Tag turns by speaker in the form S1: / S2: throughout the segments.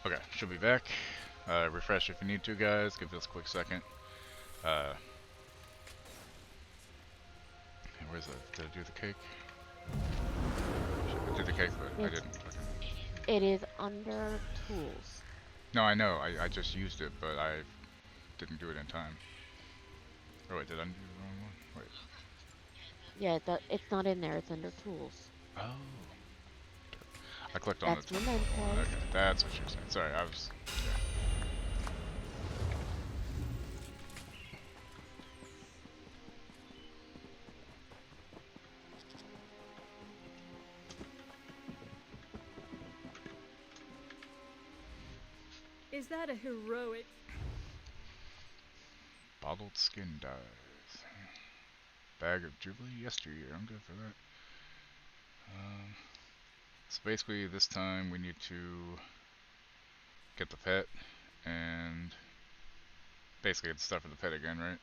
S1: Okay, she'll be back. Refresh if you need to, guys. Give us a quick second. Uh, where's it? Did I do the cake? I did the cake, but I
S2: It's
S1: didn't. Okay.
S2: it is under tools.
S1: No, I know. I just used it, but I didn't do it in time. Oh wait, did I do the wrong one? Wait.
S2: Yeah, it's not in there. It's under tools.
S1: Oh. I clicked on the
S2: That's
S1: tool one.
S2: mementos.
S1: Okay, that's what you're saying. Sorry, I was. Yeah.
S3: Is that a heroic?
S1: Bottled skin dyes. Bag of Jubilee yesteryear. I'm good for that. So basically, this time we need to get the pet and basically get the stuff for the pet again, right?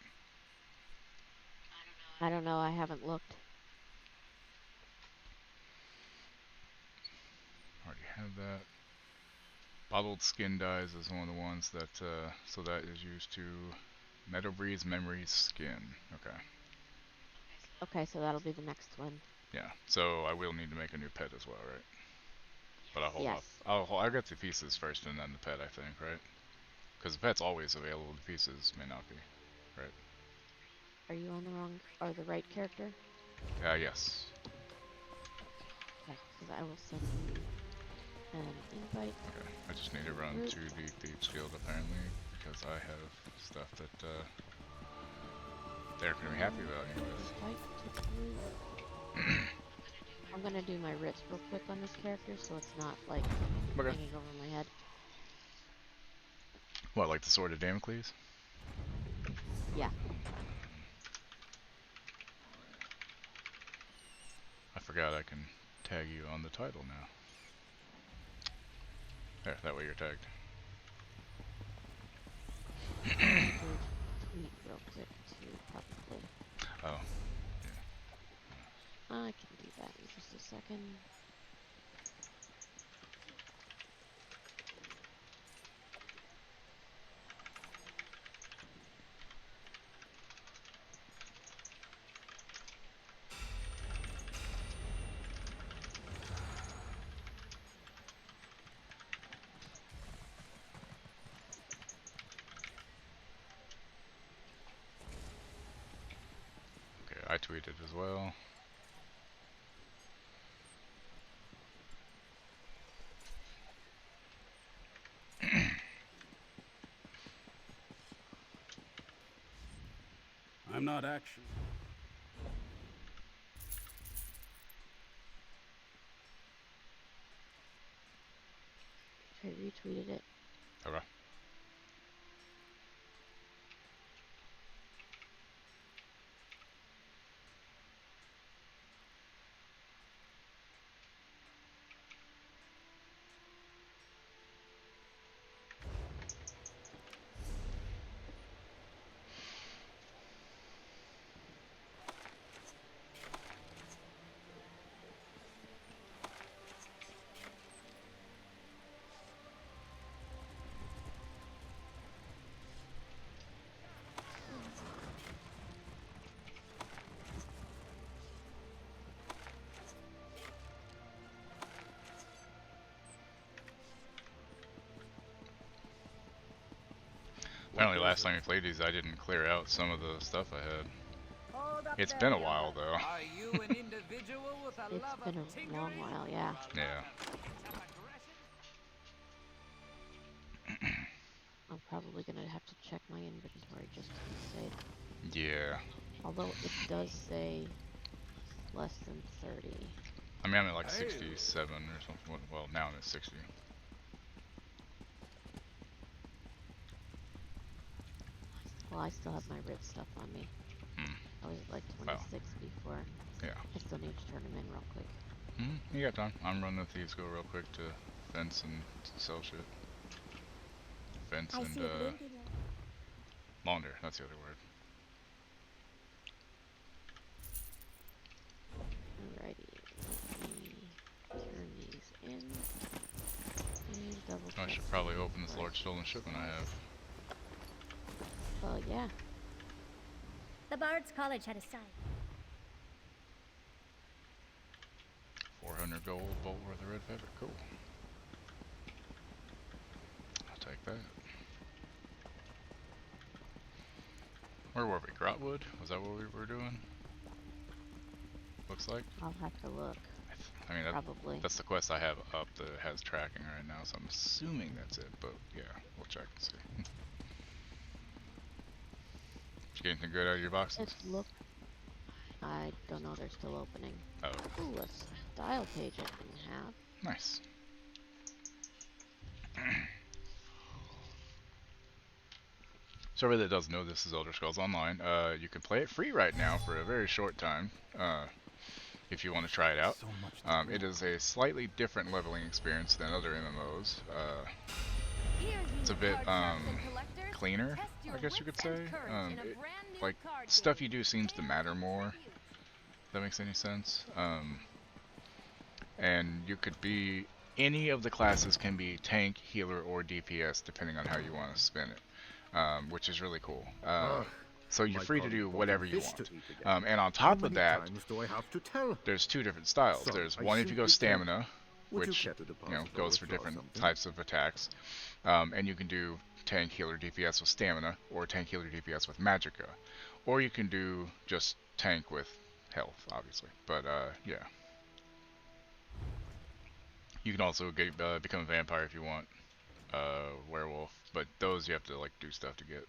S2: I don't know. I haven't looked.
S1: Already have that. Bottled skin dyes is one of the ones that, so that is used to Meadowbreeze Memories skin. Okay.
S2: Okay, so that'll be the next one.
S1: Yeah, so I will need to make a new pet as well, right? But I'll hold off.
S2: Yes.
S1: I'll get the pieces first and then the pet, I think, right? Because the pet's always available, the pieces may not be, right?
S2: Are you on the wrong or the right character?
S1: Yes.
S2: Okay, because I will send you an invite.
S1: Okay, I just need to run to the Thieves Guild apparently, because I have stuff that, they're gonna be happy about me with.
S2: Invite to group. I'm gonna do my writs real quick on this character, so it's not like
S1: Okay.
S2: hanging over my head.
S1: What, like the Sword of Damocles?
S2: Yeah.
S1: I forgot I can tag you on the title now. There, that way you're tagged.
S2: Tweet real quick too, probably.
S1: Oh,
S2: I can do that in just a second.
S1: okay, I tweeted as well.
S4: I'm not action.
S2: I retweeted it.
S1: Okay. Apparently last time we played these I didn't clear out some of the stuff I had.
S3: Hold up
S1: It's
S3: there,
S1: been a
S3: young
S1: while
S3: man.
S1: though.
S3: Are you an individual with a
S2: It's
S3: love of
S2: been a long
S3: tinkering?
S2: while, yeah.
S3: Or a
S1: Yeah.
S3: love of some aggression?
S2: I'm probably gonna have to check my inventory just to be safe.
S1: Yeah.
S2: Although it does say less than 30.
S1: I mean I'm at like
S4: Hey.
S1: 67 or something. Well, now I'm at 60.
S2: Well, I still have my writ stuff on me.
S1: Hmm.
S2: I was at like
S1: Oh.
S2: 26 before.
S1: Yeah.
S2: I still need to turn them in real quick.
S1: You got time. I'm running the Thieves Guild real quick to fence and sell shit. Fence
S3: I
S1: and
S3: see a blink in your
S1: launder, that's the other word.
S2: Alrighty, let me turn these in. And double
S1: I
S2: check.
S1: should probably open this
S2: Right.
S1: large stolen shipment I have.
S2: Well, yeah.
S4: The Bard's College had a sign.
S1: 400 gold, bolt worth of red feather. Cool. I'll take that. Where were we? Grotwood? Was that what we were doing? Looks like.
S2: I'll have to look.
S1: I mean,
S2: Probably.
S1: that's the quest I have up that has tracking right now, so I'm assuming that's it, but yeah, we'll check and see. Did you get anything good out of your boxes?
S2: Let's look. I don't know. They're still opening.
S1: Oh,
S2: Ooh, a style page I can have.
S1: nice. So everybody that doesn't know, this is Elder Scrolls Online. You can play it free right now for a very short time, if you want to try it out. It is a slightly different leveling experience than other MMOs. It's a bit cleaner, I guess you could say. Like, stuff you do seems to matter more, if that makes any sense. And you could be, any of the classes can be tank, healer, or DPS, depending on how you want to spin it, which is really cool. So you're free to do whatever you want. And on top of that, there's two different styles. There's one if you go stamina, which goes for different types of attacks. And you can do tank, healer, DPS with stamina, or tank, healer, DPS with magicka. Or you can do just tank with health, obviously. But yeah. You can also get, become a vampire if you want, werewolf, but those you have to like do stuff to get.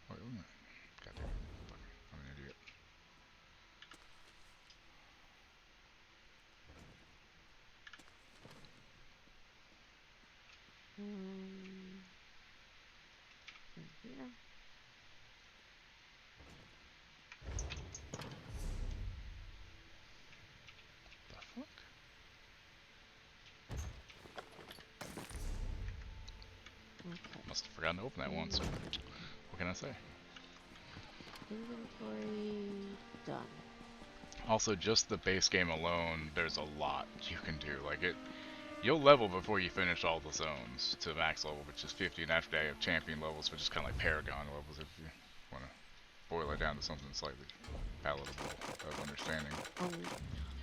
S1: That one. Wait, God damn it. I'm an idiot.
S2: Here.
S1: The fuck?
S2: Okay.
S1: Must have forgotten to open that once. What can I say?
S2: Inventory done.
S1: Also, just the base game alone, there's a lot you can do. Like you'll level before you finish all the zones to max level, which is 50, and after that you have champion levels, which is kind of like Paragon levels if you want to boil it down to something slightly palatable of understanding.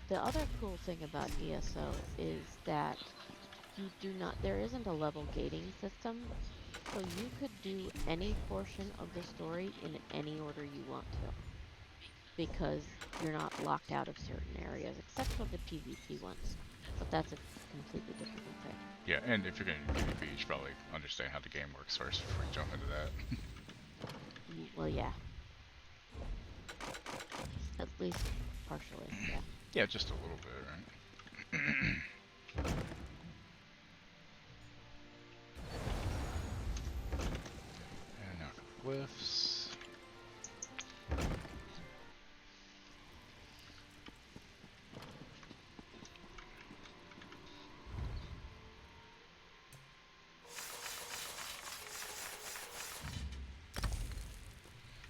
S2: The other cool thing about ESO is that you do not, there isn't a level gating system, so you could do any portion of the story in any order you want to, because you're not locked out of certain areas, except for the PvP ones, but that's a completely different thing.
S1: Yeah, and if you're going to do PvP, you should probably understand how the game works first before you jump into that.
S2: Well, yeah. At least partially, yeah.
S1: Yeah, just a little bit, right? And now for the glyphs.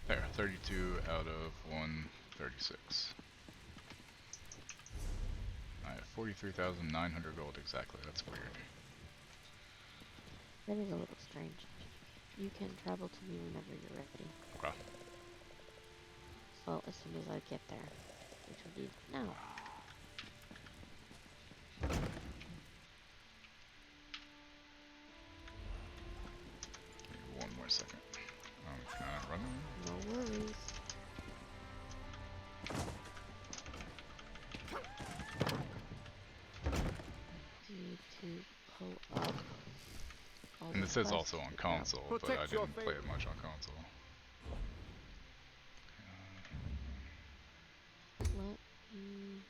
S1: There, 32 out of 136. I have 43,900 gold exactly, that's weird.
S2: That is a little strange. You can travel to me whenever you're ready.
S1: Okay.
S2: Well, as soon as I get there, which will be now.
S1: Give me one more second. Can I run them?
S2: No worries. Need to pull up all
S1: And
S2: the
S1: this is
S2: quests
S1: also on
S2: we have.
S1: console, but I didn't play it much on console.
S2: Let me...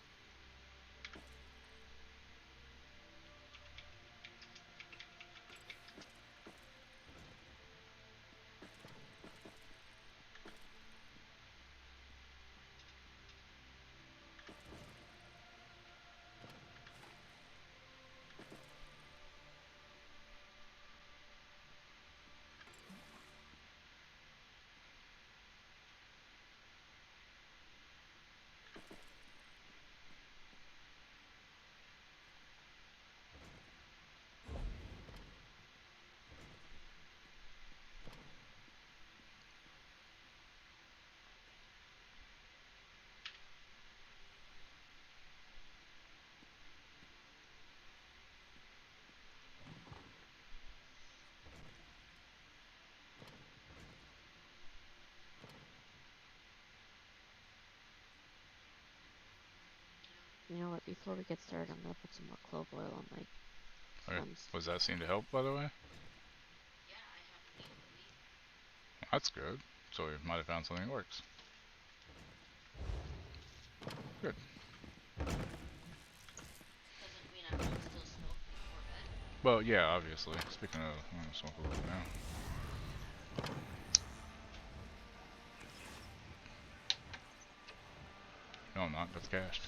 S2: what? Before we get started, I'm gonna put some more clove oil on my
S1: Alright.
S2: ones.
S1: Was that seem to help, by the way? That's good. So we might have found something that works. Good. Well, yeah, obviously. Speaking of, I'm gonna smoke a little bit now. No, I'm not. That's cashed.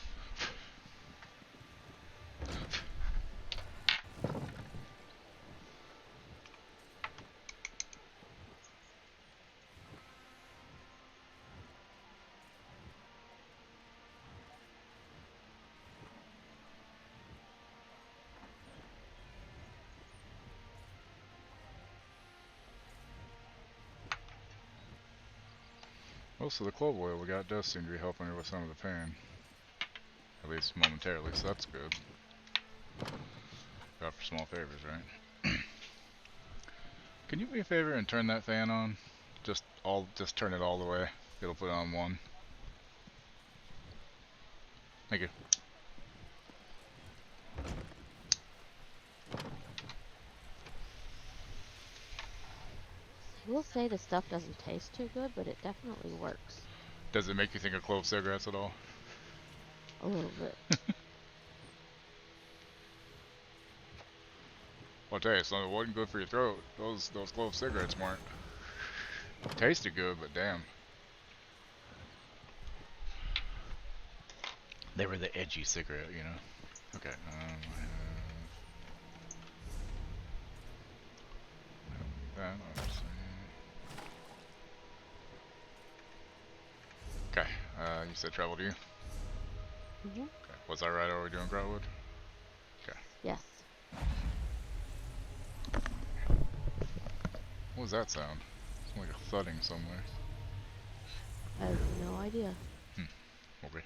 S1: Most of the clove oil we got does seem to be helping her with some of the pain. At least momentarily, so that's good. Got for small favors, right? Can you do me a favor and turn that fan on? Just turn it all the way. It'll put it on 1. Thank you.
S2: I will say the stuff doesn't taste too good, but it definitely works.
S1: Does it make you think of clove cigarettes at all?
S2: A little bit.
S1: I'll tell you, son, it wasn't good for your throat. Those clove cigarettes weren't. Tasted good, but damn. They were the edgy cigarette, you know? Okay, okay, you said travel to you?
S2: Mm-hmm.
S1: Okay, was I right? Are we doing Grotwood? Okay.
S2: Yes.
S1: What was that sound? It's like a thudding somewhere.
S2: I have no idea.
S1: Okay.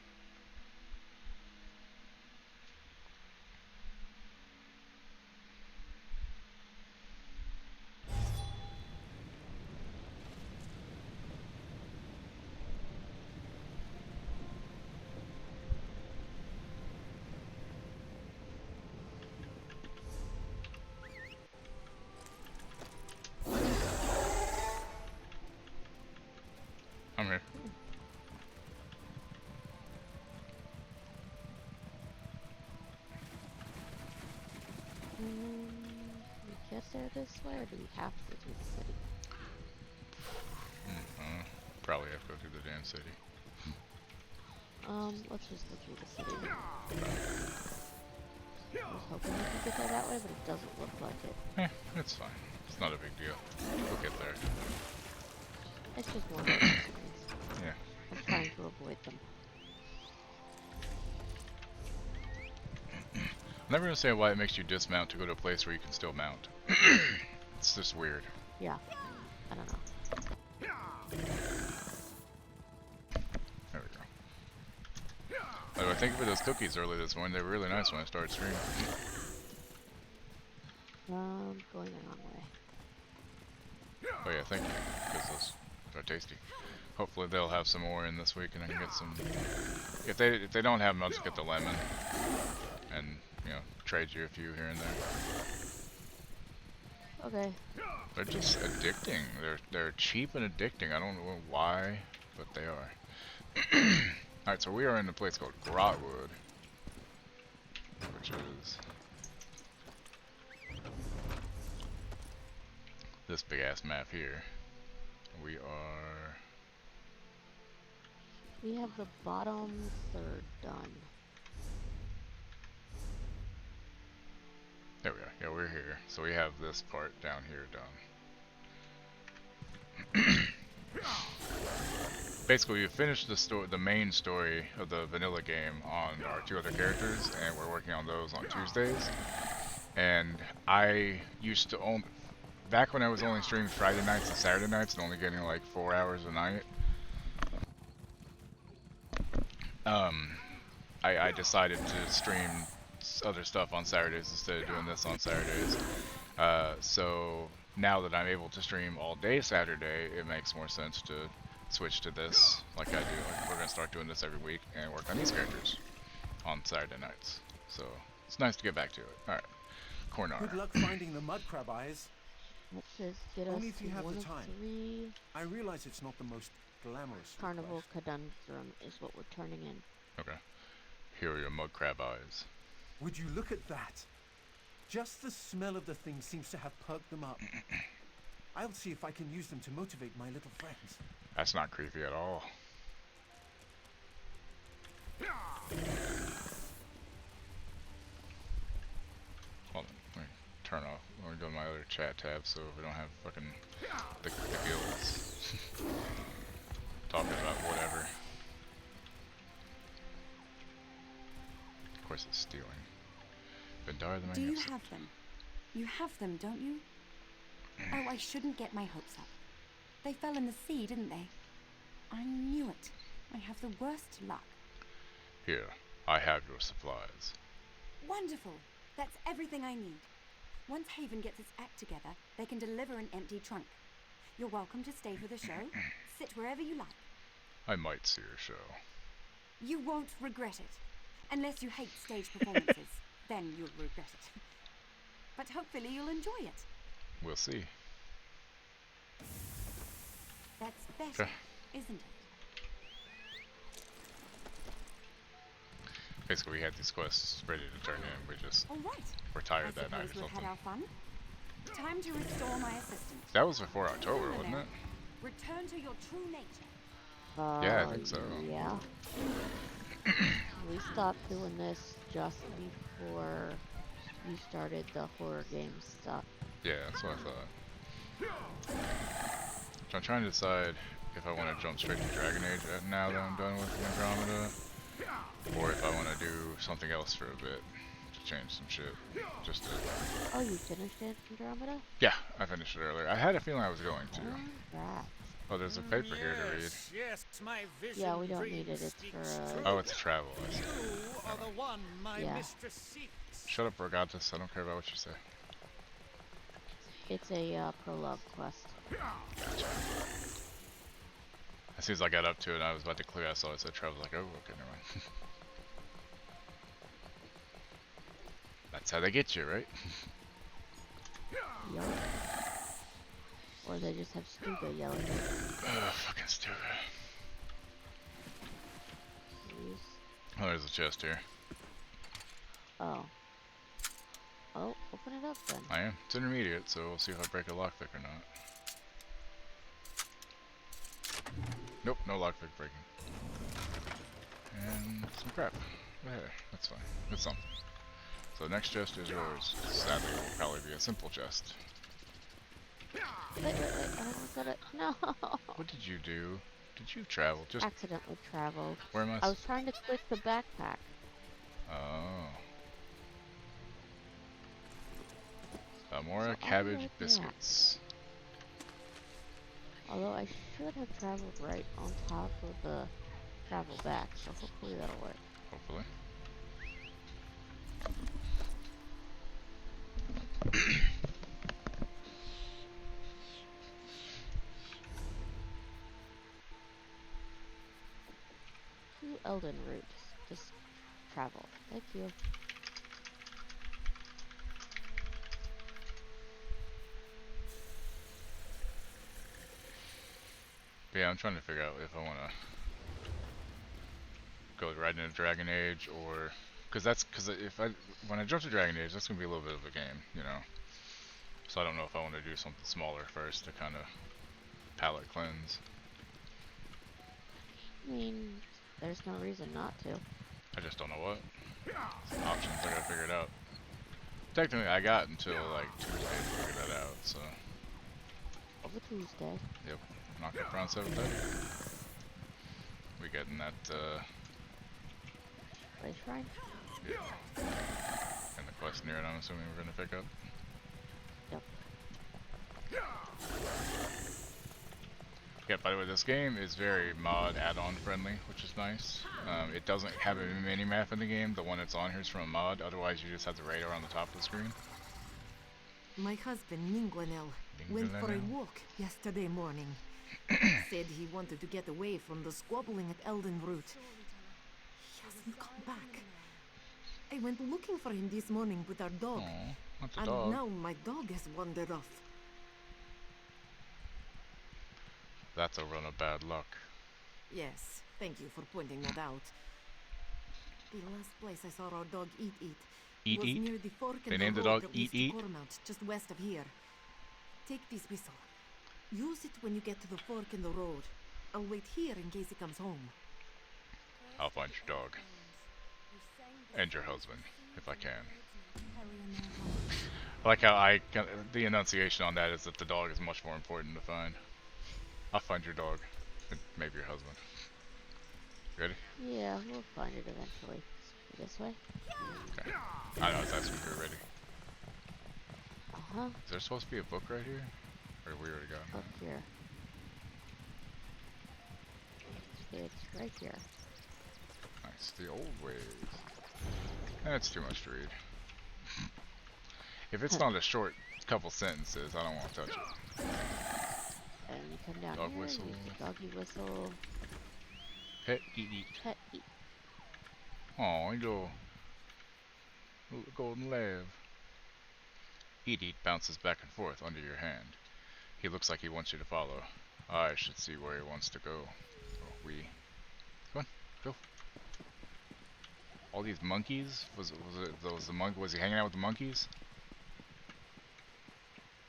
S1: I'm here.
S2: We get there this way, or do we have to do the city?
S1: Probably have to go through the damn city.
S2: Let's just go through the city. I was hoping we could get there that way, but it doesn't look like it.
S1: It's fine. It's not a big deal. We'll get there.
S2: It's just one of those things.
S1: Yeah.
S2: I'm trying to avoid them.
S1: I'm never gonna say why it makes you dismount to go to a place where you can still mount. It's just weird.
S2: Yeah. I don't know.
S1: There we go. By the way, thank you for those cookies early this morning. They were really nice when I started streaming.
S2: Going the wrong way.
S1: Oh yeah, thank you, because those are tasty. Hopefully they'll have some more in this week and I can get some. If they don't have them, I'll just get the lemon and, you know, trade you a few here and there.
S2: Okay.
S1: They're just addicting. They're cheap and addicting. I don't know why, but they are. Alright, so we are in a place called Grotwood, which is this big ass map here. We
S2: have the bottom third done.
S1: there we are. Yeah, we're here. So we have this part down here done. Basically, we finished the main story of the vanilla game on our 2 other characters, and we're working on those on Tuesdays. And I used to own, back when I was only streaming Friday nights and Saturday nights and only getting like 4 hours a night, I decided to stream other stuff on Saturdays instead of doing this on Saturdays. So now that I'm able to stream all day Saturday, it makes more sense to switch to this like I do. Like, we're gonna start doing this every week and work on these characters. on Saturday nights. So it's nice to get back to it. All right, Cornar.
S5: Good luck finding the mud crab eyes.
S2: Let's just get us
S5: Only if
S2: to
S5: you have
S2: one
S5: the
S2: of
S5: time.
S2: 3.
S5: I realize it's not the most glamorous
S2: Carnival
S5: request.
S2: Conundrum is what we're turning in.
S1: Okay. Here are your mud crab eyes.
S5: Would you look at that? Just the smell of the thing seems to have perked them up. I'll see if I can use them to motivate my little friends.
S1: That's not creepy at all. Hold on, let me turn off. Let me go to my other chat tab so we don't have fucking the guilds talking about whatever. Of course it's stealing. Bendar the
S6: Do you
S1: Magnificent.
S6: have them? You have them, don't you? Oh, I shouldn't get my hopes up. They fell in the sea, didn't they? I knew it. I have the worst luck.
S1: Here, I have your supplies.
S6: Wonderful. That's everything I need. Once Haven gets its act together, they can deliver an empty trunk. You're welcome to stay for the show. Sit wherever you like.
S1: I might see your show.
S6: You won't regret it. Unless you hate stage performances. Then you'll regret it. But hopefully you'll enjoy it.
S1: We'll see.
S6: That's better,
S1: Okay.
S6: isn't it?
S1: Basically, we had these quests ready to turn in.
S6: All right.
S1: We're
S6: I
S1: tired that night or
S6: suppose we've
S1: something.
S6: had our fun. Time to restore my assistant.
S1: That was before October, wasn't it?
S6: Return to your true nature.
S1: Yeah, I think so.
S2: Yeah. We stopped doing this just before you started the horror game stuff.
S1: Yeah, that's what I thought. So I'm trying to decide if I want to jump straight to Dragon Age now that I'm done with Andromeda, or if I want to do something else for a bit to change some shit. Just to...
S2: Oh, you finished Andromeda?
S1: Yeah, I finished it earlier. I had a feeling I was going to.
S2: Right.
S1: Oh, there's a paper here to read.
S3: Yes, my vision
S2: Yeah, we don't
S3: dream
S2: need it. It's
S3: speaks
S2: for,
S3: true.
S1: Oh, it's travel. I see.
S3: You are the one my
S2: Yeah.
S3: mistress seeks.
S1: Shut up, Rogatus. I don't care about what you say.
S2: It's a prologue quest.
S1: Gotcha. As soon as I got up to it, I was about to clear. I saw it said travel. Like, oh, okay, never mind. That's how they get you, right?
S2: Yup. Or they just have stupid yelling.
S1: Ugh, fucking stupid.
S2: Please.
S1: Oh, there's a chest here.
S2: Oh. Oh, open it up then.
S1: I am. It's intermediate, so we'll see if I break a lockpick or not. Nope, no lockpick breaking. And some crap. But hey, that's fine. It's something. So the next chest is yours. Sadly, it will probably be a simple chest.
S2: Wait, I almost got it. No!
S1: What did you do? Did you travel? Just
S2: Accidentally traveled.
S1: where am I?
S2: I was trying to click the backpack.
S1: Oh. Amora
S2: So I'll
S1: cabbage
S2: write that.
S1: biscuits.
S2: Although I should have traveled right on top of the travel back, so hopefully that'll work.
S1: Hopefully.
S2: To Elden Root. Just travel. Thank you.
S1: But yeah, I'm trying to figure out if I want to go right into Dragon Age or... because when I jump to Dragon Age, that's going to be a little bit of a game, you know? So I don't know if I want to do something smaller first to kind of palate cleanse.
S2: I mean, there's no reason not to.
S1: I just don't know what options I gotta figure it out. Technically, I got until like Tuesday to figure that out, so...
S2: Over Tuesday.
S1: Yep, knock up around 7:30. We getting that,
S2: Race ride?
S1: yeah. And the quest near it, I'm assuming we're gonna pick up.
S2: Yep.
S1: Yeah, by the way, this game is very mod add-on friendly, which is nice. It doesn't have a mini-map in the game. The one that's on here is from a mod. Otherwise, you just have the radar on the top of the screen.
S7: My husband, Ningwanel, went for a
S1: Ningwanel?
S7: walk yesterday morning. Said he wanted to get away from the squabbling at Elden Root. He hasn't come back. I went looking for him this morning with our dog.
S1: Aw, not the
S7: And
S1: dog.
S7: now my dog has wandered off.
S1: That's a run of bad luck.
S7: Yes, thank you for pointing that out. The last place I saw our dog Eat
S1: Eat
S7: was
S1: Eat?
S7: near the fork in
S1: They
S7: the
S1: named the
S7: road
S1: dog
S7: that
S1: Eat
S7: leads to
S1: Eat?
S7: Cormount, just west of here. Take this whistle. Use it when you get to the fork in the road. I'll wait here in case he comes home.
S1: I'll find your dog. And your husband, if I can. I like how the enunciation on that is that the dog is much more important to find. I'll find your dog. And maybe your husband. Ready?
S2: Yeah, we'll find it eventually. This way?
S1: Okay. I know, I was asking if you're ready.
S2: Uh-huh.
S1: Is there supposed to be a book right here? Or we already got it?
S2: Up here. It's right here.
S1: Nice. The old ways. That's too much to read. If it's not a short couple sentences, I don't want to touch it.
S2: And you come down
S1: Dog
S2: here,
S1: whistle.
S2: use the doggy whistle,
S1: Pet, eat.
S2: pet, eat.
S1: Aw, little golden lab. Eat bounces back and forth under your hand. He looks like he wants you to follow. I should see where he wants to go. Oh, we. Come on, go. All these monkeys? Was he hanging out with the monkeys?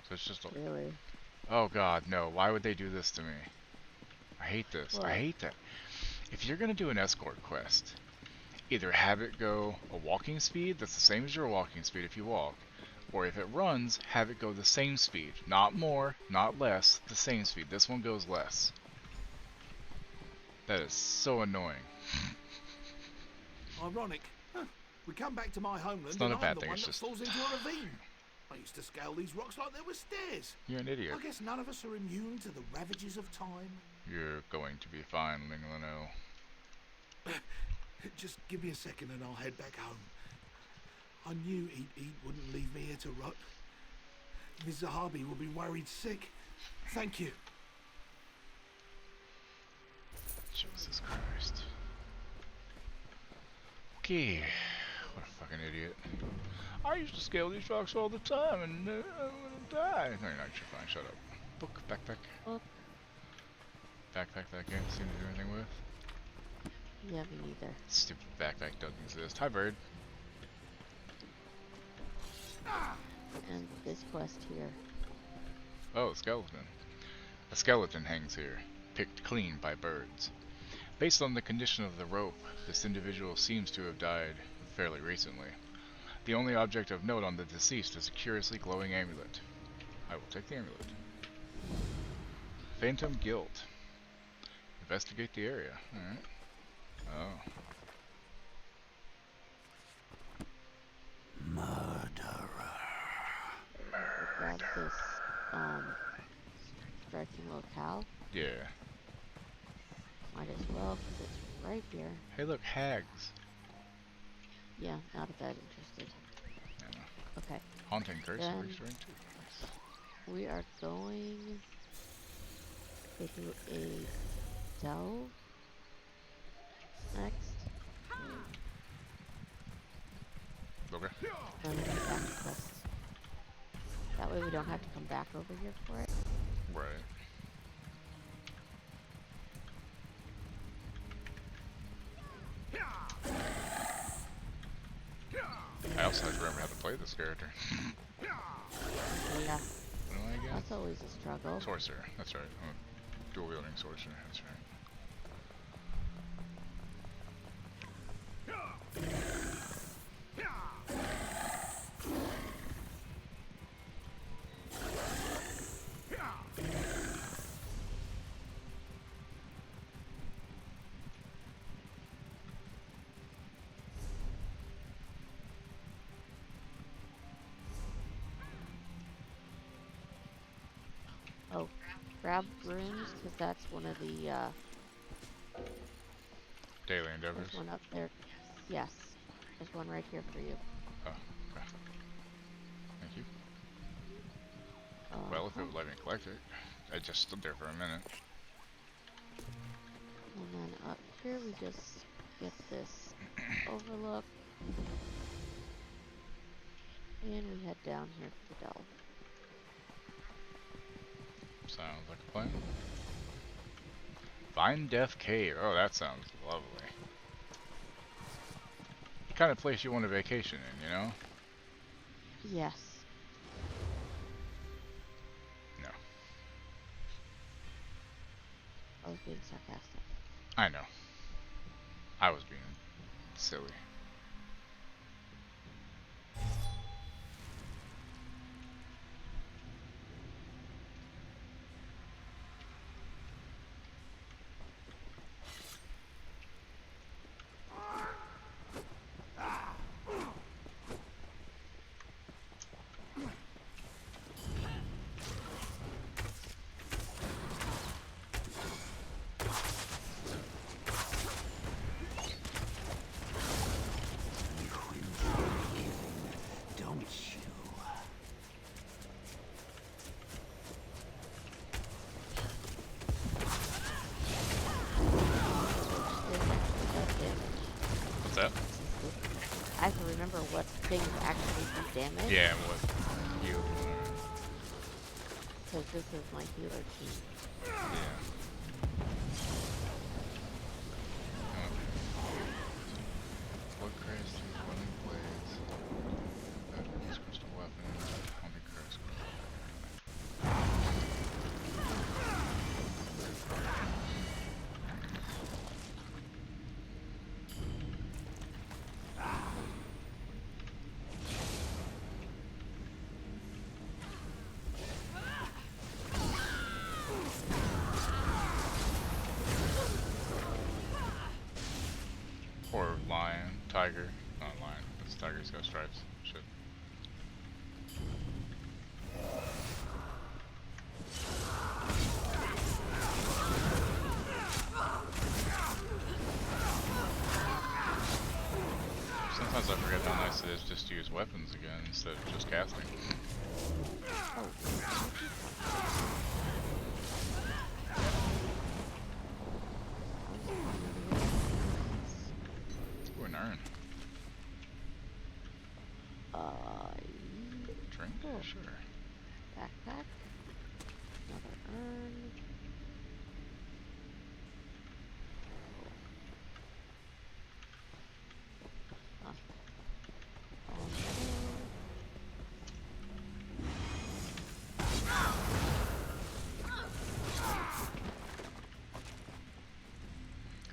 S1: So it's just a,
S2: Really?
S1: oh god, no. Why would they do this to me? I hate this.
S2: What?
S1: I hate that. If you're gonna do an escort quest, either have it go a walking speed that's the same as your walking speed if you walk, or if it runs, have it go the same speed. Not more, not less, the same speed. This one goes less. That is so annoying.
S8: Ironic. Huh. We come back to my homeland
S1: It's not
S8: and
S1: a bad
S8: I'm the
S1: thing,
S8: one
S1: it's
S8: that
S1: just-
S8: falls into a ravine. I used to scale these rocks like they were stairs.
S1: You're an idiot.
S8: I guess none of us are immune to the ravages of time.
S1: You're going to be fine, Ling Leno.
S8: Just give me a second and I'll head back home. I knew Eat wouldn't leave me here to rot. Ms. Zahabi will be worried sick. Thank you.
S1: Jesus Christ. Okay. What a fucking idiot. I used to scale these rocks all the time and I'm gonna die. No, you're not. You're fine. Shut up. Book, backpack.
S2: Book.
S1: Backpack that I can't seem to do anything with.
S2: Yeah, me neither.
S1: Stupid backpack doesn't exist. Hi, bird.
S2: And this quest here.
S1: Oh, a skeleton. A skeleton hangs here, picked clean by birds. Based on the condition of the rope, this individual seems to have died fairly recently. The only object of note on the deceased is a curiously glowing amulet. I will take the amulet. Phantom Guild. Investigate the area. Alright. Oh.
S2: Grab this, striking locale.
S1: Yeah.
S2: Might as well, because it's right here.
S1: Hey look, hags.
S2: Yeah, not a bit interested.
S1: Yeah.
S2: Okay,
S1: Haunting curse
S2: Then-
S1: restoring too.
S2: we are going to do a delve next.
S1: Okay.
S2: Then we get back to quest. That way we don't have to come back over here for it.
S1: Right. I also have to remember how to play this character.
S2: Yeah,
S1: What am I again?
S2: that's always a struggle.
S1: Sorcerer, that's right. I'm a dual wielding sorcerer, that's right.
S2: Oh, grab runes, because that's one of the,
S1: Daily endeavors.
S2: there's one up there. Yes, there's one right here for you.
S1: Oh, okay. Thank you. Well, if it would let me collect it, I just stood there for a minute.
S2: And then up here we just get this overlook. and we head down here to the delve.
S1: Sounds like a plan. Vine Death Cave. Oh, that sounds lovely. The kind of place you want to vacation in, you know?
S2: Yes.
S1: No.
S2: I was being sarcastic.
S1: I know. I was being silly.
S5: Don't you?
S1: What's that?
S2: I have to remember what things actually do damage.
S1: Yeah, what you...
S2: Because this is my healer team.
S1: Yeah. What craze to running blades? Veterans, crystal weapons, homing curse. Or lion, tiger. Not lion, it's tiger's got stripes. Shit. Sometimes I forget how nice it is just to use weapons again instead of just casting. Ooh, an urn. Drink?
S2: Cool.
S1: Sure.
S2: Backpack. Another urn. Huh.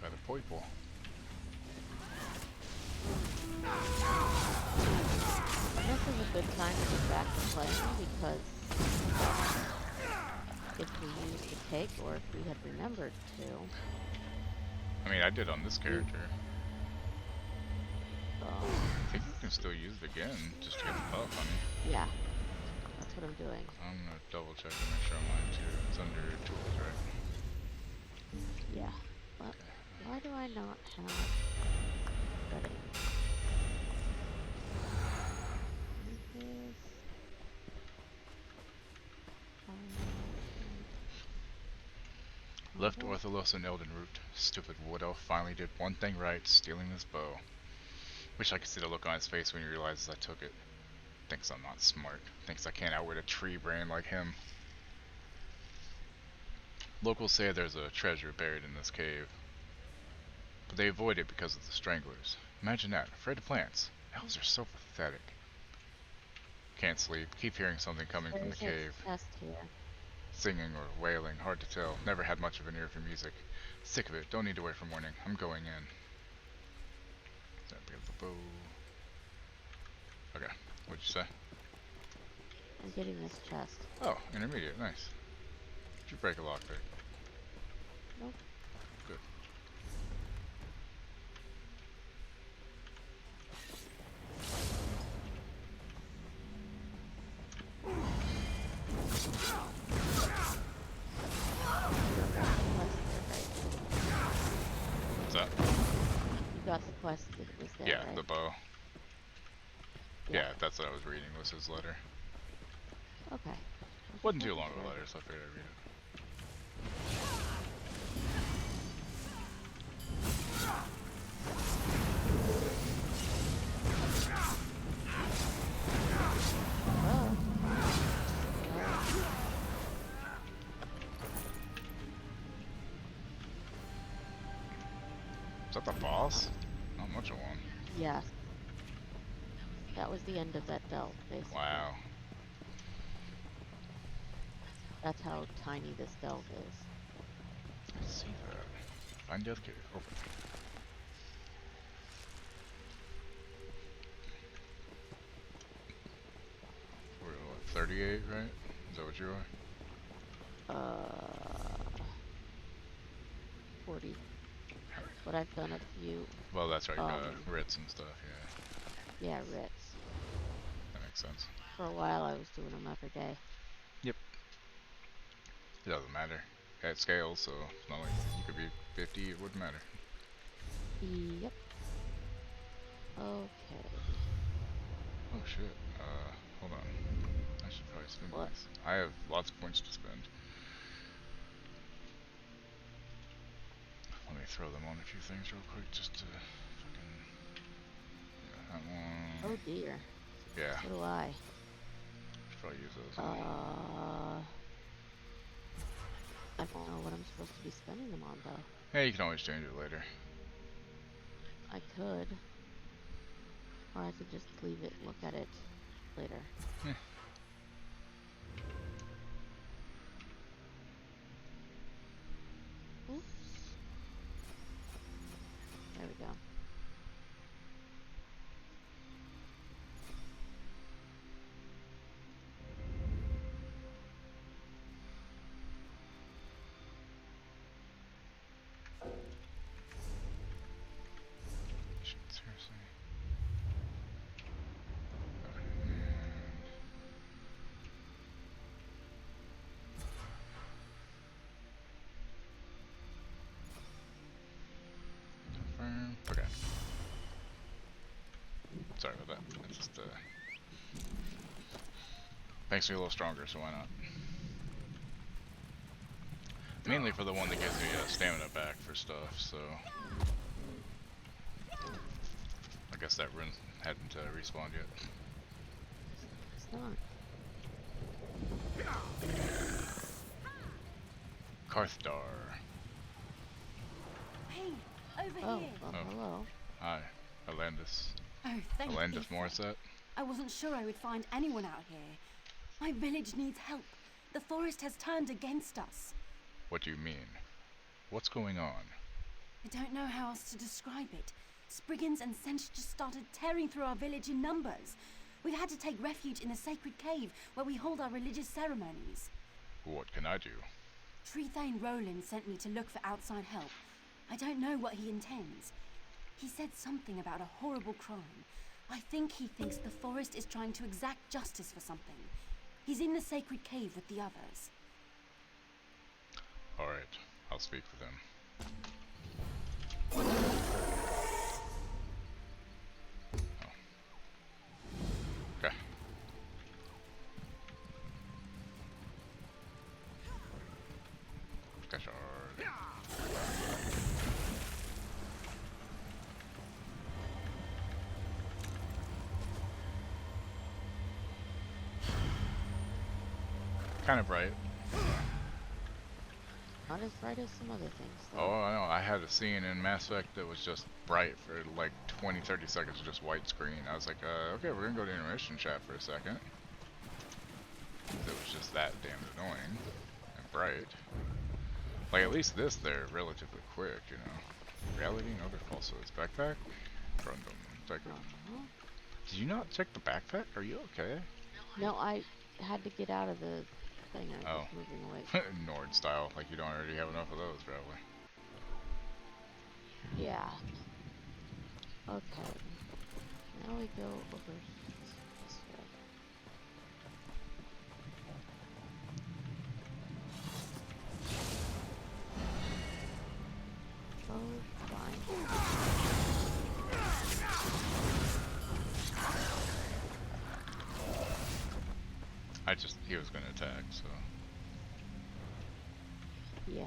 S1: Got a poiple.
S2: This is a good time to get back to playing because if we used to take or if we had remembered to,
S1: I mean, I did on this character.
S2: um,
S1: I think you can still use it again, just to get the buff on it.
S2: yeah, that's what I'm doing.
S1: I'm gonna double check to make sure I'm on too. It's under tools, right?
S2: Yeah, but why do I not have ready? This.
S1: Left Ortholos and Eldenroot. Stupid wood elf finally did one thing right, stealing this bow. Wish I could see the look on his face when he realizes I took it. Thinks I'm not smart. Thinks I can't outwit a tree brain like him. Locals say there's a treasure buried in this cave. But they avoid it because of the stranglers. Imagine that, afraid of plants. Elves are so pathetic. Can't sleep, keep hearing something coming from the
S2: There's a
S1: cave.
S2: chest here.
S1: Singing or wailing, hard to tell. Never had much of an ear for music. Sick of it, don't need to wait for morning. I'm going in. Okay, what'd you say?
S2: I'm getting this chest.
S1: Oh, intermediate, nice. Did you break a lockpick?
S2: Nope.
S1: Good. What's that?
S2: You got the quest that was there,
S1: Yeah,
S2: right?
S1: the bow. Yeah, that's what I was reading, was his letter.
S2: Okay.
S1: Wasn't too long of a letter, so I figured I'd read it. that the boss? Not much of one.
S2: Yes. That was the end of that delve, basically.
S1: Wow.
S2: That's how tiny this delve is.
S1: I see that. Find death cave. Open. We're at what, 38, right? Is that what you are?
S2: 40. But I've done a few.
S1: Well, that's right. Ritz and stuff, yeah.
S2: Yeah, Ritz.
S1: That makes sense.
S2: For a while, I was doing them every day.
S1: Yep. It doesn't matter. At scale, so it's not like you could be 50, it wouldn't matter.
S2: Yep. Okay.
S1: Oh shit. Hold on. I should probably spend
S2: What?
S1: these. I have lots of points to spend. Let me throw them on a few things real quick just to fucking... Yeah, that one.
S2: Oh dear.
S1: Yeah.
S2: So do I.
S1: Should probably use those.
S2: I don't know what I'm supposed to be spending them on, though.
S1: Hey, you can always change it later.
S2: I could. Or I could just leave it, look at it later. Oops. There we go.
S1: Shit, seriously. Confirm. Okay. Sorry about that. It's just makes me a little stronger, so why not? Mainly for the one that gives me stamina back for stuff, so I guess that rune hadn't respawned yet.
S2: It's not.
S1: Karthdar.
S6: Hey, over
S2: Oh,
S6: here.
S2: well,
S1: Oh.
S2: hello.
S1: Hi, Alandis.
S6: Oh, thank
S1: Alandis
S6: you.
S1: Morissette.
S6: I wasn't sure I would find anyone out here. My village needs help. The forest has turned against us.
S1: What do you mean? What's going on?
S6: I don't know how else to describe it. Spriggans and Sench just started tearing through our village in numbers. We've had to take refuge in the sacred cave where we hold our religious ceremonies.
S1: What can I do?
S6: Trethane Roland sent me to look for outside help. I don't know what he intends. He said something about a horrible crime. I think he thinks the forest is trying to exact justice for something. He's in the sacred cave with the others.
S1: Alright, I'll speak with him. Oh. Okay. Skashard. Kind of bright.
S2: Not as bright as some other things, though.
S1: Oh, I know. I had a scene in Mass Effect that was just bright for like 20-30 seconds, just white screen. I was like, okay, we're gonna go to intermission chat for a second. It was just that damn annoying and bright. Like, at least this, they're relatively quick, you know. Reality, no, they're falsehoods. Backpack? Random. Take it.
S2: Uh-huh.
S1: Did you not check the backpack? Are you okay?
S2: No, I had to get out of the thing. I was
S1: Oh.
S2: moving away.
S1: Nord style, like you don't already have enough of those, probably.
S2: Yeah. Okay. Now we go over this way. Oh, fine.
S1: He was gonna attack, so.
S2: Yeah.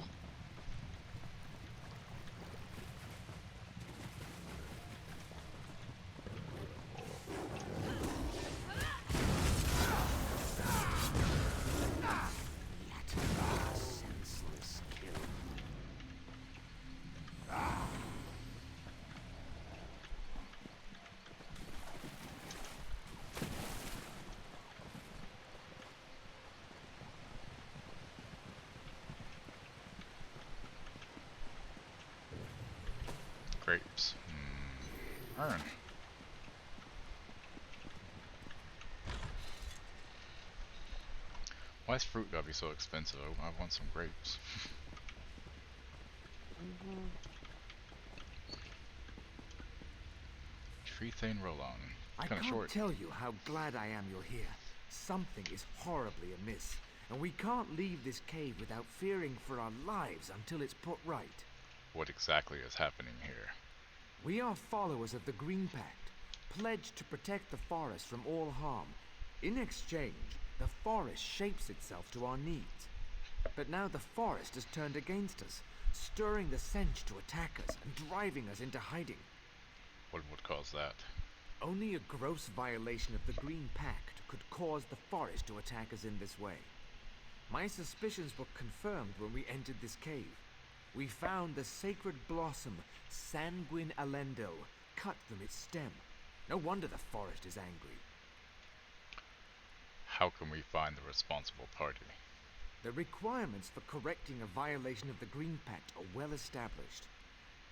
S1: Grapes. Earn. Why is fruit gotta be so expensive? I want some grapes. Tree Thane Roll-On.
S9: I
S1: Kinda
S9: can't
S1: short.
S9: tell you how glad I am you're here. Something is horribly amiss, and we can't leave this cave without fearing for our lives until it's put right.
S1: What exactly is happening here?
S9: We are followers of the Green Pact, pledged to protect the forest from all harm. In exchange, the forest shapes itself to our needs. But now the forest has turned against us, stirring the Sench to attack us and driving us into hiding.
S1: What would cause that?
S9: Only a gross violation of the Green Pact could cause the forest to attack us in this way. My suspicions were confirmed when we entered this cave. We found the sacred blossom, Sanguine Alendo, cut from its stem. No wonder the forest is angry.
S1: How can we find the responsible party?
S9: The requirements for correcting a violation of the Green Pact are well established.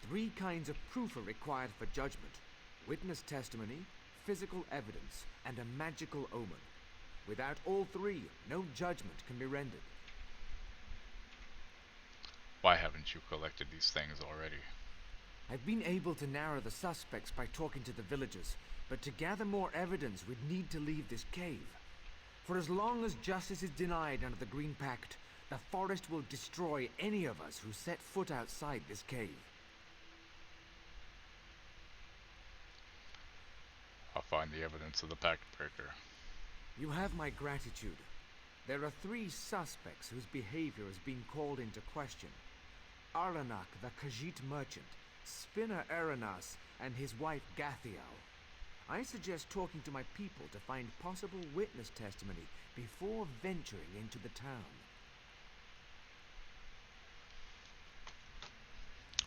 S9: 3 kinds of proof are required for judgment: witness testimony, physical evidence, and a magical omen. Without all 3, no judgment can be rendered.
S1: Why haven't you collected these things already?
S9: I've been able to narrow the suspects by talking to the villagers, but to gather more evidence we'd need to leave this cave. For as long as justice is denied under the Green Pact, the forest will destroy any of us who set foot outside this cave.
S1: I'll find the evidence of the Pact Breaker.
S9: You have my gratitude. There are 3 suspects whose behavior is being called into question. Aranak, the Khajiit merchant, Spinner Aranas, and his wife Gathiel. I suggest talking to my people to find possible witness testimony before venturing into the town.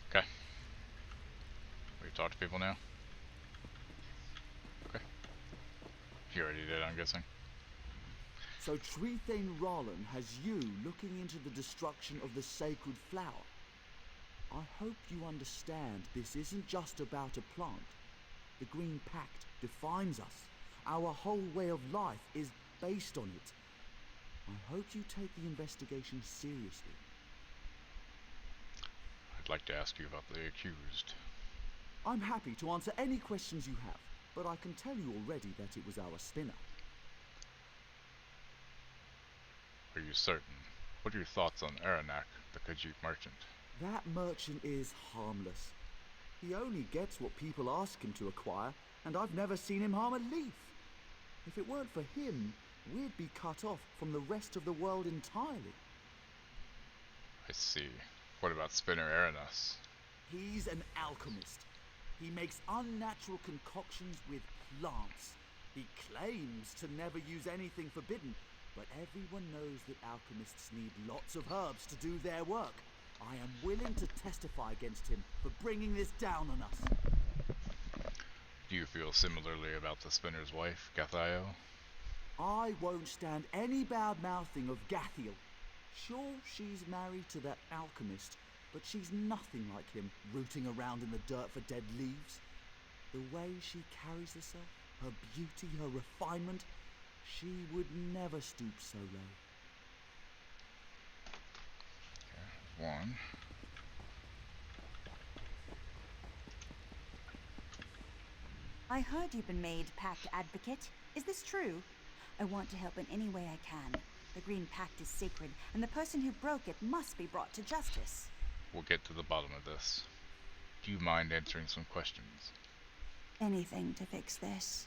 S1: Okay. We talk to people now? Okay. You already did, I'm guessing.
S10: So Tree Thane Rollin has you looking into the destruction of the sacred flower. I hope you understand this isn't just about a plant. The Green Pact defines us. Our whole way of life is based on it. I hope you take the investigation seriously.
S1: I'd like to ask you about the accused.
S10: I'm happy to answer any questions you have, but I can tell you already that it was our spinner.
S1: Are you certain? What are your thoughts on Aranak, the Khajiit merchant?
S10: That merchant is harmless. He only gets what people ask him to acquire, and I've never seen him harm a leaf. If it weren't for him, we'd be cut off from the rest of the world entirely.
S1: I see. What about Spinner Aranas?
S10: He's an alchemist. He makes unnatural concoctions with plants. He claims to never use anything forbidden, but everyone knows that alchemists need lots of herbs to do their work. I am willing to testify against him for bringing this down on us.
S1: Do you feel similarly about the Spinner's wife, Gathiel?
S10: I won't stand any bad-mouthing of Gathiel. Sure, she's married to that alchemist, but she's nothing like him, rooting around in the dirt for dead leaves. The way she carries herself, her beauty, her refinement, she would never stoop so low.
S1: Okay, 1.
S11: I heard you've been made Pact Advocate. Is this true? I want to help in any way I can. The Green Pact is sacred, and the person who broke it must be brought to justice.
S1: We'll get to the bottom of this. Do you mind answering some questions?
S11: Anything to fix this.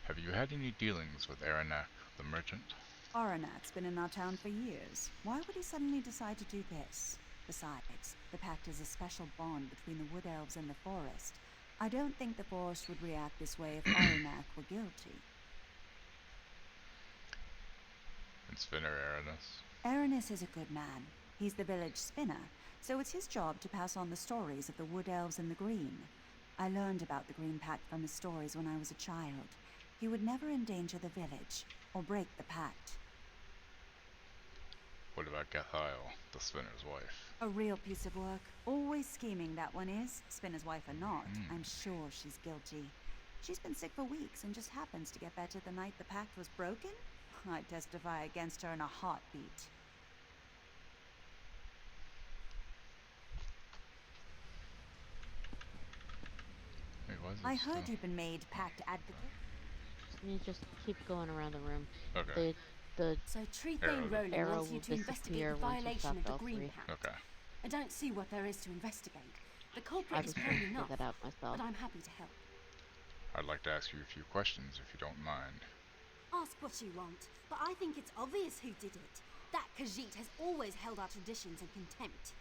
S1: Have you had any dealings with Aranak, the merchant?
S11: Aranak's been in our town for years. Why would he suddenly decide to do this? Besides, the Pact is a special bond between the Wood Elves and the Forest. I don't think the Forest would react this way if Aranak were guilty.
S1: And Spinner Aranas?
S11: Aranis is a good man. He's the village spinner, so it's his job to pass on the stories of the Wood Elves and the Green. I learned about the Green Pact from his stories when I was a child. He would never endanger the village or break the pact.
S1: What about Gathiel, the Spinner's wife?
S11: A real piece of work. Always scheming, that one is. Spinner's wife or not, I'm sure she's guilty. She's been sick for weeks and just happens to get better the night the pact was broken? I'd testify against her in a heartbeat.
S1: Wait, why is it
S11: I
S1: still...
S11: heard you've been made pact advocate.
S2: You just keep going around the room.
S1: Okay.
S2: The
S6: So Treethane Roland
S2: arrow
S6: wants you
S2: will
S6: to investigate
S2: disappear
S6: the
S2: once you
S6: violation of
S2: stop
S6: the
S2: all
S6: Green
S2: three.
S6: Pact.
S1: Okay.
S6: I don't see what there is to investigate. The culprit
S2: I
S6: is
S2: just
S6: plain
S2: couldn't
S6: enough,
S2: figure that out myself.
S6: but I'm happy to help.
S1: I'd like to ask you a few questions, if you don't mind.
S4: Ask what you want, but I think it's obvious who did it. That Khajiit has always held our traditions in contempt.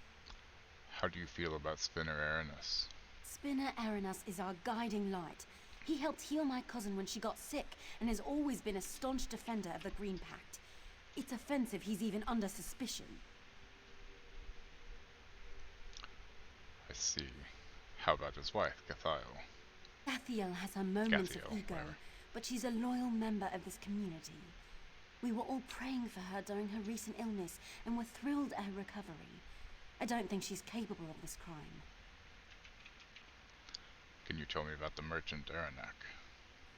S1: How do you feel about Spinner Aranus?
S6: Spinner Aranus is our guiding light. He helped heal my cousin when she got sick and has always been a staunch defender of the Green Pact. It's offensive he's even under suspicion.
S1: I see. How about his wife, Gathiel?
S6: Gathiel has her moments of
S1: Gathiel,
S6: ego,
S1: whatever.
S6: but she's a loyal member of this community. We were all praying for her during her recent illness and were thrilled at her recovery. I don't think she's capable of this crime.
S1: Can you tell me about the merchant Aranak?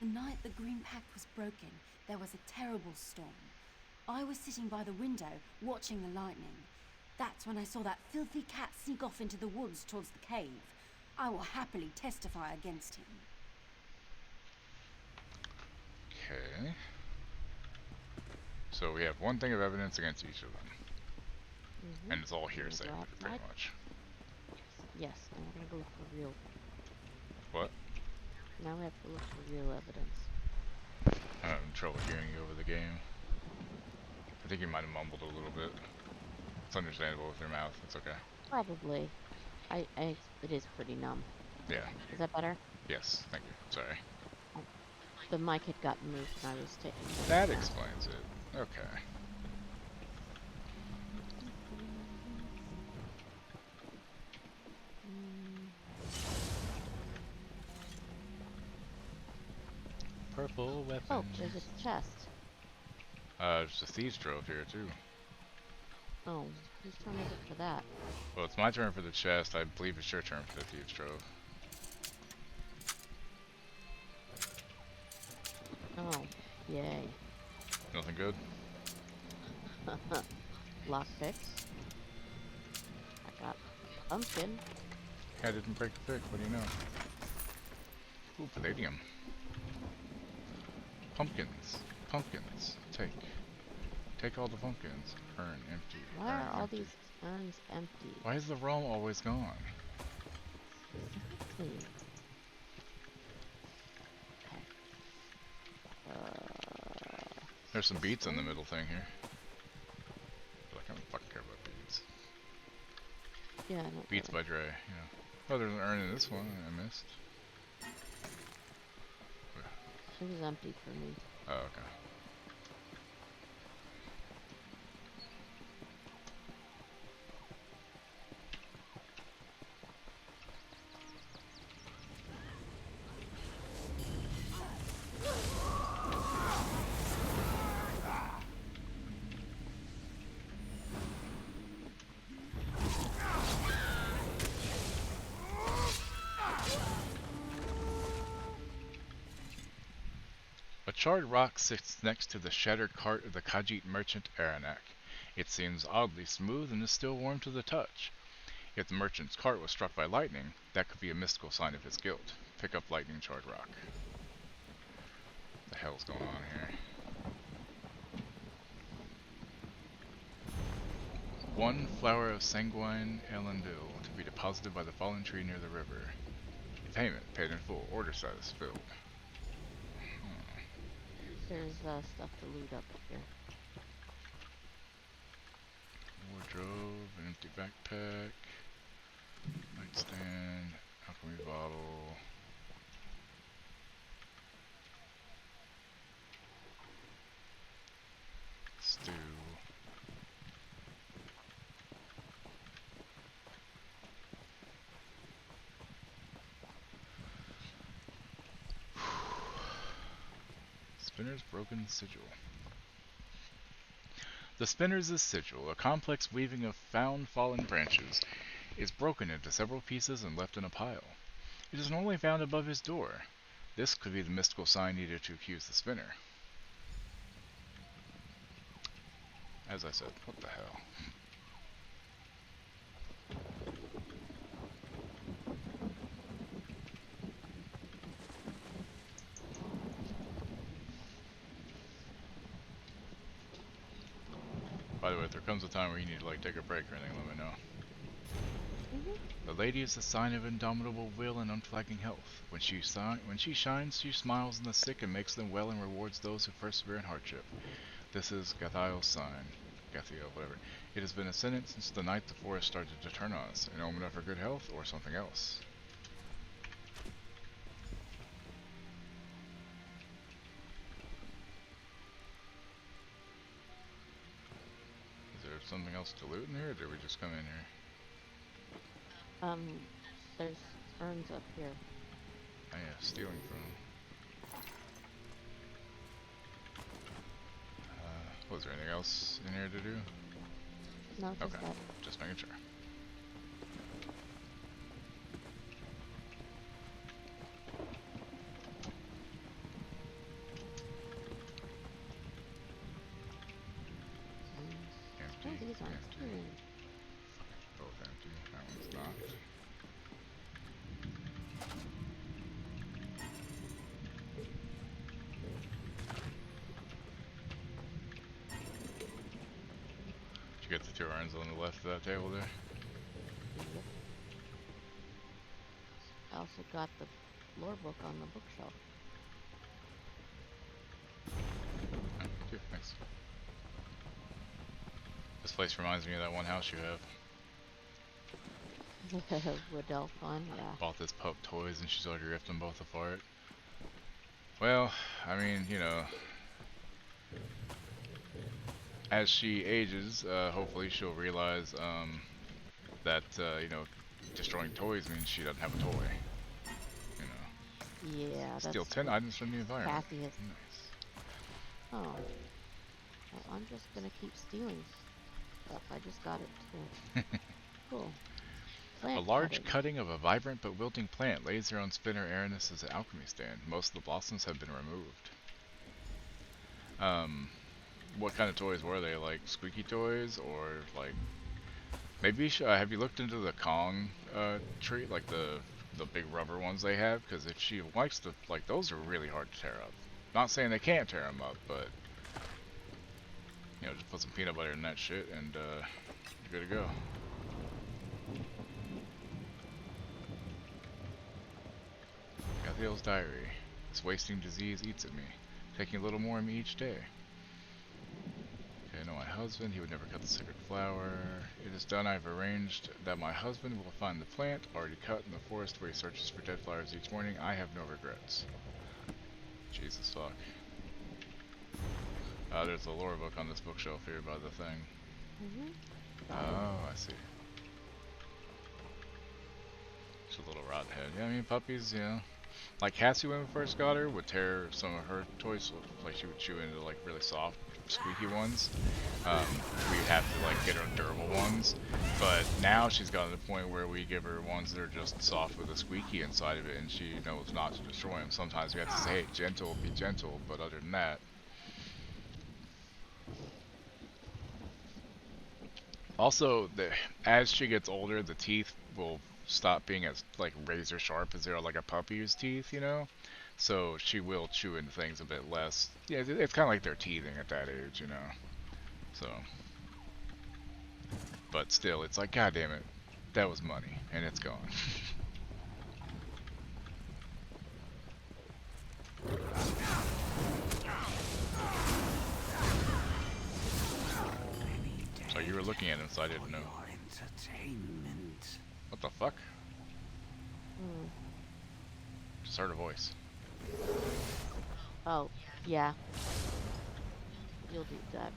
S6: The night the Green Pact was broken, there was a terrible storm. I was sitting by the window, watching the lightning. That's when I saw that filthy cat sneak off into the woods towards the cave. I will happily testify against him.
S1: Okay. So we have one thing of evidence against each of them. And it's all hearsay, pretty much.
S2: Yes, now we're gonna go look for real.
S1: What?
S2: Now we have to look for real evidence.
S1: I'm having trouble hearing you over the game. I think you might have mumbled a little bit. It's understandable with your mouth, it's okay.
S2: Probably. It is pretty numb.
S1: Yeah.
S2: Is that better?
S1: Yes, thank you. Sorry.
S2: The mic had gotten moved and I was taking it.
S1: That explains it. Okay. Purple weapon.
S2: Oh, there's a chest.
S1: There's a thieves trove here too.
S2: Oh, whose turn is it for that?
S1: Well, it's my turn for the chest. I believe it's your turn for the thieves trove.
S2: Oh, yay.
S1: Nothing good?
S2: Lockpicks. I got pumpkin.
S1: I didn't break the pick. What do you know? Ooh, palladium. Pumpkins. Pumpkins. Take all the pumpkins. Urn empty.
S2: Why
S1: Urn
S2: are all
S1: empty.
S2: these urns empty?
S1: Why is the realm always gone?
S2: Okay.
S1: There's some beats in the middle thing here. But I don't fucking care about beats.
S2: Yeah, I don't
S1: Beats
S2: really.
S1: by Dre, yeah. Oh, there's an urn in this one I missed.
S2: It was empty for me.
S1: Oh, okay. A charred rock sits next to the shattered cart of the Khajiit merchant Aranak. It seems oddly smooth and is still warm to the touch. If the merchant's cart was struck by lightning, that could be a mystical sign of his guilt. Pick up lightning charred rock. What the hell's going on here? One flower of sanguine Elendil to be deposited by the fallen tree near the river. Payment paid in full. Order status filled.
S2: There's stuff to loot up here.
S1: Wardrobe, an empty backpack, nightstand, alchemy bottle. Stew. Spinner's broken sigil. The spinner's sigil, a complex weaving of found fallen branches, is broken into several pieces and left in a pile. It is normally found above his door. This could be the mystical sign needed to accuse the spinner. As I said, what the hell? By the way, if there comes a time where you need to like take a break or anything, let me know. The lady is a sign of indomitable will and unflagging health. When she shines, she smiles on the sick and makes them well and rewards those who persevere in hardship. This is Gathiel's sign. Gathiel, whatever. It has been ascendant since the night the forest started to turn on us, an omen of her good health or something else. Is there something else to loot in here, or did we just come in here?
S2: There's urns up here.
S1: Oh yeah, stealing from... was there anything else in here to do?
S2: No, just
S1: okay,
S2: that.
S1: Just making sure. Empty,
S2: Oh, these aren't
S1: empty.
S2: stealing.
S1: Both empty. That one's not. Did you get the two urns on the left of that table there?
S2: Yep. I also got the lore book on the bookshelf.
S1: Oh, too. Thanks. This place reminds me of that one house you have.
S2: Woodell Fun, yeah.
S1: Bought this pup toys and she's already ripped them both apart. Well, I mean, you know, as she ages, hopefully she'll realize that, you know, destroying toys means she doesn't have a toy. You know.
S2: Yeah, that's
S1: Steal 10 items from the environment.
S2: Cassie is.
S1: Nice.
S2: Oh. Well, I'm just gonna keep stealing stuff. I just got it too. Cool.
S1: A large cutting of a vibrant but wilting plant lays there on Spinner Aranus' alchemy stand. Most of the blossoms have been removed. What kind of toys were they? Like squeaky toys, or like maybe have you looked into the Kong tree, like the big rubber ones they have? Because if she likes to, like, those are really hard to tear up. Not saying they can't tear them up, but you know, just put some peanut butter in that shit and you're good to go. Gathiel's diary. This wasting disease eats at me, taking a little more of me each day. Okay, I know my husband, he would never cut the sacred flower. It is done. I've arranged that my husband will find the plant already cut in the forest where he searches for dead flowers each morning. I have no regrets. Jesus fuck. There's a lore book on this bookshelf here by the thing. Oh, I see. It's a little rotten head. Yeah, I mean, puppies, you know. Like Cassie, when we first got her, would tear some of her toys, like she would chew into like really soft, squeaky ones. We'd have to like get her durable ones, but now she's gotten to the point where we give her ones that are just soft with a squeaky inside of it, and she knows not to destroy them. Sometimes we have to say, hey, gentle, be gentle, but other than that. Also, as she gets older, the teeth will stop being as like razor sharp as they are like a puppy's teeth, you know. So she will chew into things a bit less. Yeah, it's kind of like they're teething at that age, you know. So, but still, it's like, god damn it, that was money, and it's gone. So you were looking at him, so I didn't know. What the fuck? Just heard a voice.
S2: Oh, yeah. You'll do that.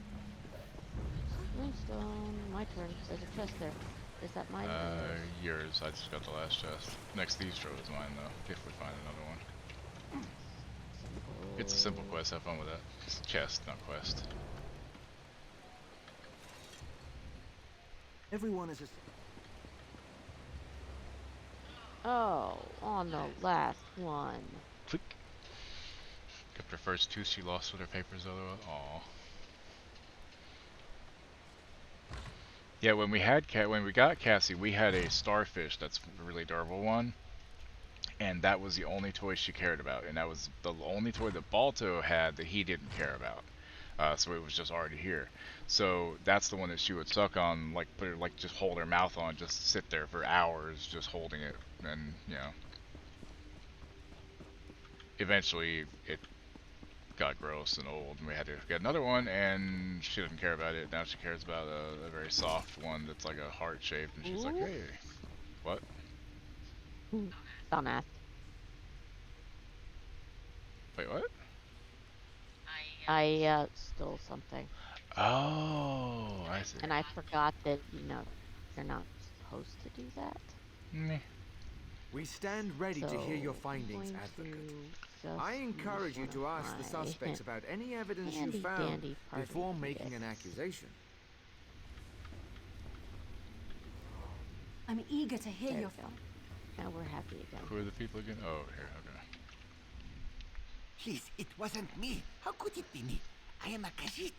S2: Moonstone, my turn. There's a chest there. Is that mine?
S1: Yours. I just got the last chest. Next to these is mine, though. If we find another one. It's a simple quest. Have fun with that. It's a chest, not quest.
S5: Everyone is a...
S2: Oh, on the last one.
S1: Click. Kept her first two, she lost with her papers otherwise. Aw. Yeah, when we got Cassie, we had a starfish that's a really durable one. And that was the only toy she cared about. And that was the only toy that Balto had that he didn't care about. So it was just already here. So that's the one that she would suck on, like put her, like just hold her mouth on, just sit there for hours just holding it. And, you know. Eventually it got gross and old and we had to get another one, and she doesn't care about it. Now she cares about a very soft one that's like a heart shaped, and she's like, hey. What?
S2: Dumbass.
S1: Wait, what?
S2: I stole something.
S1: Oh, I see.
S2: And I forgot that, you know, you're not supposed to do that.
S1: Meh.
S9: We stand ready to hear your
S2: So,
S9: findings,
S2: I'm going
S9: Advocate.
S2: to just
S9: I encourage you
S2: use
S9: to
S2: one of
S9: ask the
S2: my
S9: suspects about any evidence you
S2: handy
S9: found
S2: dandy party
S9: before making an
S2: discs.
S9: accusation.
S4: I'm eager to hear
S2: There
S4: your
S2: we go. Now we're happy again.
S1: Who are the people again? Oh, here, okay.
S12: Please, it wasn't me. How could it be me? I am a Khajiit.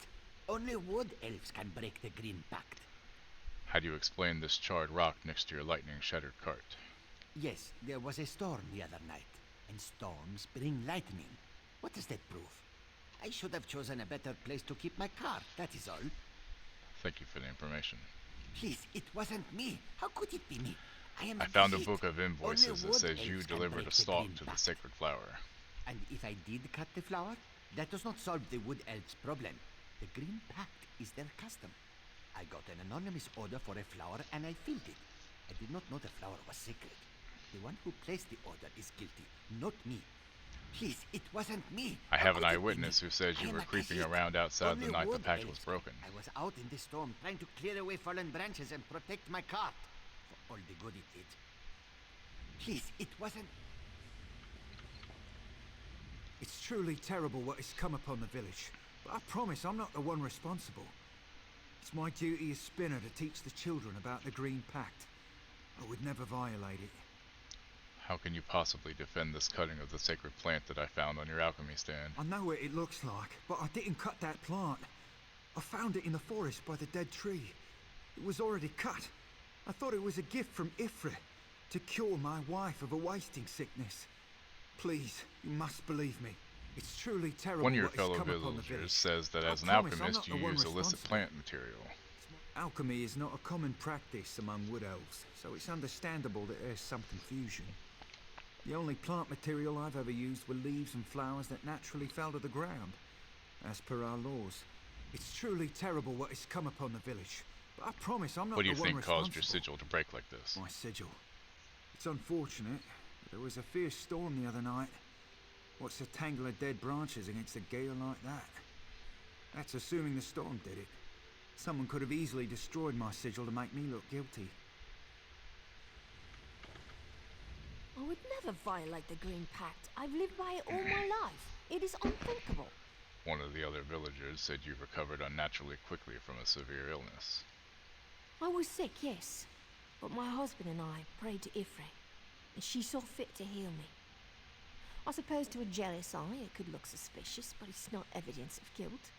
S12: Only wood elves can break the Green Pact.
S1: How do you explain this charred rock next to your lightning-shattered cart?
S12: Yes, there was a storm the other night, and storms bring lightning. What does that prove? I should have chosen a better place to keep my car, that is all.
S1: Thank you for the information.
S12: Please, it wasn't me. How could it be me? I
S1: found a
S12: Khajiit.
S1: book of invoices
S12: Only
S1: that
S12: wood
S1: says you
S12: elves can
S1: delivered
S12: break
S1: a
S12: the
S1: stalk
S12: Green
S1: to the
S12: Pact.
S1: sacred flower.
S12: And if I did cut the flower, that does not solve the wood elves' problem. The Green Pact is their custom. I got an anonymous order for a flower and I filled it. I did not know the flower was sacred. The one who placed the order is guilty, not me. Please, it wasn't me.
S1: I
S12: How
S1: have an
S12: could it be
S1: eyewitness
S12: me?
S1: who says
S12: I
S1: you
S12: am
S1: were
S12: a
S1: creeping
S12: Khajiit.
S1: around outside
S12: Only
S1: the night the
S12: wood
S1: pact was
S12: elves
S1: broken.
S12: I was out in the storm trying to clear away fallen branches and protect my cart. For all the good it did. Please, it wasn't...
S13: It's truly terrible what has come upon the village, but I promise I'm not the one responsible. It's my duty as Spinner to teach the children about the Green Pact. I would never violate it.
S1: How can you possibly defend this cutting of the sacred plant that I found on your alchemy stand?
S13: I know what it looks like, but I didn't cut that plant. I found it in the forest by the dead tree. It was already cut. I thought it was a gift from Ifrit to cure my wife of a wasting sickness. Please, you must believe me. It's truly terrible
S1: One of your
S13: what has
S1: fellow
S13: come upon the
S1: villagers
S13: village.
S1: says that
S13: I
S1: as an
S13: promise I'm
S1: alchemist
S13: not
S1: you
S13: the one
S1: use illicit
S13: responsible.
S1: plant material.
S13: Alchemy is not a common practice among wood elves, so it's understandable that there's some confusion. The only plant material I've ever used were leaves and flowers that naturally fell to the ground, as per our laws. It's truly terrible what has come upon the village, but I promise I'm not
S1: What do you
S13: the one
S1: think caused your
S13: responsible.
S1: sigil to break like this?
S13: My sigil. It's unfortunate, but there was a fierce storm the other night. What's a tangle of dead branches against a gale like that? That's assuming the storm did it. Someone could have easily destroyed my sigil to make me look guilty.
S6: I would never violate the Green Pact. I've lived by it all my life. It is unthinkable.
S1: One of the other villagers said you recovered unnaturally quickly from a severe illness.
S6: I was sick, yes. But my husband and I prayed to Ifrit, and she saw fit to heal me. I suppose to a jealous eye it could look suspicious, but it's not evidence of guilt.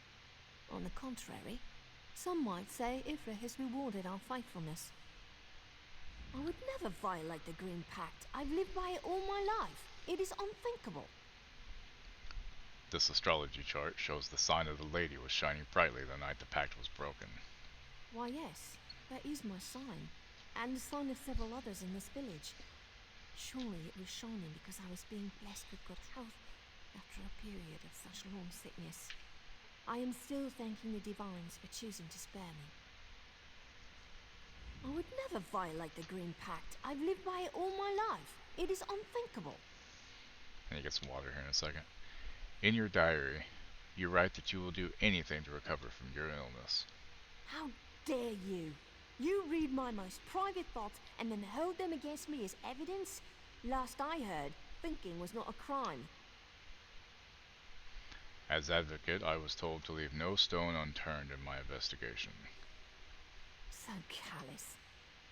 S6: On the contrary, some might say Ifrit has rewarded our faithfulness. I would never violate the Green Pact. I've lived by it all my life. It is unthinkable.
S1: This astrology chart shows the sign of the lady was shining brightly the night the pact was broken.
S6: Why, yes, that is my sign, and the sign of several others in this village. Surely it was shining because I was being blessed with good health after a period of such long sickness. I am still thanking the divines for choosing to spare me. I would never violate the Green Pact. I've lived by it all my life. It is unthinkable.
S1: And you get some water here in a second. In your diary, you write that you will do anything to recover from your illness.
S6: How dare you? You read my most private thoughts and then hold them against me as evidence? Last I heard, thinking was not a crime.
S1: As advocate, I was told to leave no stone unturned in my investigation.
S14: So callous.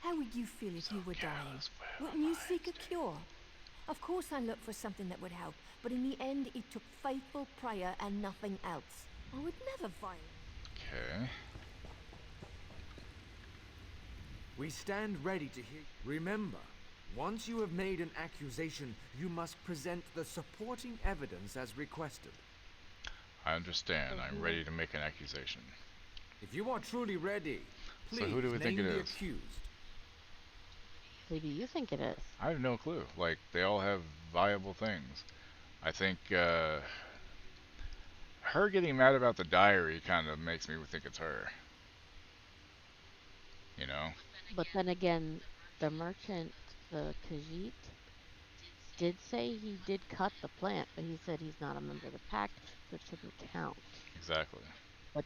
S14: How would you feel if you were dying? Wouldn't you seek a cure? Of course I looked for something that would help, but in the end it took faithful prayer and nothing else. I would never violate.
S1: Okay.
S9: We stand ready to hear. Remember, once you have made an accusation, you must present the supporting evidence as requested.
S1: I understand. I'm ready to make an accusation.
S9: If you are truly ready, please
S1: So who do we think
S9: name
S1: it
S9: the
S1: is?
S9: accused.
S2: Who do you think it is?
S1: I have no clue. Like, they all have viable things. I think, her getting mad about the diary kind of makes me think it's her. You know?
S2: But then again, the merchant, the Khajiit, did say he did cut the plant, but he said he's not a member of the pact, so it shouldn't count.
S1: Exactly.
S2: But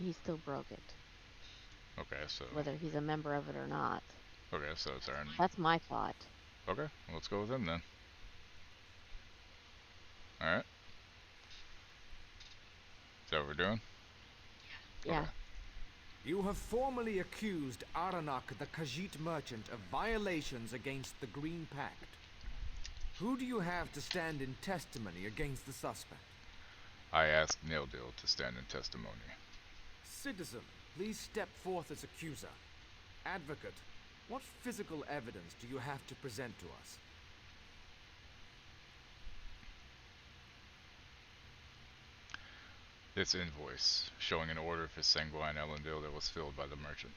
S2: he still broke it.
S1: Okay, so...
S2: Whether he's a member of it or not.
S1: Okay, so it's our...
S2: That's my thought.
S1: Okay, well, let's go with him then. Alright. Is that what we're doing?
S2: Yeah.
S1: Okay.
S9: You have formally accused Aranak the Khajiit merchant of violations against the Green Pact. Who do you have to stand in testimony against the suspect?
S1: I asked Nildil to stand in testimony.
S9: Citizen, please step forth as accuser. Advocate, what physical evidence do you have to present to us?
S1: This invoice, showing an order for Sanguine Elendil that was filled by the merchant.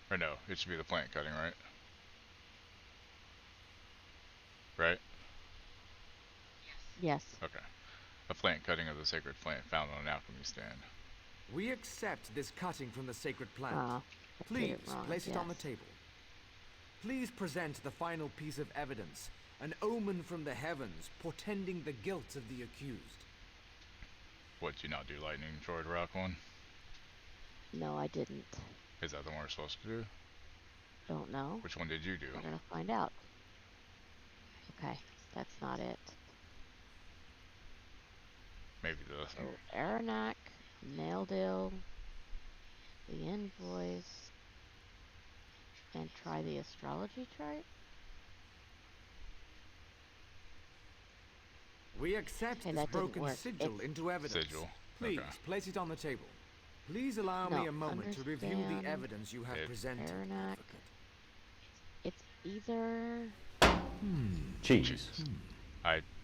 S1: Or no, it should be the plant cutting, right? Right?
S2: Yes.
S1: Okay. A plant cutting of the sacred plant found on an alchemy stand.
S9: We accept this cutting from the sacred plant.
S2: I did
S9: Please
S2: it wrong,
S9: place it on the
S2: yes.
S9: table. Please present the final piece of evidence, an omen from the heavens portending the guilt of the accused.
S1: What, did you not do lightning Droid rock one?
S2: No, I didn't.
S1: Is that the one we're supposed to do?
S2: Don't know.
S1: Which one did you do?
S2: We're gonna find out. Okay, that's not it.
S1: Maybe the...
S2: So, Aranak, Nildil, the invoice, and try the astrology chart?
S9: We accept
S2: Okay,
S9: this
S2: that didn't
S9: broken
S2: work.
S9: sigil into evidence.
S1: Sigil.
S9: Please
S1: Okay.
S9: place it on the table. Please allow me
S2: No,
S9: a moment to review the
S2: understand.
S9: evidence you have presented.
S2: Aranak. It's either...
S15: Cheese.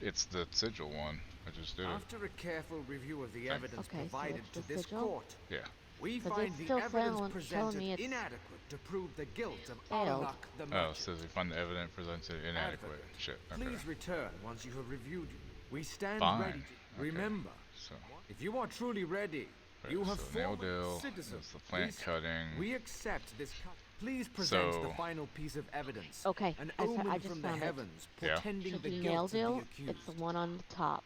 S1: It's the sigil one. I just did it.
S9: After a careful review of the
S1: Thanks.
S9: evidence
S2: Okay, so
S9: provided
S2: it's
S9: to
S2: the
S9: this
S2: sigil?
S9: court,
S1: Yeah.
S9: we
S2: 'Cause
S9: find
S2: it's
S9: the
S2: still
S9: evidence
S2: telling
S9: presented
S2: me it's
S9: inadequate to prove the guilt of
S2: failed.
S9: Aranak the
S1: Oh,
S9: merchant.
S1: it says we find the evidence presented inadequate.
S9: Advocate,
S1: Shit, okay.
S9: Please return once you have reviewed it. We stand
S1: Fine.
S9: ready to...
S1: Okay.
S9: Remember,
S1: So,
S9: if you are truly ready,
S1: right,
S9: you have
S1: so
S9: formed
S1: Nildil
S9: citizen.
S1: is the plant
S9: Please-
S1: cutting.
S9: We accept this cut. Please present
S1: So-
S9: the final piece of evidence.
S2: Okay,
S9: An
S2: I
S9: omen
S2: just
S9: from the
S2: found it.
S9: heavens
S1: Yeah.
S9: portending
S2: Should
S9: the
S2: be
S9: guilt of the
S2: Nildil.
S9: accused.
S2: It's the one on the top.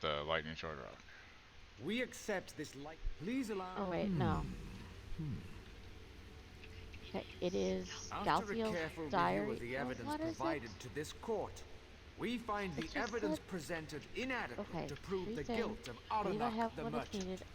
S1: The lightning shard rock.
S9: We accept this light. Please allow...
S2: Oh wait, no. Okay, it is
S9: After a
S2: Galthiel's
S9: careful
S2: diary.
S9: review of the
S2: Oh,
S9: evidence
S2: what is
S9: provided
S2: it?
S9: to this court, we find the
S2: It's just
S9: evidence
S2: that-
S9: presented inadequate
S2: Okay,
S9: to prove the
S2: Treason,
S9: guilt of
S2: believe I
S9: Aranak
S2: have
S9: the
S2: what is
S9: merchant.
S2: needed.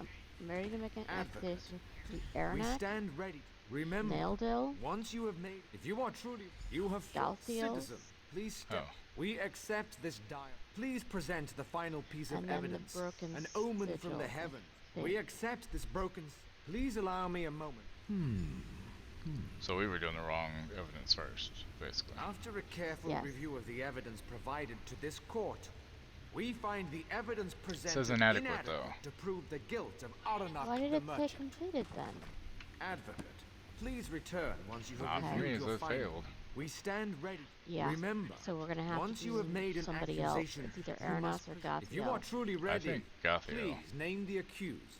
S2: I'm ready to make an
S9: Advocate,
S2: accusation to
S9: We
S2: Aranak,
S9: stand ready. Remember,
S2: Nildil,
S9: once you have made... If you are truly... You have fought.
S2: Galthiel,
S9: Citizen, please step.
S1: Oh.
S9: We accept this dial. Please present the final piece of
S2: and then the
S9: evidence.
S2: broken
S9: An omen from
S2: sigil
S9: the heavens.
S2: thing.
S9: We accept this broken... Please allow me a moment.
S1: So we were doing the wrong evidence first, basically.
S9: After a careful
S2: Yes.
S9: review of the evidence provided to this court, we find the evidence presented
S1: Says inadequate, though.
S9: to prove the guilt of Aranak
S2: Why did
S9: the
S2: it say
S9: merchant.
S2: completed then?
S9: Advocate, please return once you
S1: Nah,
S9: have
S1: for me,
S9: reviewed
S1: it
S9: your
S1: says
S9: findings.
S1: failed.
S9: We stand ready.
S2: Yeah.
S9: Remember,
S2: So we're gonna have
S9: once
S2: to
S9: you
S2: do
S9: have made an
S2: somebody else.
S9: accusation,
S2: It's either
S9: you must
S2: Aranas or
S9: pres- If you are
S2: Galthiel.
S9: truly ready,
S1: think Galthiel.
S9: please name the accused.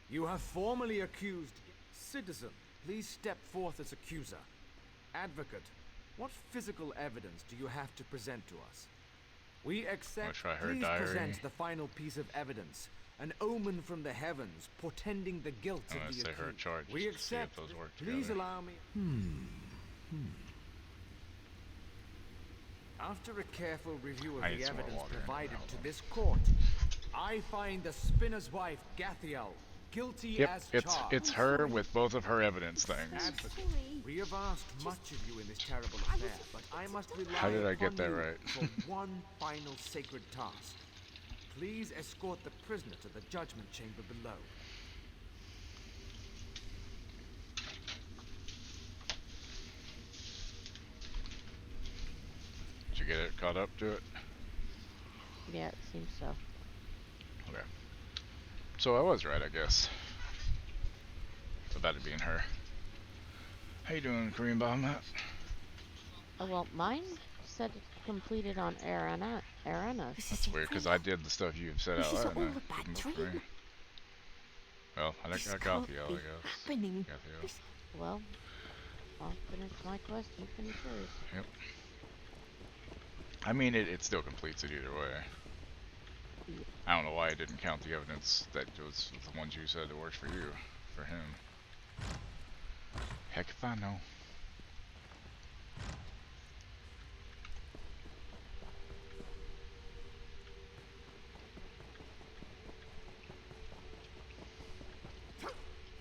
S9: You have formally accused. Citizen, please step forth as accuser. Advocate, what physical evidence do you have to present to us? We accept.
S1: try her
S9: Please
S1: diary.
S9: present the final piece of evidence, an omen from the heavens portending the guilt
S1: I'm
S9: of
S1: gonna
S9: the
S1: say
S9: accused.
S1: her chart
S9: We
S1: just to see if
S9: accept.
S1: those work
S9: Please
S1: together.
S9: allow me. After a careful review of
S1: I need
S9: the
S1: some more
S9: evidence
S1: water.
S9: provided
S1: Hold
S9: to
S1: on.
S9: this court, I find the spinner's wife, Gathiel, Guilty
S1: Yep,
S9: as
S1: it's
S9: charged.
S1: her with both of her evidence things.
S9: Absolutely. We have asked much of you in this terrible affair, but I must rely
S1: How did I get
S9: upon
S1: that
S9: you
S1: right?
S9: for one final sacred task. Please escort the prisoner to the judgment chamber below.
S1: Did you get it caught up to it?
S2: Yeah, it seems so.
S1: Okay. So I was right, I guess. About it being her. How you doing, Korean Bomb Matt?
S2: Oh, well, mine said it completed on Arena.
S1: That's weird, because I did the stuff you said out loud, and I didn't look for me. Well, I think I got the I guess.
S14: Happening.
S2: Well, I'll finish my quest, you finish yours.
S1: Yep. I mean, it still completes it either way. I don't know why it didn't count the evidence that was the ones you said that works for you, for him. Heck if I know.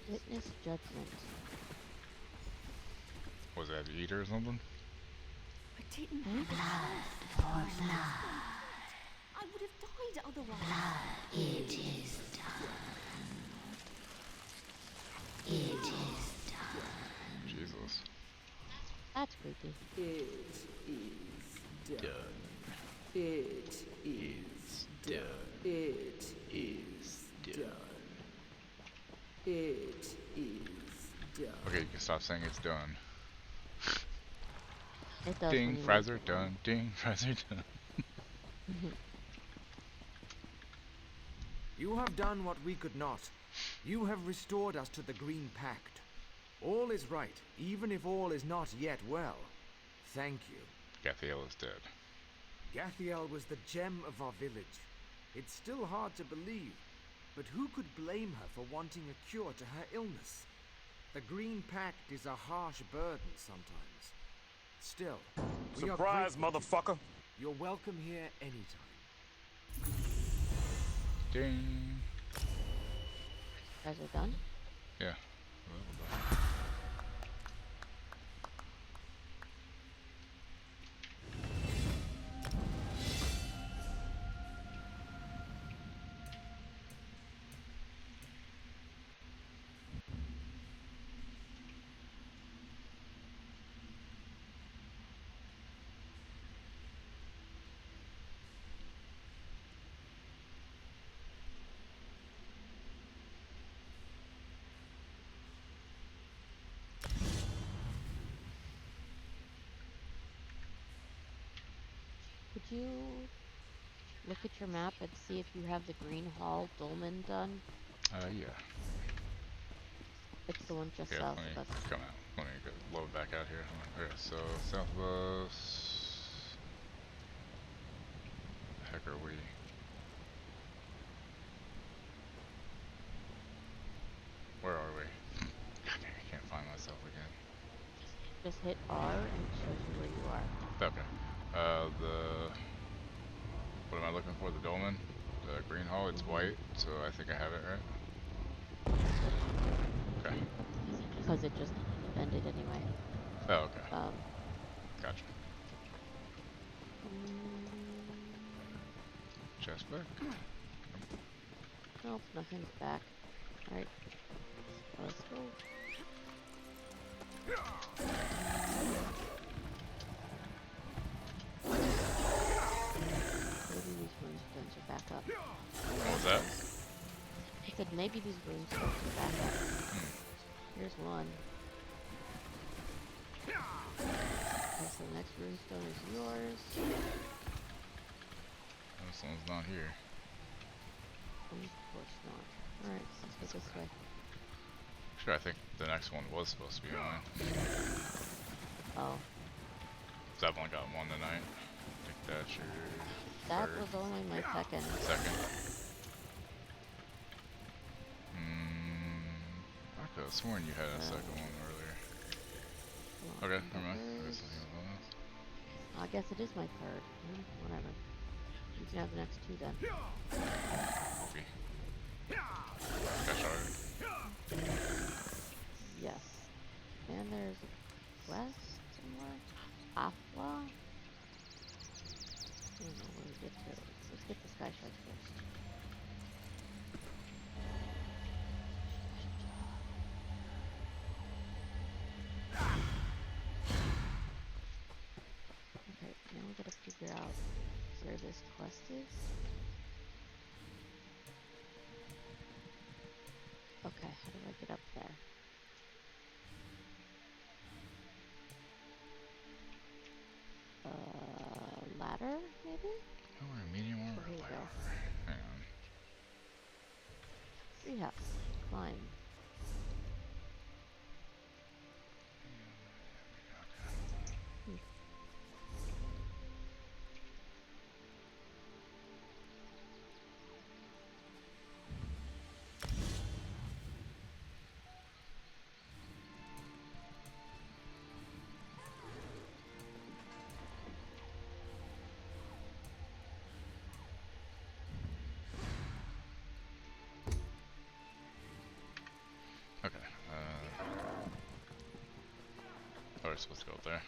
S2: Witness judgment.
S1: Was that the eater or something?
S4: I didn't have blood for blood. I would have died otherwise.
S16: It is done. It is done.
S1: Jesus.
S2: That's creepy.
S17: It is done. It is done. It is done. It is done.
S1: Okay, you can stop saying it's done.
S2: It does.
S1: Ding, fries are done. Ding, fries are done.
S9: You have done what we could not. You have restored us to the Green Pact. All is right, even if all is not yet well. Thank you.
S1: Gathiel is dead.
S9: Gathiel was the gem of our village. It's still hard to believe, but who could blame her for wanting a cure to her illness? The Green Pact is a harsh burden sometimes. Still, we
S18: surprise, motherfucker!
S9: You're welcome here anytime.
S1: Ding.
S2: Guys are done?
S1: Yeah.
S2: Could you look at your map and see if you have the Green Hall Dolmen done?
S1: Yeah.
S2: It's the one just
S1: Yeah,
S2: south
S1: let me
S2: of us.
S1: come out. Let me go load back out here. Okay, so south of us. The heck are we? Where are we? I can't find myself again.
S2: Just hit R and it shows you where you are.
S1: Okay. What am I looking for? The dolmen? The Green Hall? It's white, so I think I have it right. Okay.
S2: Because it just ended anyway.
S1: Oh, okay. Gotcha. Chest back?
S2: Nope, nothing's back. Alright. Let's go. Maybe these runestones are back up.
S1: What was that?
S2: I said maybe these runestones are back up. Here's one. Okay, so the next runestone is yours.
S1: This one's not here.
S2: Of course not. Alright, let's go this way.
S1: Sure, I think the next one was supposed to be mine.
S2: Oh.
S1: So I've only got one tonight. I think that's your
S2: That
S1: third.
S2: was only my second.
S1: Second. I could have sworn you had a second one earlier. Okay, never mind.
S2: I guess it is my third. Whatever. You can have the next two then.
S1: Okay. Got sharded.
S2: this quest is? Okay, how do I get up there? Ladder, maybe?
S1: Oh, we're a medium
S2: Oh,
S1: or
S2: here
S1: a
S2: we
S1: light
S2: go.
S1: armor. Hang on.
S2: Treehouse. Climb. Hmm.
S1: Okay. Oh, we're supposed to go up there.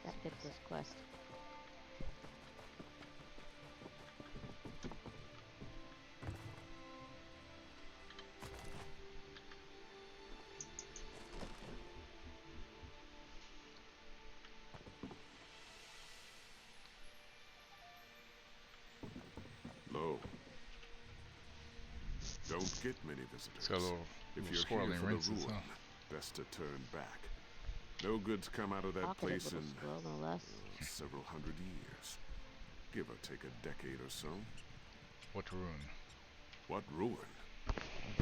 S2: That did this quest.
S18: Lo. Don't get many visitors.
S1: It's got a little
S18: if you're
S1: swirling
S18: here for
S1: rings
S18: the
S1: and
S18: ruin,
S1: stuff.
S18: best to turn back. No goods come out of that
S2: Talkative
S18: place
S2: little
S18: in
S2: squirrel, no less.
S18: several hundred years. Give or take a decade or so.
S1: What ruin?
S18: What ruin?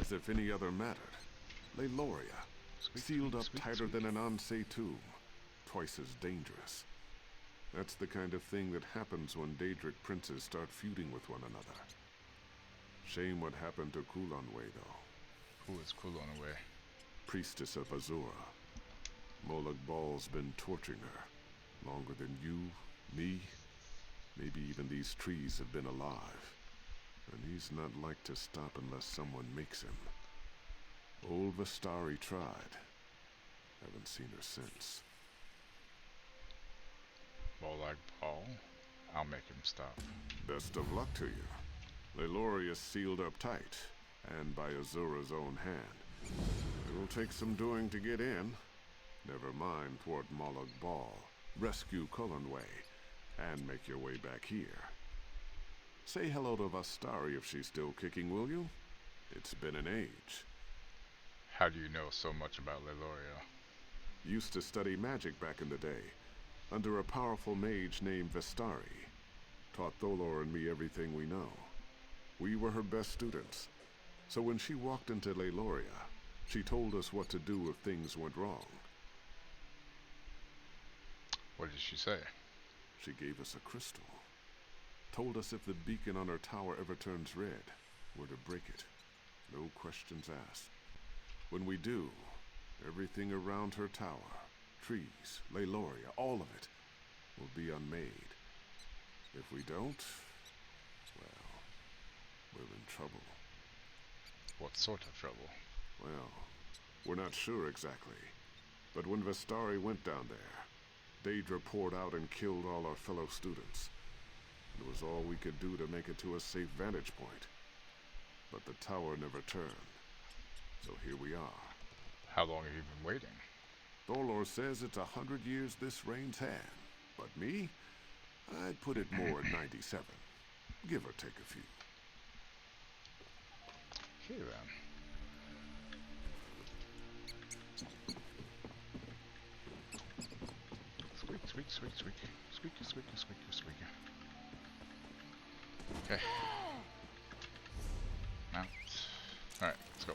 S18: As if any other mattered. Leiloria, sealed up tighter than an Ansei tomb. Twice as dangerous. That's the kind of thing that happens when Daedric princes start feuding with one another. Shame what happened to Kulanway, though.
S1: Who is Kulanway?
S18: Priestess of Azura. Molag Bal's been torturing her. Longer than you, me, maybe even these trees have been alive. And he's not like to stop unless someone makes him. Old Vestari tried. Haven't seen her since.
S1: Molag Bal? I'll make him stop.
S18: Best of luck to you. Leiloria's sealed up tight, and by Azura's own hand. It'll take some doing to get in. Never mind thwart Molag Bal, rescue Kulanway, and make your way back here. Say hello to Vestari if she's still kicking, will you? It's been an age.
S1: How do you know so much about Leiloria?
S18: Used to study magic back in the day, under a powerful mage named Vestari. Taught Tholor and me everything we know. We were her best students. So when she walked into Leiloria, she told us what to do if things went wrong.
S1: What did she say?
S18: She gave us a crystal. Told us if the beacon on her tower ever turns red, we're to break it. No questions asked. When we do, everything around her tower, trees, Leiloria, all of it, will be unmade. If we don't, well, we're in trouble.
S1: What sort of trouble?
S18: Well, we're not sure exactly. But when Vestari went down there, Daedra poured out and killed all our fellow students. It was all we could do to make it to a safe vantage point. But the tower never turned. So here we are.
S1: How long have you been waiting?
S18: Tholor says it's 100 years this reign's had. But me? I'd put it more at 97. Give or take a few.
S1: Okay then. Squeak, squeak, squeak, squeak. Squeaky, squeaky, squeaky, squeaky. Okay. Mount. Alright, let's go.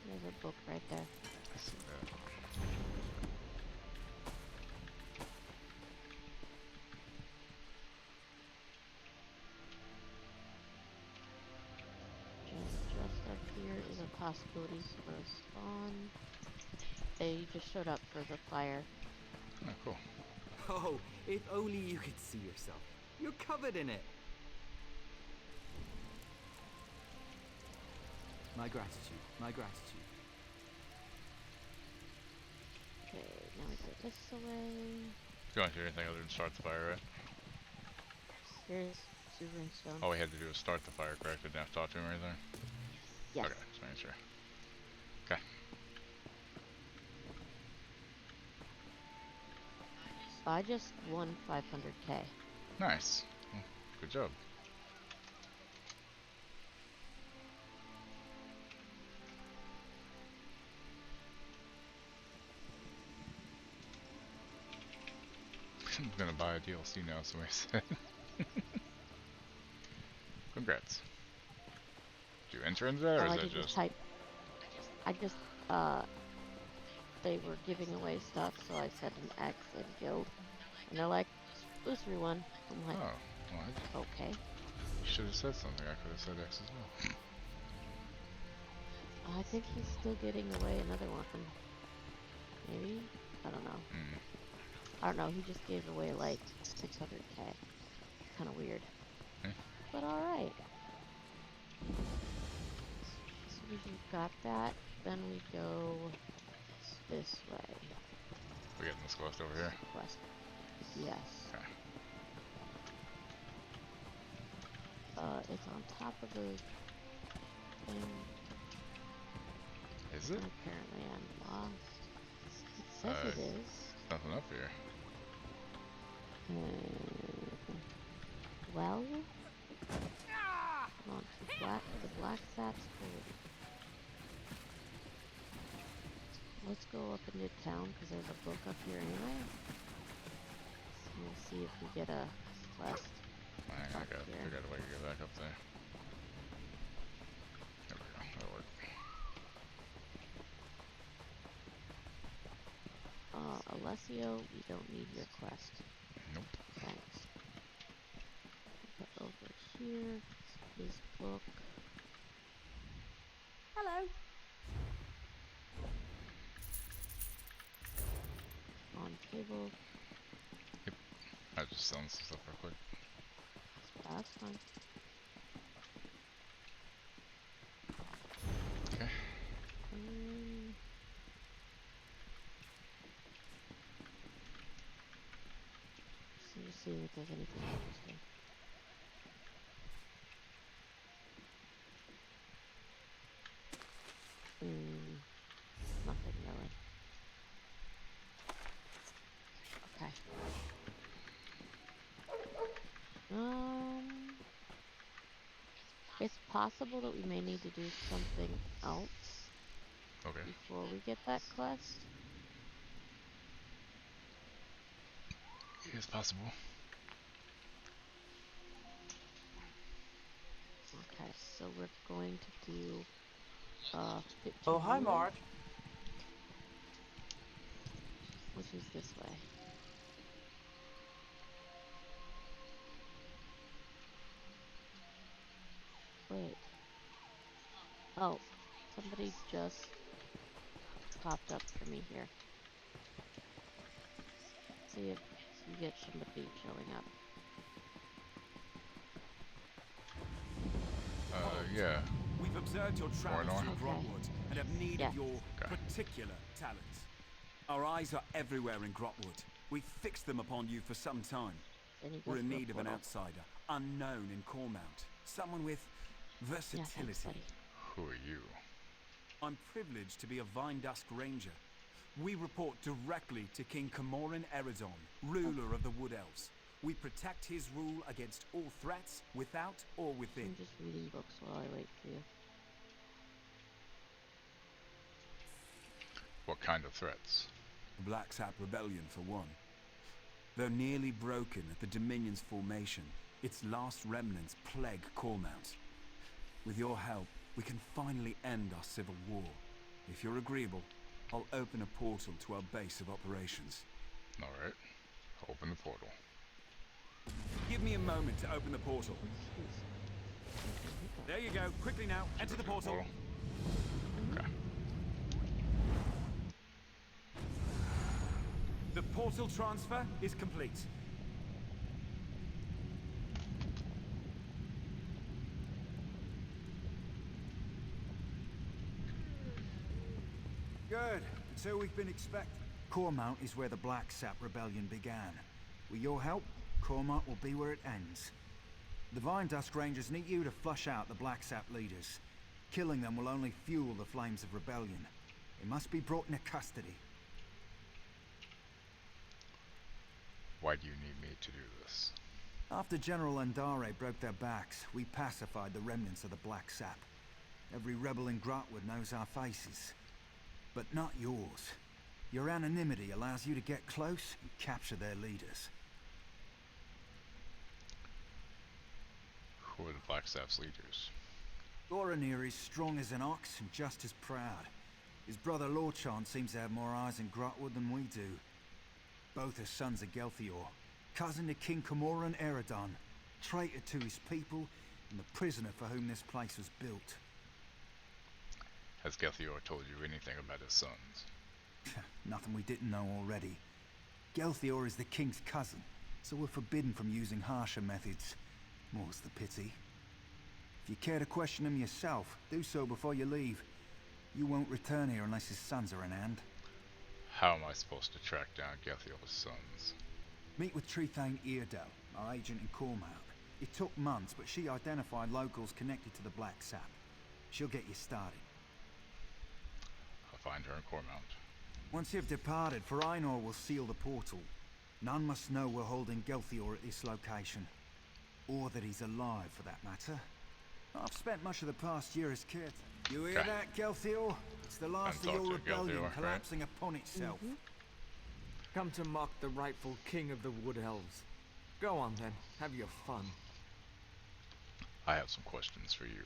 S2: There's a book right there.
S1: I see that.
S2: Just up here is a possibility for a spawn. They just showed up for the fire.
S1: Oh, cool.
S9: Oh, if only you could see yourself. You're covered in it. My gratitude, my gratitude.
S2: Okay, now we put this away.
S1: You don't do anything other than start the fire, right?
S2: Here's Subaru Stone.
S1: All we had to do was start the fire, correct? Didn't have to talk to him or anything?
S2: Yes.
S1: Okay, just making sure. Okay.
S2: I just won 500k.
S1: Nice. Well, good job. I'm gonna buy a DLC now, somebody said. Congrats. Did you enter into that, or is that just...
S2: They were giving away stuff, so I said an X in guild. And they're like, Boostery one. I'm like,
S1: oh, well,
S2: okay.
S1: You should have said something. I could have said X as well.
S2: I think he's still getting away another one. Maybe? I don't know. I don't know, he just gave away like 600k. Kind of weird. But alright. So we've got that, then we go this way.
S1: We're getting this quest over here?
S2: Quest. Yes.
S1: Okay.
S2: It's on top of the thing.
S1: Is it?
S2: Apparently I'm lost. It says it is.
S1: Nothing up here.
S2: Well, come on to the Black Sap's Hold. Let's go up into town because there's a book up here anyway. So we'll see if we get a quest.
S1: I gotta figure out a way to get back up there. There we go. That'll work.
S2: Alessio, we don't need your quest.
S1: Nope.
S2: Thanks. Put over here, his book.
S4: Hello.
S2: On table.
S1: Yep. I was just selling some stuff real quick.
S2: That's fine.
S1: Okay.
S2: So you see if there's anything interesting. Nothing really. Okay. It's possible that we may need to do something else.
S1: Okay.
S2: Before we get that quest.
S1: It's possible.
S2: Okay, so we're going to do
S19: Oh, hi, Mark.
S2: Which is this way. Wait. Oh, somebody just popped up for me here. See if you get somebody showing up.
S1: Yeah.
S20: We've observed your travels through Grotwood and have need of your particular talents. Our eyes are everywhere in Grotwood. We've fixed them upon you for some time. We're in need of an outsider, unknown in Cormount. Someone with versatility.
S1: Who are you?
S20: I'm privileged to be a Vindusk Ranger. We report directly to King Camorin Eridon, ruler of the Wood Elves. We protect his rule against all threats, without or within.
S2: I'm just reading books while I wait for you.
S1: What kind of threats?
S20: The Black Sap Rebellion, for one. Though nearly broken at the Dominion's formation, its last remnants plague Cormount. With your help, we can finally end our civil war. If you're agreeable, I'll open a portal to our base of operations.
S1: Alright. Open the portal.
S20: Give me a moment to open the portal. There you go. Quickly now. Enter the portal.
S1: Okay.
S20: The portal transfer is complete.
S13: Good. It's who we've been expecting. Cormount is where the Black Sap Rebellion began. With your help, Cormount will be where it ends. The Vine Dusk Rangers need you to flush out the Black Sap leaders. Killing them will only fuel the flames of rebellion. They must be brought into custody.
S1: Why do you need me to do this?
S13: After General Andare broke their backs, we pacified the remnants of the Black Sap. Every rebel in Grotwood knows our faces. But not yours. Your anonymity allows you to get close and capture their leaders.
S1: Who are the Black Sap's leaders?
S13: Goranir is strong as an ox and just as proud. His brother Lorchon seems to have more eyes in Grotwood than we do. Both are sons of Gelthior, cousin to King Comoran Eredon, traitor to his people, and the prisoner for whom this place was built.
S1: Has Gelthior told you anything about his sons?
S13: Nothing we didn't know already. Gelthior is the king's cousin, so we're forbidden from using harsher methods. More's the pity. If you care to question him yourself, do so before you leave. You won't return here unless his sons are in hand.
S1: How am I supposed to track down Gelthior's sons?
S13: Meet with Trethane Eardell, our agent in Cormount. It took months, but she identified locals connected to the Black Sap. She'll get you started.
S1: I'll find her in Cormount.
S13: Once you've departed, Ferainor will seal the portal. None must know we're holding Gelthior at this location. Or that he's alive, for that matter. I've spent much of the past year as caretaker. You hear that, Gelthior? It's the last of your rebellion collapsing upon itself.
S9: Come to mock the rightful king of the Wood Elves. Go on then, have your fun.
S1: I have some questions for you.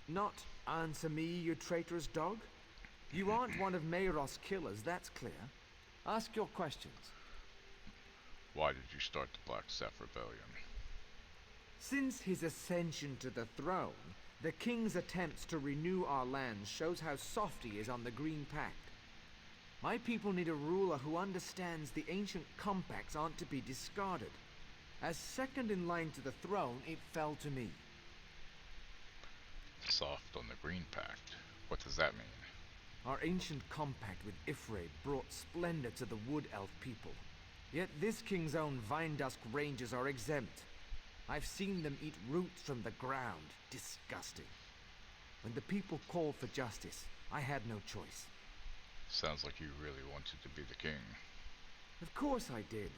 S9: Not answer me, you traitorous dog. You aren't one of Mayros' killers, that's clear. Ask your questions.
S1: Why did you start the Black Sap Rebellion?
S9: Since his ascension to the throne, the king's attempts to renew our lands shows how soft he is on the Green Pact. My people need a ruler who understands the ancient compacts aren't to be discarded. As second in line to the throne, it fell to me.
S1: Soft on the Green Pact. What does that mean?
S9: Our ancient compact with Ifraid brought splendor to the Wood Elf people. Yet this king's own Vine Dusk Rangers are exempt. I've seen them eat roots from the ground. Disgusting. When the people called for justice, I had no choice.
S1: Sounds like you really wanted to be the king.
S9: Of course I did.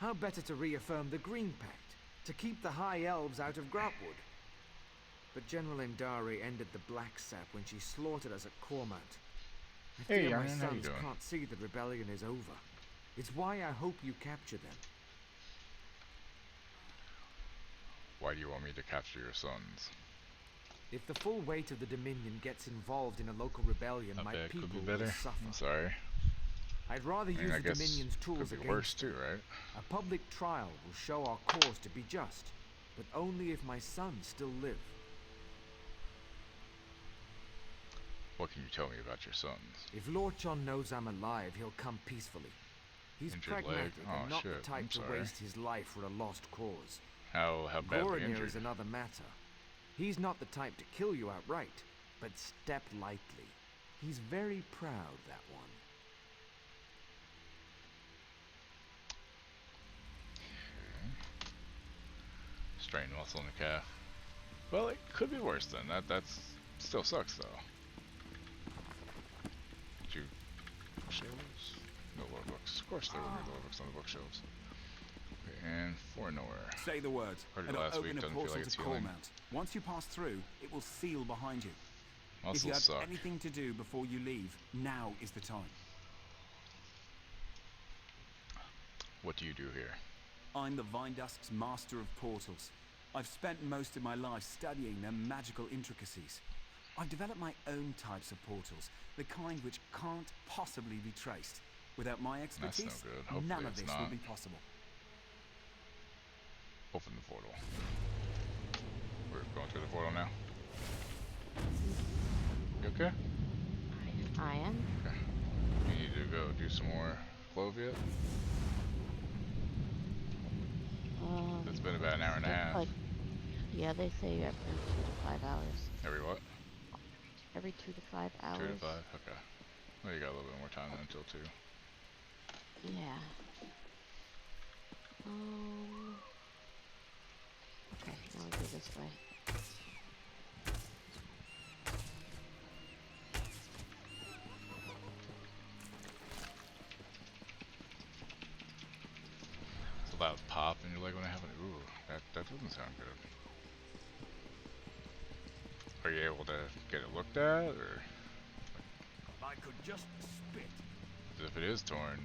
S9: How better to reaffirm the Green Pact, to keep the High Elves out of Grotwood. But General Endari ended the Black Sap when she slaughtered us at Cormount. I fear my sons can't see the rebellion is over. It's why I hope you capture them.
S1: Why do you want me to capture your sons?
S9: If the full weight of the Dominion gets involved in a local rebellion, my people will suffer.
S1: I'm sorry.
S9: I'd rather use the Dominion's tools
S1: against worse too, right?
S9: A public trial will show our cause to be just, but only if my sons still live.
S1: What can you tell me about your sons?
S9: If Lorchon knows I'm alive, he'll come peacefully. He's pragmatic and not the type to waste his life for a lost cause.
S1: How badly injured?
S9: Goranir is another matter. He's not the type to kill you outright, but step lightly. He's very proud, that one.
S1: Strained muscle in the calf. Well, it could be worse then. That's still sucks though. Did you bookshelves? No lore books. Of course there will be lore books on the bookshelves. Okay, and for nowhere.
S20: Say the words,
S1: Heard
S20: and
S1: it last
S20: it'll
S1: week.
S20: open a
S1: Doesn't feel
S20: portal
S1: like it's
S20: to
S1: healing.
S20: Cormount. Once you pass through, it will seal behind you.
S1: Muscles
S20: if you have
S1: suck.
S20: anything to do before you leave, now is the time.
S1: What do you do here?
S20: I'm the Vine Dusk's master of portals. I've spent most of my life studying their magical intricacies. I've developed my own types of portals, the kind which can't possibly be traced. Without my expertise,
S1: That's no good. Hopefully
S20: none of
S1: it's
S20: this
S1: not.
S20: will be possible.
S1: Open the portal. We're going through the portal now. You okay?
S2: I am.
S1: Okay. You need to go do some more clove yet? It's been about an hour and a half.
S2: Like, yeah, they say every 2 to 5 hours.
S1: Every what?
S2: Every 2 to 5 hours.
S1: 2 to 5? Okay. Well, you got a little bit more time than until 2.
S2: Yeah. Okay, now we go this way.
S1: It's a loud pop, and you're like, when I have an ooh, that doesn't sound good. Are you able to get it looked at, or?
S20: I could just spit.
S1: If it is torn,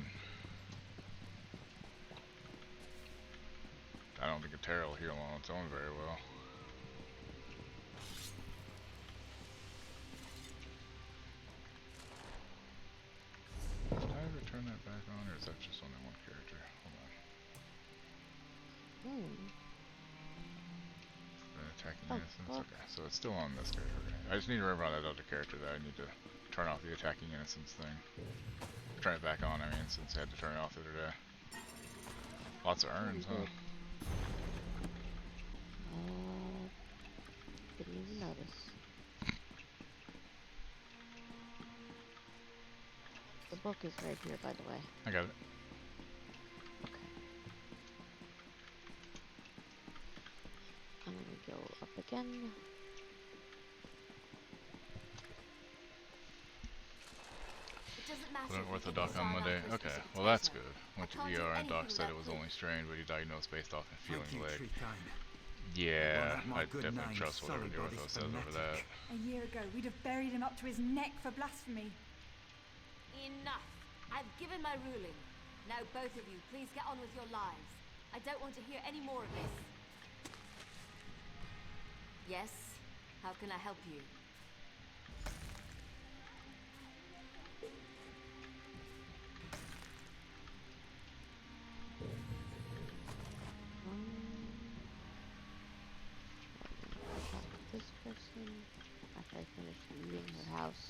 S1: I don't think a tear will heal on its own very well. Did I ever turn that back on, or is that just only one character? Hold on. Attacking innocence. Okay, so it's still on this character. Okay. I just need to remember on that other character that I need to turn off the attacking innocence thing. Turn it back on, I mean, since I had to turn it off the other day. Lots of urns, huh?
S2: Didn't even notice. The book is right here, by the way.
S1: I got it.
S2: Okay. I'm gonna go up again.
S1: Put an orthodoc on Monday. Okay, well that's good. Went to ER and doc said it was only strained, but he diagnosed based off a feeling leg. Yeah, I definitely trust whatever the ortho says over that.
S11: A year ago, we'd have buried him up to his neck for blasphemy.
S6: Enough. I've given my ruling. Now both of you, please get on with your lives. I don't want to hear any more of this. Yes? How can I help you?
S2: This person, after I finish leaving her house,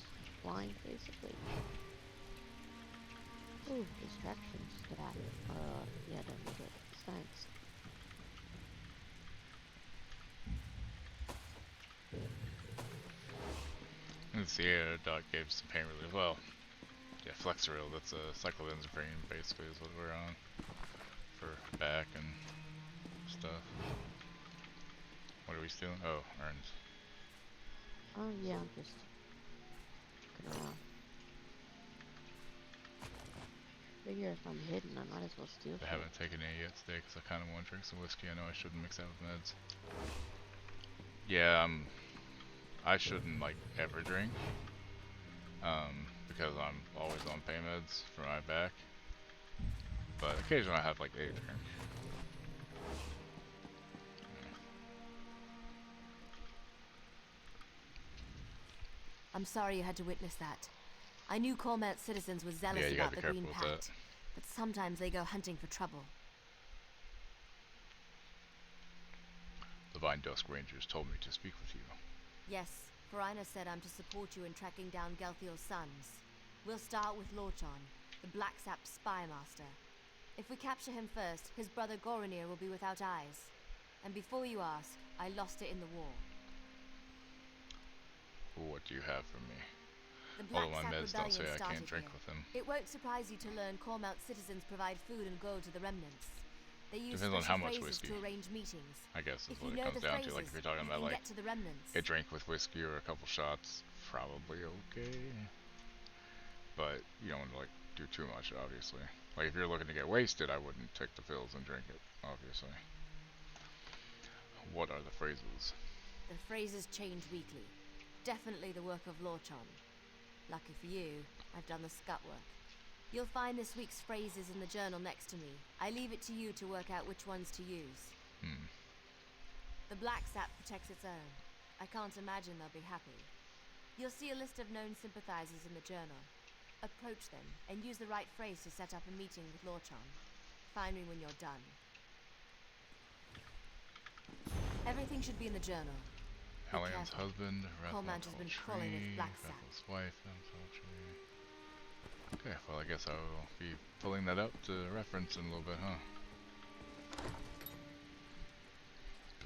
S2: blind basically. Ooh, distractions stat. Yeah, don't need it. Thanks.
S1: Let's see here, doc gave some pain relief. Well, yeah, Flexeril, that's a cyclobenzaprine basically is what we're on. For back and stuff. What are we stealing? Oh, urns.
S2: Oh yeah, I'm just looking around. Figure if I'm hidden, I might as well steal.
S1: I haven't taken any yet today because I kind of want to drink some whiskey. I know I shouldn't mix that with meds. Yeah, I shouldn't like ever drink. Because I'm always on pain meds for my back. But occasionally I have like a drink.
S6: I'm sorry you had to witness that. I knew Cormount citizens were zealous about the Green Pact, but sometimes they go hunting for trouble.
S1: The Vine Dusk Rangers told me to speak with you.
S6: Yes, Farina said I'm to support you in tracking down Gelthiel's sons. We'll start with Lorchon, the Black Sap spy master. If we capture him first, his brother Goronir will be without eyes. And before you ask, I lost it in the war.
S1: What do you have for me?
S6: The Black
S1: Although my meds don't say I can't
S6: started
S1: drink
S6: here.
S1: with him.
S6: It won't surprise you to learn Cormount citizens provide food and gold to the remnants. They use
S1: Depends on how much
S6: phrases
S1: whiskey,
S6: to arrange meetings.
S1: I guess is
S6: If
S1: what
S6: you
S1: it
S6: know
S1: comes
S6: the
S1: down to. Like if you're talking about like
S6: get to the remnants.
S1: a drink with whiskey or a couple shots, probably okay. But you don't want to like do too much, obviously. Like if you're looking to get wasted, I wouldn't take the pills and drink it, obviously. What are the phrases?
S6: The phrases change weekly. Definitely the work of Lorchon. Lucky for you, I've done the scut work. You'll find this week's phrases in the journal next to me. I leave it to you to work out which ones to use. The Black Sap protects its own. I can't imagine they'll be happy. You'll see a list of known sympathizers in the journal. Approach them and use the right phrase to set up a meeting with Lorchon. Find me when you're done. Everything should be in the journal.
S1: Hallian's husband,
S6: Cormount has been crawling with Black Sap.
S1: Rathel's wife, okay, well I guess I will be pulling that up to reference in a little bit, huh?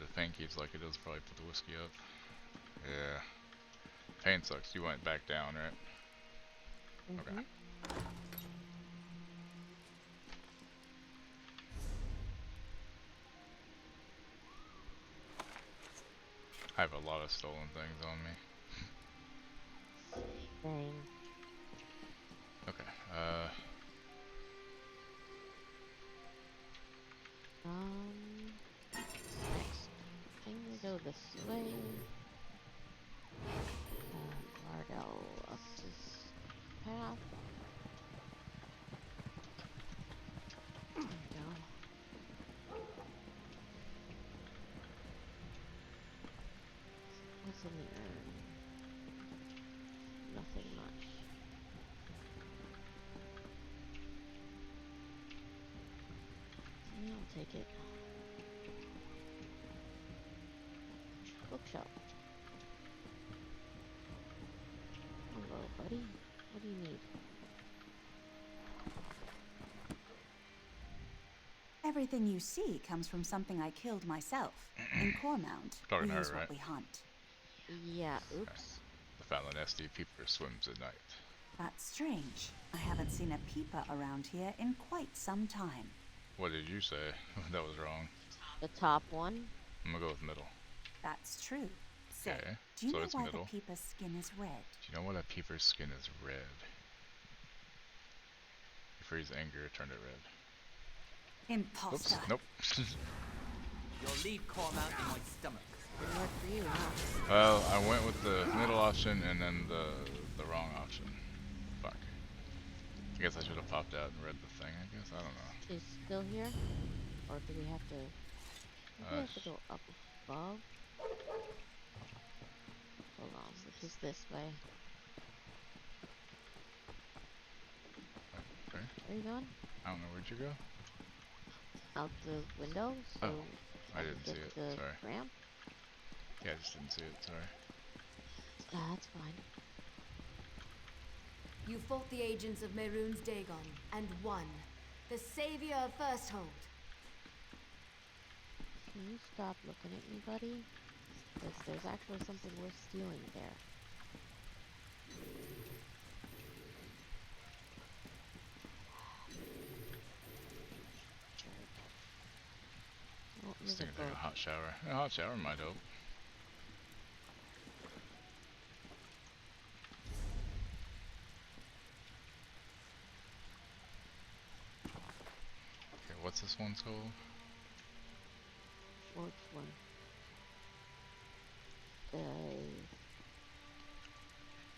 S1: The pain keeps like it does probably put the whiskey up. Yeah. Pain sucks. You went back down, right? Okay. I have a lot of stolen things on me.
S2: Same.
S1: Okay,
S2: next thing we go this way. Ardell up this path. There we go. What's in the urn? Nothing much. Yeah, I'll take it. Bookshelf. Hello, buddy. What do you need?
S11: Everything you see comes from something I killed myself. In Cormount,
S1: Talking
S11: we
S1: to her,
S11: use what
S1: right?
S11: we hunt.
S2: Yeah, oops.
S1: I found an SD peeper swims at night.
S11: That's strange. I haven't seen a peeper around here in quite some time.
S1: What did you say? That was wrong.
S2: The top one?
S1: I'm gonna go with middle.
S11: That's true. Say,
S1: Okay,
S11: do you
S1: so
S11: know
S1: it's
S11: why
S1: middle.
S11: the peeper's skin is red?
S1: Do you know what a peeper's skin is red? You freeze anger, turned it red.
S11: Imposter.
S1: Oops, nope.
S12: You'll leave Cormount in my stomach.
S2: Good work for you, huh?
S1: Well, I went with the middle option and then the wrong option. Fuck. I guess I should have popped out and read the thing, I guess. I don't know.
S2: She's still here? Or do we have to... Do we have to go up above? Hold on, which is this way.
S1: Okay.
S2: Where are you going?
S1: I don't know, where'd you go?
S2: Out the window? So
S1: Oh, I didn't see
S2: get
S1: it,
S2: the
S1: sorry.
S2: ramp?
S1: Yeah, I just didn't see it, sorry.
S2: That's fine.
S6: You fought the agents of Mehrunes Dagon and won. The savior of Firsthold.
S2: Can you stop looking at me, buddy? Because there's actually something worth stealing there. Oh,
S1: Just
S2: there's a
S1: thinking of taking a
S2: boat.
S1: hot shower. A hot shower might help. Okay, what's this one's called?
S2: Which one?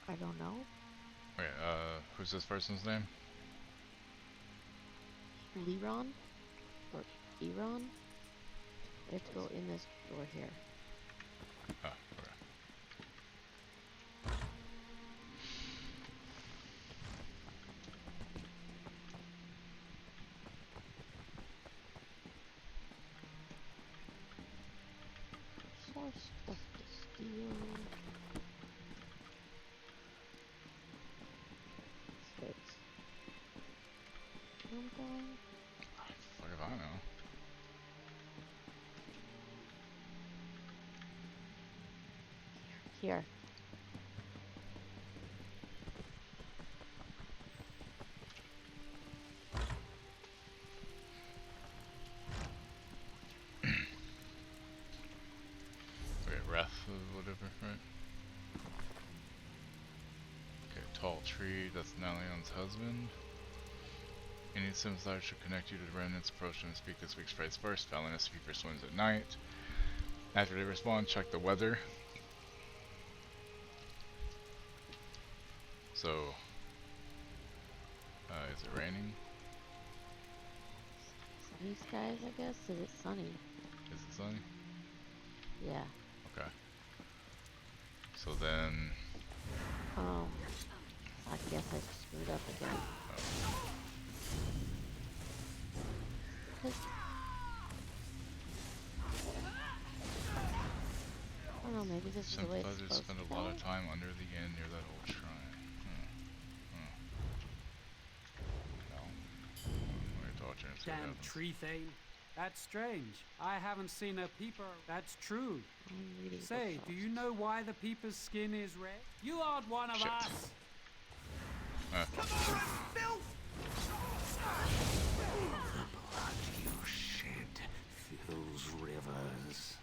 S2: I don't know.
S1: Okay, who's this person's name?
S2: Liron? Or Iran? We have to go in this door here.
S1: Oh, okay.
S2: More stuff to steal. Space. I'm going.
S1: Fuck if I know.
S2: Here.
S1: Okay, Wrath or whatever, right? Okay, tall tree, that's Nalion's husband. Any sympathizer should connect you to the remnants, approach them and speak this week's phrase first. Fallon SCP for swims at night. After they respond, check the weather. So, is it raining?
S2: Sunny skies, I guess. Is it sunny?
S1: Is it sunny?
S2: Yeah.
S1: Okay. So then...
S2: Oh. I guess I screwed up again. I don't know, maybe this is the way it's
S1: Sympathizers
S2: supposed
S1: spend
S2: to
S1: a lot
S2: go.
S1: of time under the inn near that old shrine.
S21: Damn tree thane. That's strange. I haven't seen a peeper. That's true. Say, do you know why the peeper's skin is red? You aren't one of us!
S8: Come on, filth! The blood you shed fills rivers.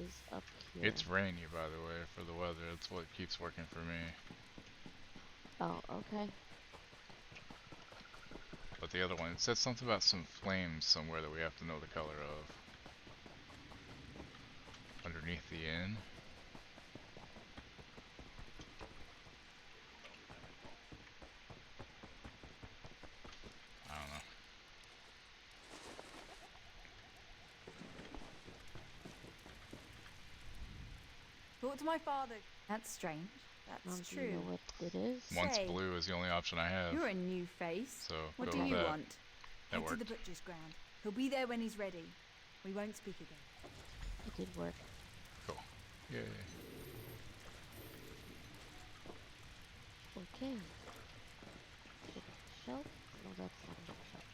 S2: is up here.
S1: It's rainy, by the way, for the weather. That's what keeps working for me.
S2: Oh, okay.
S1: But the other one, it said something about some flames somewhere that we have to know the color of. Underneath the inn. I don't know.
S6: Talk to my father.
S11: That's strange. That's
S2: Do you know
S11: true.
S2: what it is?
S1: Once
S6: Say,
S1: blue is the only option I have.
S6: You're a new face.
S1: So
S6: What
S1: go
S6: do
S1: with
S6: you
S1: that.
S6: want?
S1: That
S6: Head to the
S1: worked.
S6: butcher's ground. He'll be there when he's ready. We won't speak again.
S2: It did work.
S1: Cool. Yay.
S2: Okay. Bookshelf? No, that's not a bookshelf.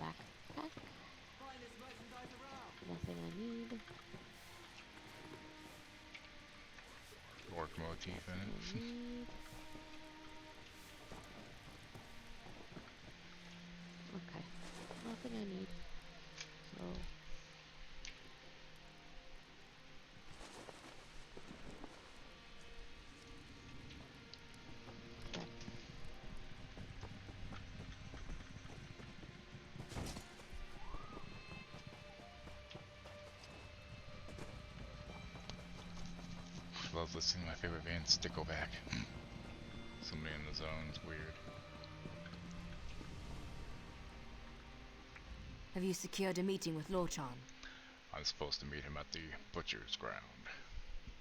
S2: Backpack? Nothing I need.
S1: Orc motif in it.
S2: Need. Okay. Nothing I need. So. Okay.
S1: Love listening to my favorite band, Stickleback. Somebody in the zone is weird.
S3: Have you secured a meeting with Lorchan?
S1: I'm supposed to meet him at the butcher's ground.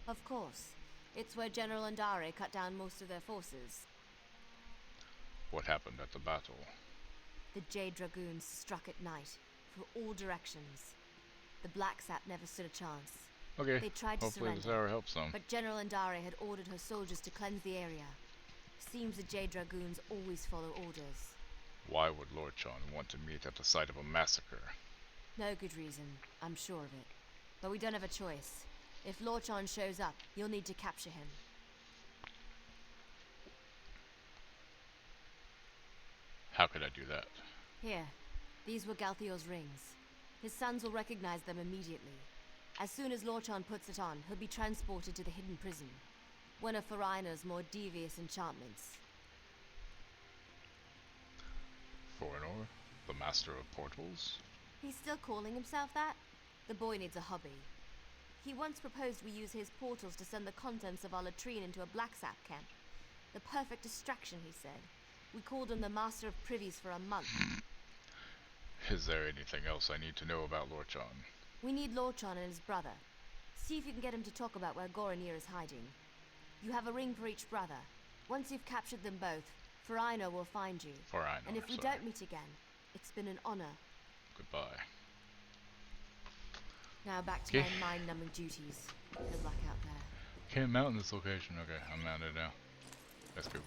S3: Of course. It's where General Andare cut down most of their forces.
S1: What happened at the battle?
S3: The Jade Dragoons struck at night, from all directions. The Black Sap never stood a chance.
S1: Okay,
S3: They tried to
S1: hopefully
S3: surrender,
S1: this hour helps some.
S3: but General Andare had ordered her soldiers to cleanse the area. Seems the Jade Dragoons always follow orders.
S1: Why would Lorchan want to meet at the site of a massacre?
S3: No good reason, I'm sure of it. But we don't have a choice. If Lorchan shows up, you'll need to capture him.
S1: How could I do that?
S3: Here, these were Galthior's rings. His sons will recognize them immediately. As soon as Lorchan puts it on, he'll be transported to the hidden prison. One of Farina's more devious enchantments.
S1: Foreigner? The master of portals?
S3: He's still calling himself that? The boy needs a hobby. He once proposed we use his portals to send the contents of our latrine into a Black Sap camp. The perfect distraction, he said. We called him the Master of Privies for a month.
S1: Is there anything else I need to know about Lorchan?
S3: We need Lorchan and his brother. See if you can get him to talk about where Goronir is hiding. You have a ring for each brother. Once you've captured them both, Farina will find you.
S1: Farina,
S3: And if we
S1: sorry.
S3: don't meet again, it's been an honor.
S1: Goodbye.
S3: Now back to
S1: Okay.
S3: my mind-numbing duties. Good luck out there.
S1: Can't mount in this location. Okay, I'm mounted now. That's cool.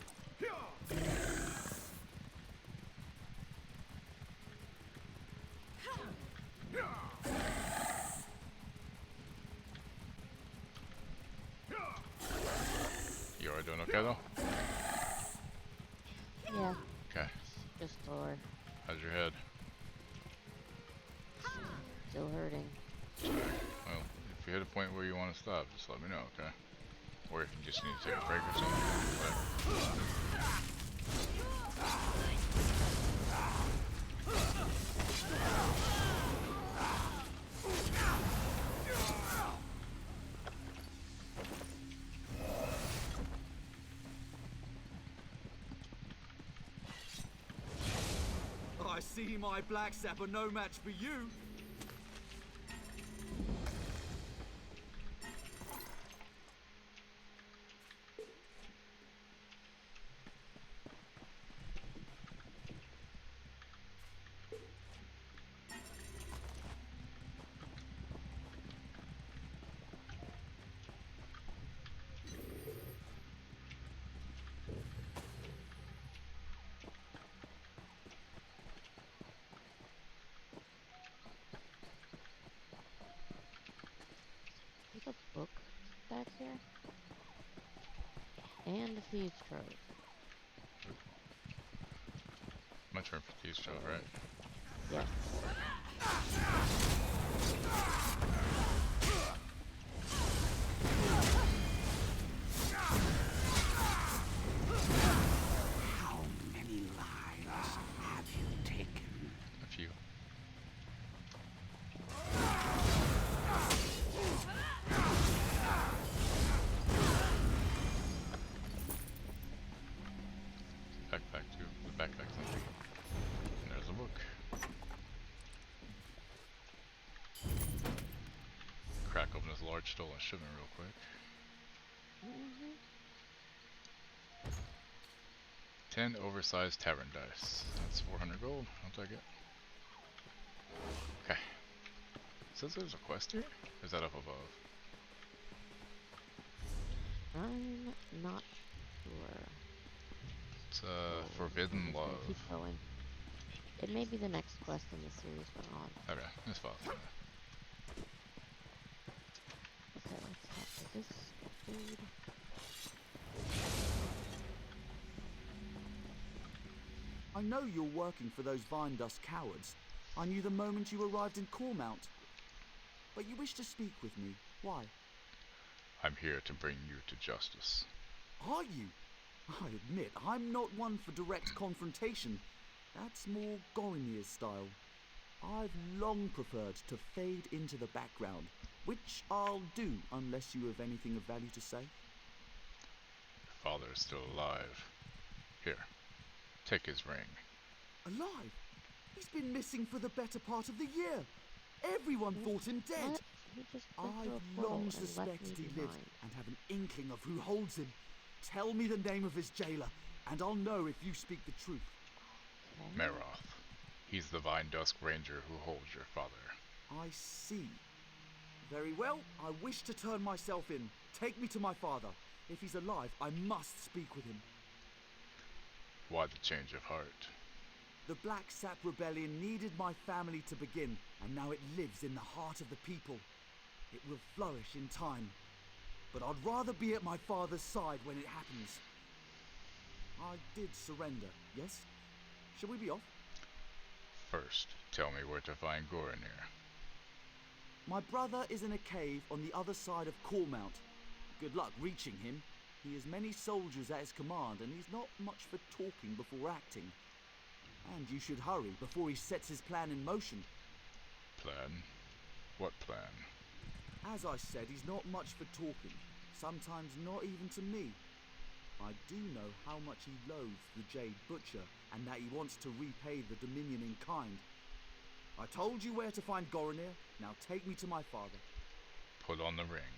S1: You already doing okay though?
S2: Yeah.
S1: Okay.
S2: Just sore.
S1: How's your head?
S2: Still hurting.
S1: Well, if you hit a point where you want to stop, just let me know, okay? Or if you just need to take a break or something, whatever.
S10: I see my Black Sap are no match for you.
S2: There's a book back here. And a thieves trove.
S1: My turn for these show, right?
S2: Yes.
S1: large stolen shipment real quick. 10 oversized tavern dice. That's 400 gold. I'll take it. Okay. Says there's a quest here? Or is that up above?
S2: I'm not sure.
S1: It's Forbidden Love.
S2: Keep going. It may be the next quest in the series we're on.
S1: Okay, let's follow through.
S2: Okay, let's talk to this dude.
S10: I know you're working for those Vine Dust cowards. I knew the moment you arrived in Cormount. But you wish to speak with me. Why?
S1: I'm here to bring you to justice.
S10: Are you? I admit, I'm not one for direct confrontation. That's more Gorinier's style. I've long preferred to fade into the background, which I'll do unless you have anything of value to say.
S1: Your father is still alive. Here, take his ring.
S10: Alive? He's been missing for the better part of the year. Everyone thought him dead.
S2: What? He just went through a
S10: I've
S2: portal
S10: long
S2: and
S10: suspected
S2: left me
S10: he lived
S2: behind.
S10: and have an inkling of who holds him. Tell me the name of his jailer, and I'll know if you speak the truth.
S1: Meroth. He's the Vine Dusk Ranger who holds your father.
S10: I see. Very well, I wish to turn myself in. Take me to my father. If he's alive, I must speak with him.
S1: Why the change of heart?
S10: The Black Sap Rebellion needed my family to begin, and now it lives in the heart of the people. It will flourish in time. But I'd rather be at my father's side when it happens. I did surrender, yes? Shall we be off?
S1: First, tell me where to find Gorinir.
S10: My brother is in a cave on the other side of Cormount. Good luck reaching him. He has many soldiers at his command, and he's not much for talking before acting. And you should hurry before he sets his plan in motion.
S1: Plan? What plan?
S10: As I said, he's not much for talking. Sometimes not even to me. I do know how much he loathes the Jade Butcher, and that he wants to repay the Dominion in kind. I told you where to find Gorinir. Now take me to my father.
S1: Put on the ring.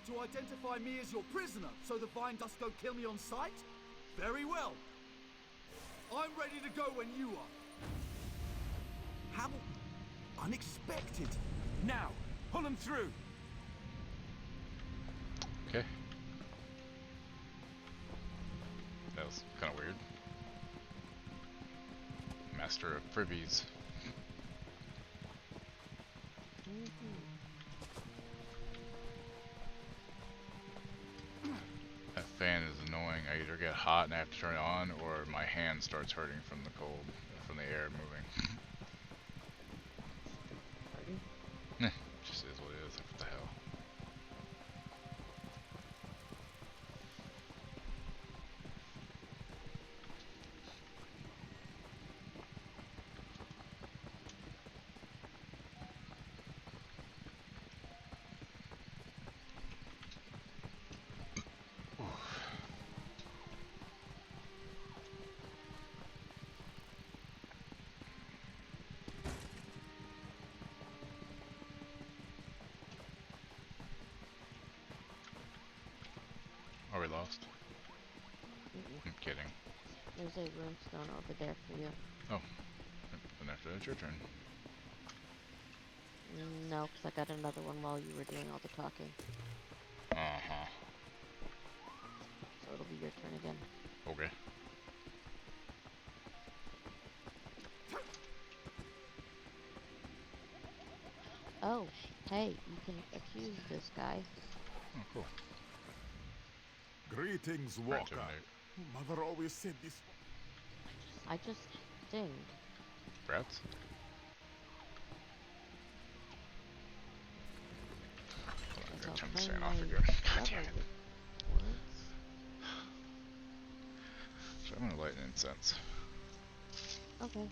S10: To identify me as your prisoner, so the Vine Dust don't kill me on sight? Very well. I'm ready to go when you are. How unexpected.
S20: Now, pull him through.
S1: Okay. That was kind of weird. Master of Privies. That fan is annoying. I either get hot and I have to turn it on, or my hand starts hurting from the cold, from the air moving. Just is what it is. What the hell? Are we lost? I'm kidding.
S2: There's a runestone over there for you.
S1: Oh. Then after that's your turn.
S2: No, because I got another one while you were doing all the talking.
S1: Uh-huh.
S2: So it'll be your turn again.
S1: Okay.
S2: Oh, hey, you can accuse this guy.
S1: Oh, cool.
S18: Greetings, Walker. Mother always said this.
S2: I just dinged.
S1: Brats? I'm gonna turn the fan off again. God damn it. So I'm gonna light an incense.
S2: Okay.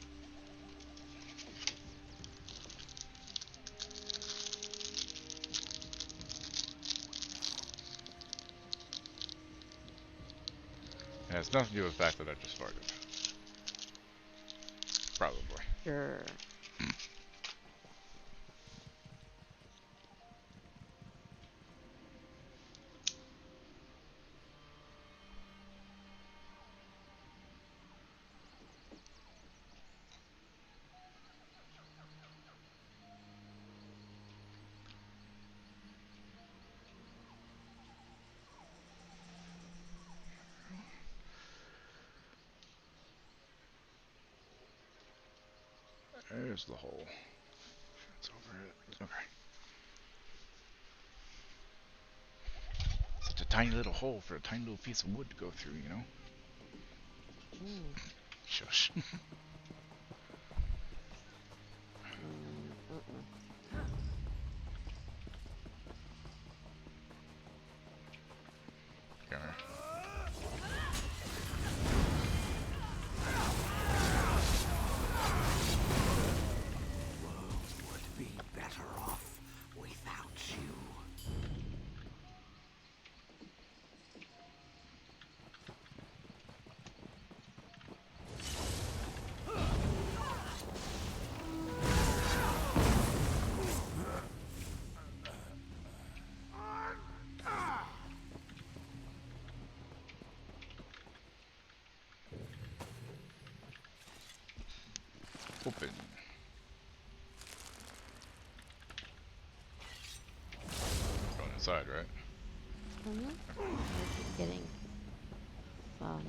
S1: It has nothing to do with the fact that I just farted. Probably.
S2: Sure.
S1: Where's the hole? It's over it. Okay. Such a tiny little hole for a tiny little piece of wood to go through, you know? Shush. Come here.
S8: Would be better off without you.
S1: Open. Going inside, right?
S2: We're just getting some.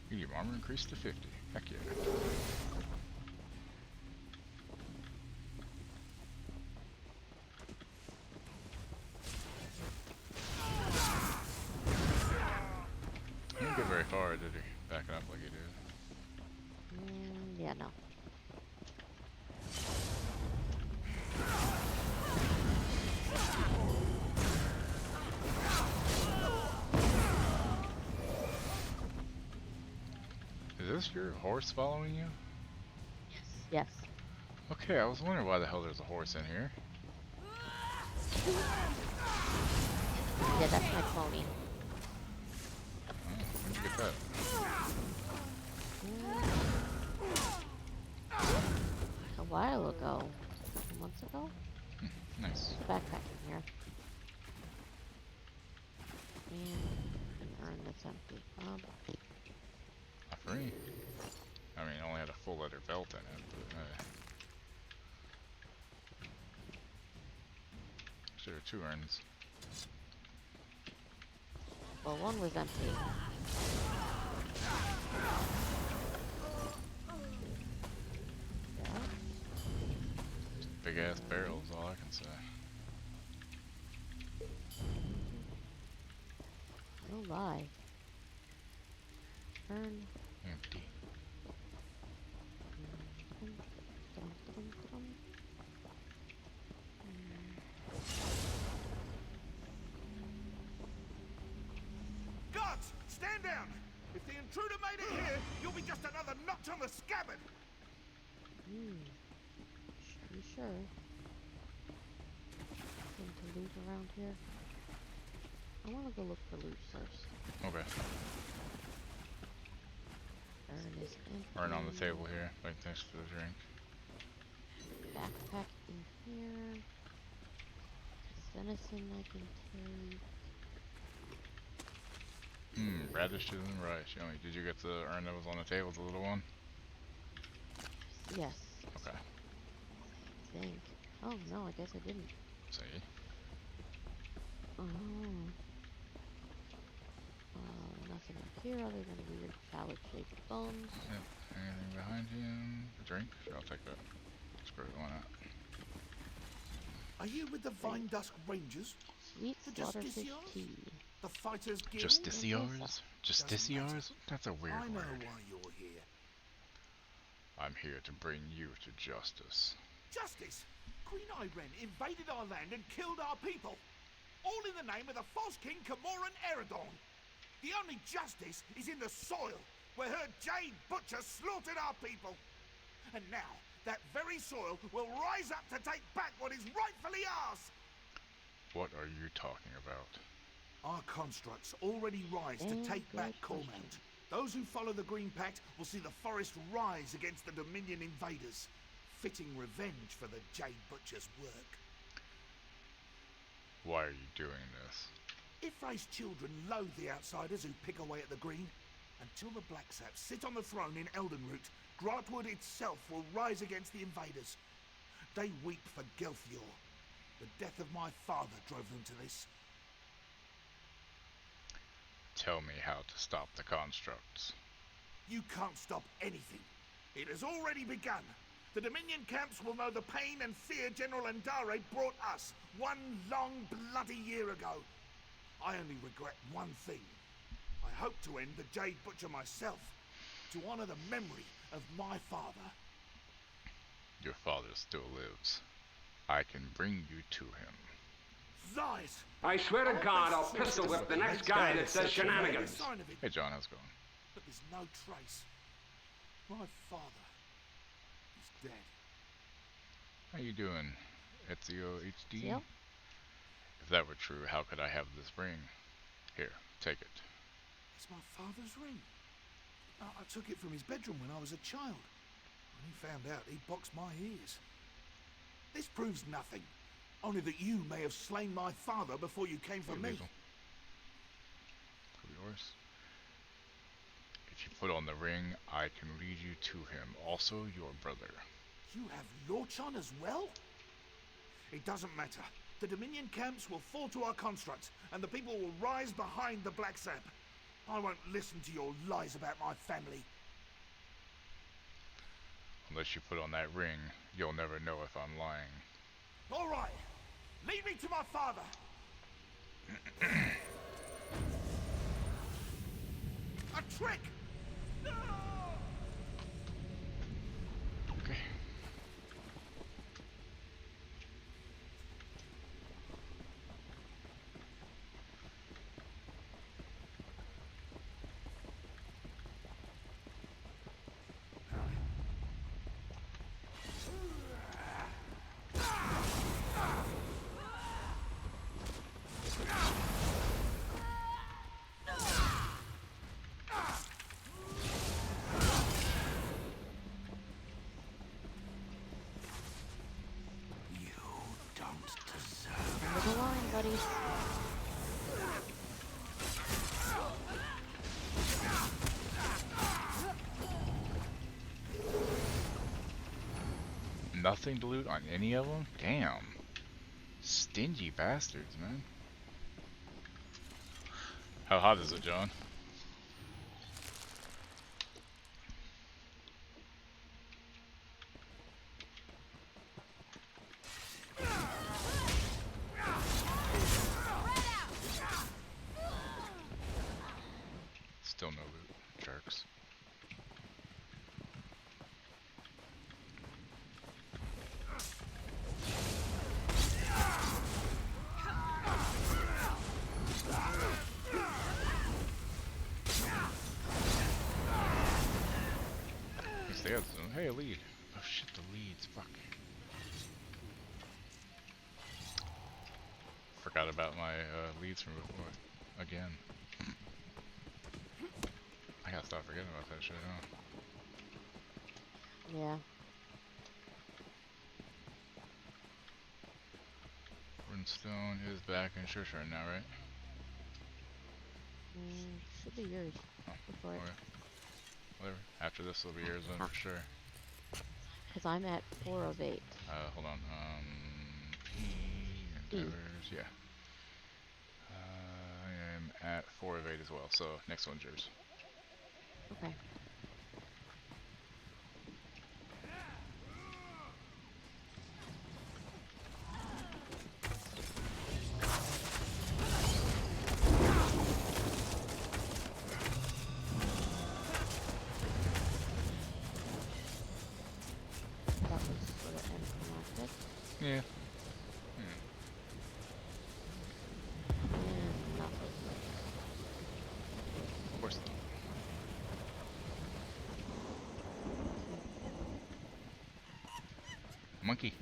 S1: Medium armor increased to 50. Heck yeah. He didn't get very far, did he? Backing up like he did.
S2: Yeah, no.
S1: Is this your horse following you?
S2: Yes.
S1: Okay, I was wondering why the hell there's a horse in here.
S2: Yeah, that's my pony.
S1: Oh, where'd you get that?
S2: A while ago. A couple months ago?
S1: Nice.
S2: There's a backpack in here. And an urn that's empty.
S1: Free. I mean, it only had a full leather belt in it, but there are 2 urns.
S2: Well, one was empty. Yeah.
S1: Big ass barrels, all I can say.
S2: No lie. Urn.
S1: Empty.
S8: Guards, stand down! If the intruder made it here, you'll be just another notch on the scabbard!
S2: You sure? Anything to loot around here? I want to go look for loot first.
S1: Okay.
S2: Urn is empty.
S1: Urn on the table here, right next to the drink.
S2: Backpack in here. Venison I can take.
S1: Radishes and rice. Did you get the urn that was on the table, the little one?
S2: Yes.
S1: Okay.
S2: I think. Oh no, I guess I didn't.
S1: See?
S2: Oh. Nothing up here other than weird phallic-shaped bones.
S1: Yep. Anything behind you? A drink? Sure, I'll take that. Screw it, why not?
S8: Are you with the Vine Dusk Rangers?
S2: Sweet
S8: The
S2: slaughterfish
S8: Justiciars?
S2: tea.
S8: The Fighters Guild?
S1: Justiciars? Justiciars? That's a weird
S8: I know
S1: word.
S8: why you're here.
S1: I'm here to bring you to justice.
S8: Justice! Queen Irene invaded our land and killed our people. All in the name of the false king Camoran Eredon. The only justice is in the soil, where her Jade Butcher slaughtered our people. And now, that very soil will rise up to take back what is rightfully ours.
S1: What are you talking about?
S8: Our constructs already rise to take back Cormount. Those who follow the Green Pact will see the forest rise against the Dominion invaders, fitting revenge for the Jade Butcher's work.
S1: Why are you doing this?
S8: Ifray's children loathe the outsiders who pick away at the Green. Until the Black Saps sit on the throne in Eldenroot, Grantwood itself will rise against the invaders. They weep for Gelthior. The death of my father drove them to this.
S1: tell me how to stop the constructs.
S8: You can't stop anything. It has already begun. The Dominion camps will know the pain and fear General Andare brought us 1 long bloody year ago. I only regret one thing. I hope to end the Jade Butcher myself, to honor the memory of my father.
S1: Your father still lives. I can bring you to him.
S8: Lies!
S7: I swear to God, I'll pistol whip the next guy that says shenanigans.
S1: Hey John, how's it going?
S8: But there's no trace. My father is dead.
S1: How you doing, Ezio HD?
S2: Yep.
S1: If that were true, how could I have this ring? Here, take it.
S8: It's my father's ring. I took it from his bedroom when I was a child. When he found out, he boxed my ears. This proves nothing. Only that you may have slain my father before you came for me.
S1: Could be worse. If you put on the ring, I can lead you to him. Also, your brother.
S8: You have Lorchan as well? It doesn't matter. The Dominion camps will fall to our constructs, and the people will rise behind the Black Sap. I won't listen to your lies about my family.
S1: Unless you put on that ring, you'll never know if I'm lying.
S8: All right. Lead me to my father. A trick! No!
S1: Okay.
S2: Under the line, buddy.
S1: Nothing to loot on any of them? Damn. Stingy bastards, man. How hot is it, John? Still no loot, jerks. Hey, a lead. Oh shit, the leads. Fuck. Forgot about my leads from before. Again. I gotta stop forgetting about that shit, huh?
S2: Yeah.
S1: Runestone is back in Shushar now, right?
S2: Should be yours.
S1: Oh,
S2: before
S1: okay. Whatever. After this will be yours then for sure.
S2: Because I'm at 4 of 8.
S1: Hold on. P endeavors, yeah. I am at 4 of 8 as well, so next one's yours.
S2: Okay.
S1: Yeah. Of course not. Monkey.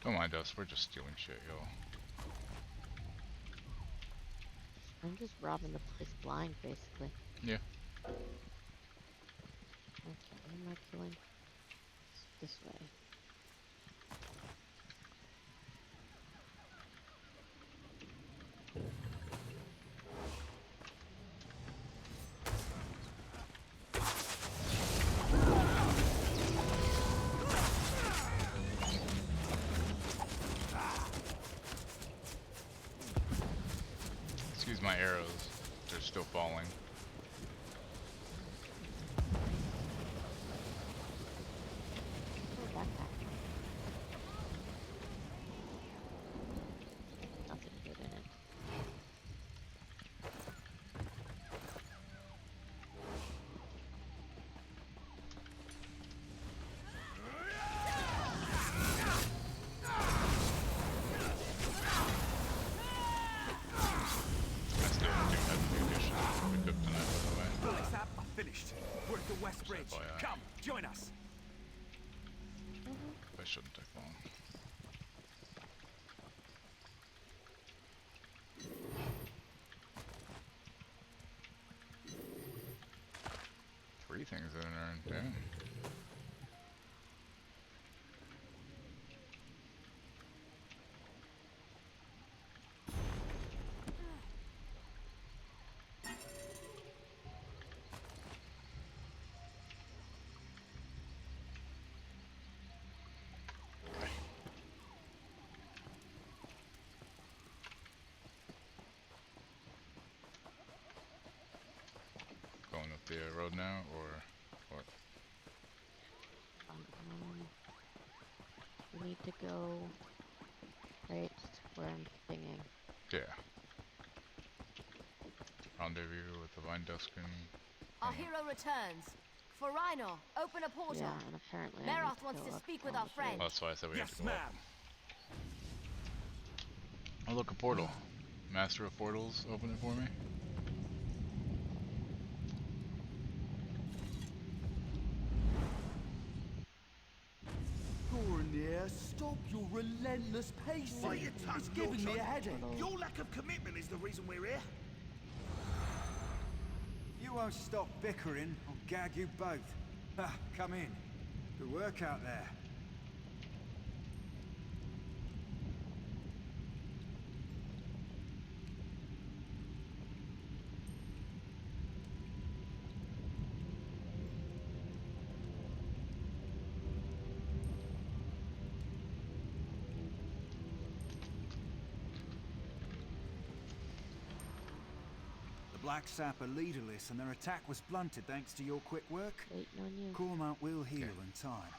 S1: Don't mind us, we're just stealing shit, y'all.
S2: I'm just robbing the place blind, basically.
S1: Yeah.
S2: Okay, who am I killing? This way.
S1: Excuse my arrows, they're still falling.
S2: Oh, backpack. Nothing good in it.
S1: I still do have the addition to cook tonight, by the way.
S20: Black Sap are finished. We're at the West Bridge.
S1: FYI.
S20: Come, join us.
S1: That shouldn't take long. Three things in there, damn. Going up the road now, or what?
S2: We need to go right where I'm thinking.
S1: Yeah. Rendezvous with the Vine Duskin.
S3: Our hero returns. For Rhino, open a portal.
S2: Yeah, and apparently I need
S3: Meroth
S2: to
S3: wants
S2: go
S3: to
S2: up
S3: speak with
S2: on
S3: our
S2: the
S3: friend.
S1: That's why I said we have
S20: Yes,
S1: to go up.
S20: ma'am.
S1: Oh, look, a portal. Master of Portals, open it for me.
S10: Goronir, stop your relentless pacing.
S8: Why you touch
S10: It's giving me a headache.
S8: Your lack of commitment is the reason we're here.
S13: You won't stop bickering, I'll gag you both. Ah, come in. Good work out there. The Black Sap are leaderless and their attack was blunted thanks to your quick work.
S2: Waiting on you.
S13: Cormount will heal in time.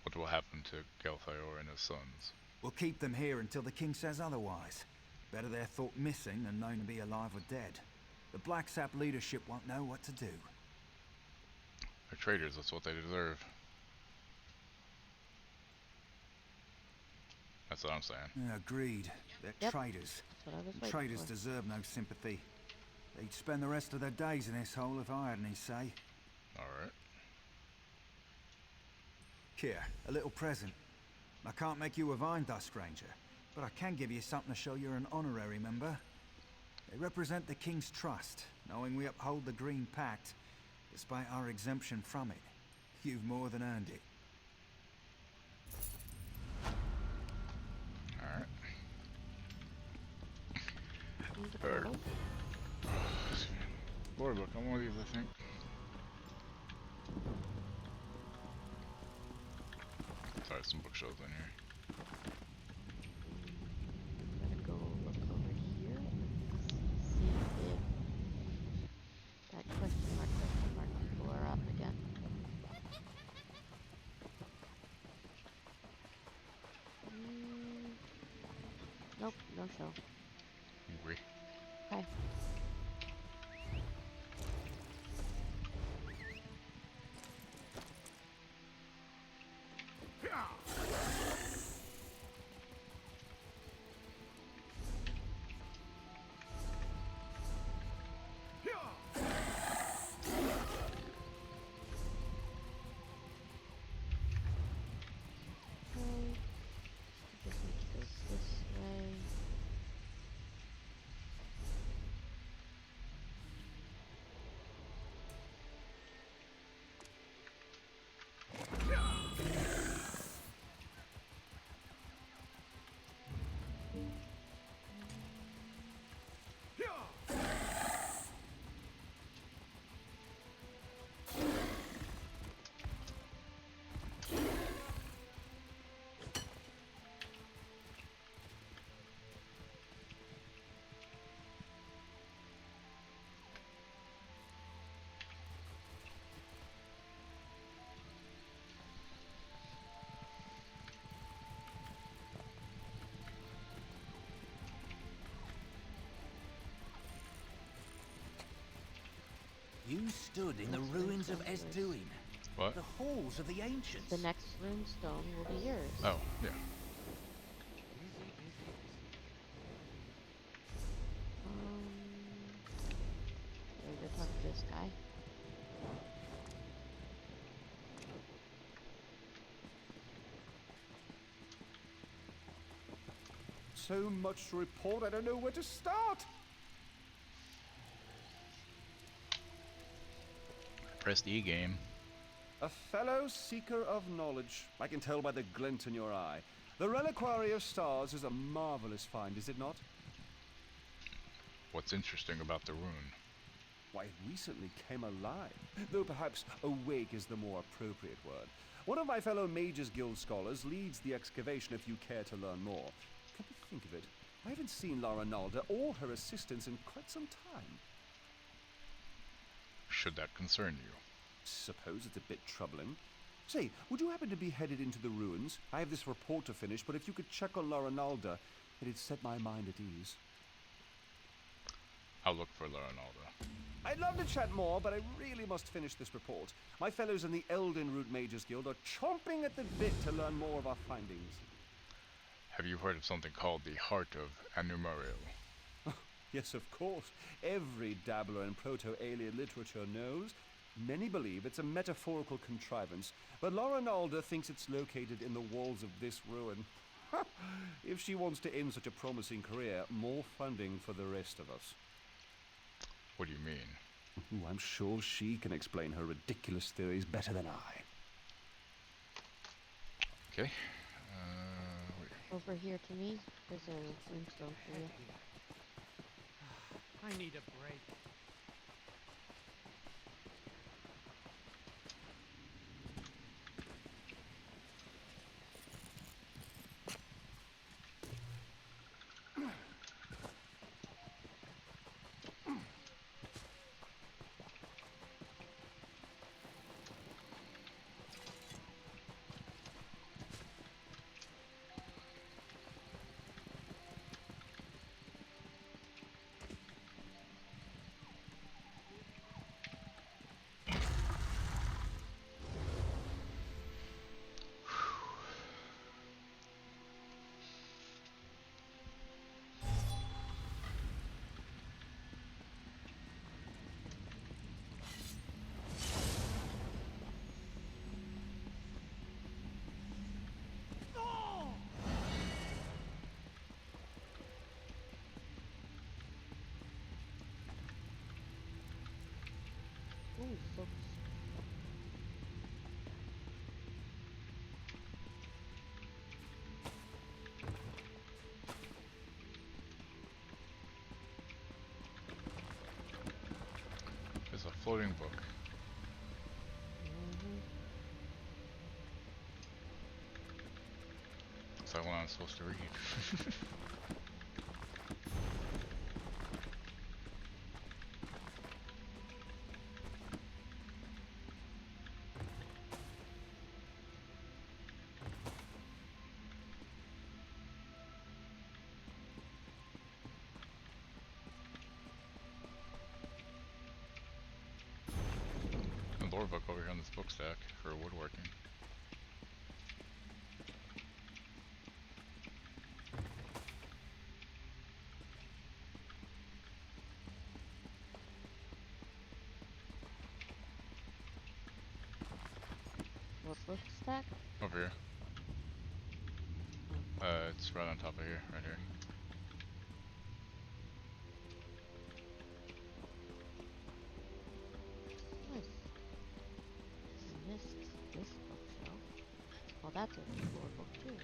S1: What will happen to Gelthior and his sons?
S13: We'll keep them here until the king says otherwise. Better they're thought missing than known to be alive or dead. The Black Sap leadership won't know what to do.
S1: They're traitors, that's what they deserve. That's what I'm saying.
S13: Yeah, agreed. They're
S2: Yep.
S13: traitors.
S2: That's what I was
S13: And
S2: waiting
S13: traitors
S2: for.
S13: deserve no sympathy. They'd spend the rest of their days in this hole if I had any say.
S1: Alright.
S13: Here, a little present. I can't make you a Vine Dusk Ranger, but I can give you something to show you're an honorary member. They represent the King's trust, knowing we uphold the Green Pact, despite our exemption from it. You've more than earned it.
S1: Alright.
S2: Need a
S1: Alright.
S2: portal?
S1: Lord, look, I'm one of these, I think. Sorry, some bookshelves in here.
S2: I'm gonna go look over here and see if that question mark people are up again. Nope, no show.
S1: Agree.
S2: Okay.
S12: You stood in the ruins of Estuin.
S1: What?
S12: The halls of the ancients.
S2: The next rune stone will be yours.
S1: Oh, yeah.
S2: Go talk to this guy.
S5: So much to report, I don't know where to start.
S1: Press the E game.
S5: A fellow seeker of knowledge. I can tell by the glint in your eye. The Reliquary of Stars is a marvelous find, is it not?
S1: What's interesting about the rune?
S5: Why, it recently came alive. Though perhaps awake is the more appropriate word. One of my fellow Mages Guild scholars leads the excavation if you care to learn more. Come to think of it, I haven't seen Lara Nalda or her assistants in quite some time.
S1: Should that concern you?
S5: Suppose it's a bit troubling. Say, would you happen to be headed into the ruins? I have this report to finish, but if you could check on Lara Nalda, it'd set my mind at ease.
S1: I'll look for Lara Nalda.
S5: I'd love to chat more, but I really must finish this report. My fellows in the Elden Root Mages Guild are chomping at the bit to learn more of our findings.
S1: Have you heard of something called the Heart of Anumariel?
S5: Yes, of course. Every dabbler in proto-alien literature knows. Many believe it's a metaphorical contrivance, but Lara Nalda thinks it's located in the walls of this ruin. If she wants to end such a promising career, more funding for the rest of us.
S1: What do you mean?
S5: Ooh, I'm sure she can explain her ridiculous theories better than I.
S1: Okay.
S2: Over here to me, there's a runestone for you.
S21: I need a break.
S2: Ooh, so
S1: There's a floating book. Is that what I'm supposed to read? Lore book over here on this book stack for woodworking.
S2: what book stack?
S1: Over here. It's right on top of here, right here.
S2: Nice. Missed this bookshelf. Well, that's a lore book too.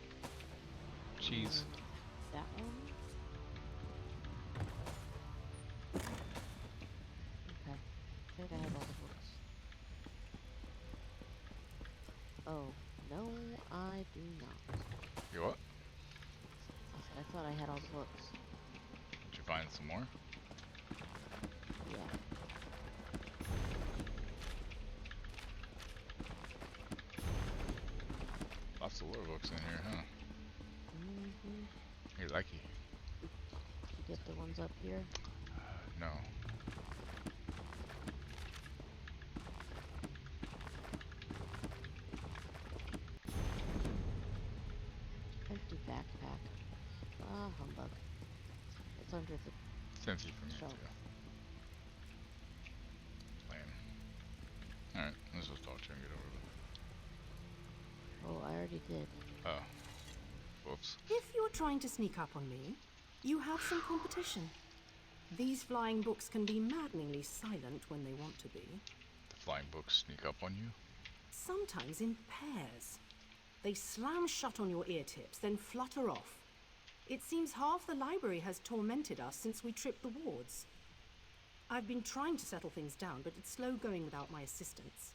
S1: Cheese.
S2: That one. Okay. I think I have all the books. Oh, no, I do not.
S1: You what?
S2: I thought I had all the books.
S1: Did you find some more?
S2: Yeah.
S1: Lots of lore books in here, huh?
S2: Mm-hmm.
S1: You're lucky.
S2: Did you get the ones up here?
S1: No.
S2: not humbug. It's under the
S1: Cincy for me
S2: shelf.
S1: too. Lame. Alright, let's just talk to her and get over
S2: Oh, I already did.
S1: it. Oh. Whoops.
S15: If you're trying to sneak up on me, you have some competition. These flying books can be maddeningly silent when they want to be.
S1: The flying books sneak up on you?
S15: Sometimes in pairs. They slam shut on your ear tips, then flutter off. It seems half the library has tormented us since we tripped the wards. I've been trying to settle things down, but it's slow going without my assistance.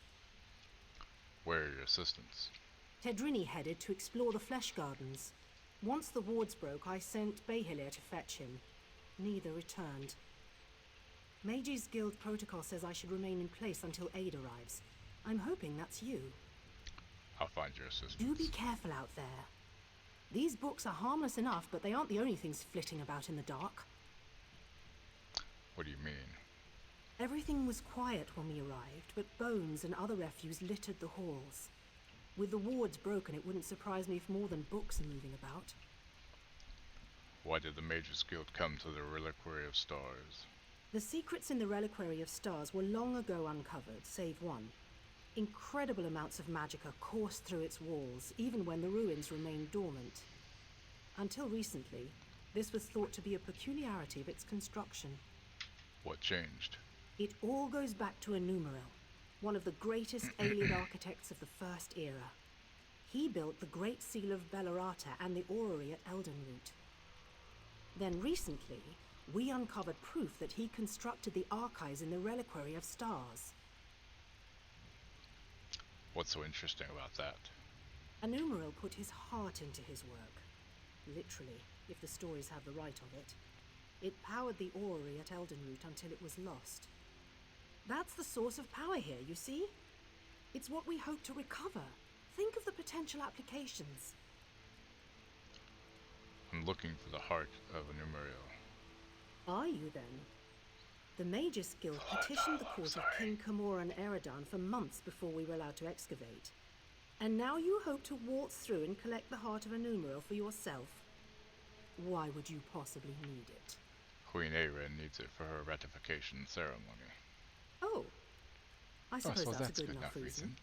S1: Where are your assistants?
S15: Tedrini headed to explore the Flesh Gardens. Once the wards broke, I sent Behilir to fetch him. Neither returned. Mages Guild protocol says I should remain in place until aid arrives. I'm hoping that's you.
S1: I'll find your assistants.
S15: Do be careful out there. These books are harmless enough, but they aren't the only things flitting about in the dark.
S1: What do you mean?
S15: Everything was quiet when we arrived, but bones and other refuse littered the halls. With the wards broken, it wouldn't surprise me if more than books are moving about.
S1: Why did the Mages Guild come to the Reliquary of Stars?
S15: The secrets in the Reliquary of Stars were long ago uncovered, save one. Incredible amounts of magicka coursed through its walls, even when the ruins remained dormant. Until recently, this was thought to be a peculiarity of its construction.
S1: What changed?
S15: It all goes back to Enumeril, one of the greatest Aelid architects of the First Era. He built the Great Seal of Bellerata and the Orrery at Eldenroot. Then recently, we uncovered proof that he constructed the archives in the Reliquary of Stars.
S1: What's so interesting about that?
S15: Enumeril put his heart into his work. Literally, if the stories have the right of it. It powered the Orrery at Eldenroot until it was lost. That's the source of power here, you see? It's what we hope to recover. Think of the potential applications.
S1: I'm looking for the heart of Enumeril.
S15: Are you, then? The Mages Guild petitioned the court of King Camoran Eredon for months before we were allowed to excavate. And now you hope to waltz through and collect the heart of Enumeril for yourself? Why would you possibly need it?
S1: Queen Ayren needs it for her ratification ceremony.
S15: Oh. I suppose that's a good
S1: enough
S15: enough reason.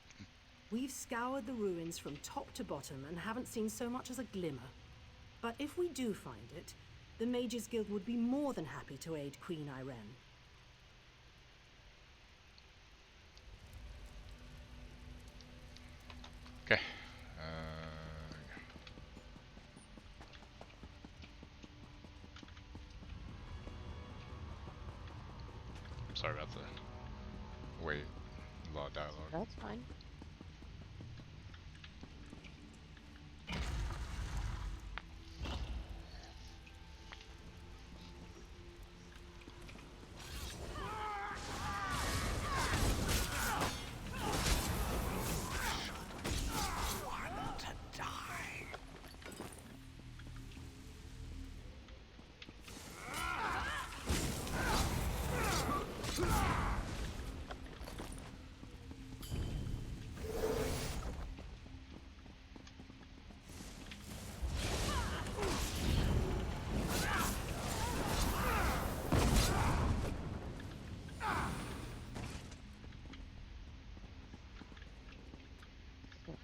S15: We've scoured the ruins from top to bottom and haven't seen so much as a glimmer. But if we do find it, the Mages Guild would be more than happy to aid Queen Ayren.
S1: Okay. Sorry about the wait. A lot of dialogue.
S2: That's fine.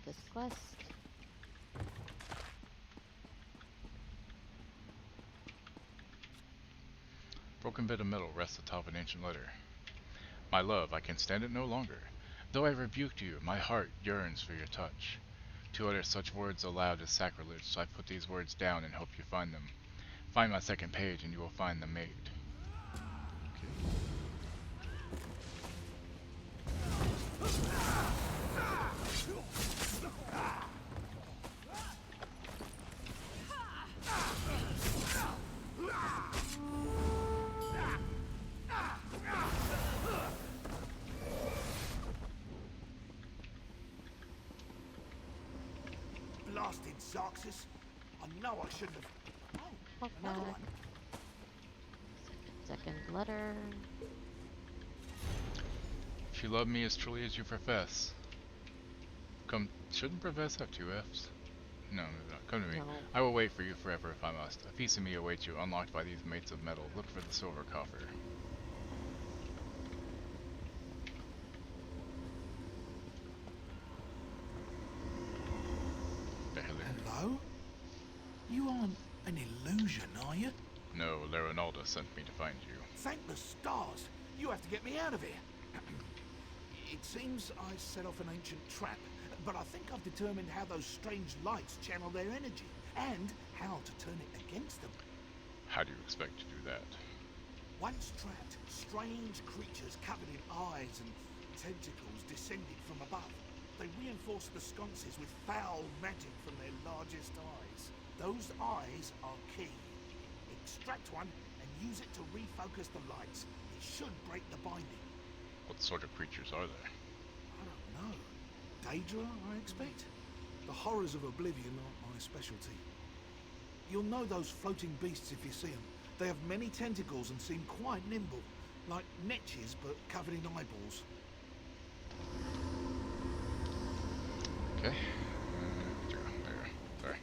S2: This quest.
S1: Broken bit of metal rests atop an ancient letter. My love, I can stand it no longer. Though I rebuked you, my heart yearns for your touch. To utter such words aloud is sacrilege, so I put these words down and hope you find them. Find my second page and you will find the maid.
S8: Blasted Zarxus. I know I shouldn't have. Oh, another one.
S2: Second letter.
S1: If you love me as truly as you profess. Shouldn't profess have two F's? No, come to me.
S2: No.
S1: I will wait for you forever if I must. A piece of me awaits you, unlocked by these mates of metal. Look for the silver coffer.
S8: Hello? You aren't an illusion, are you?
S1: No, Laranalda sent me to find you.
S8: Thank the stars! You have to get me out of here. It seems I set off an ancient trap, but I think I've determined how those strange lights channel their energy, and how to turn it against them.
S1: How do you expect to do that?
S8: Once trapped, strange creatures covered in eyes and tentacles descended from above. They reinforced the sconces with foul magic from their largest eyes. Those eyes are key. Extract one and use it to refocus the lights. It should break the binding.
S1: What sort of creatures are they?
S8: I don't know. Daedra, I expect? The horrors of Oblivion aren't my specialty. You'll know those floating beasts if you see them. They have many tentacles and seem quite nimble, like netches but covered in eyeballs.
S1: Okay. There. Sorry.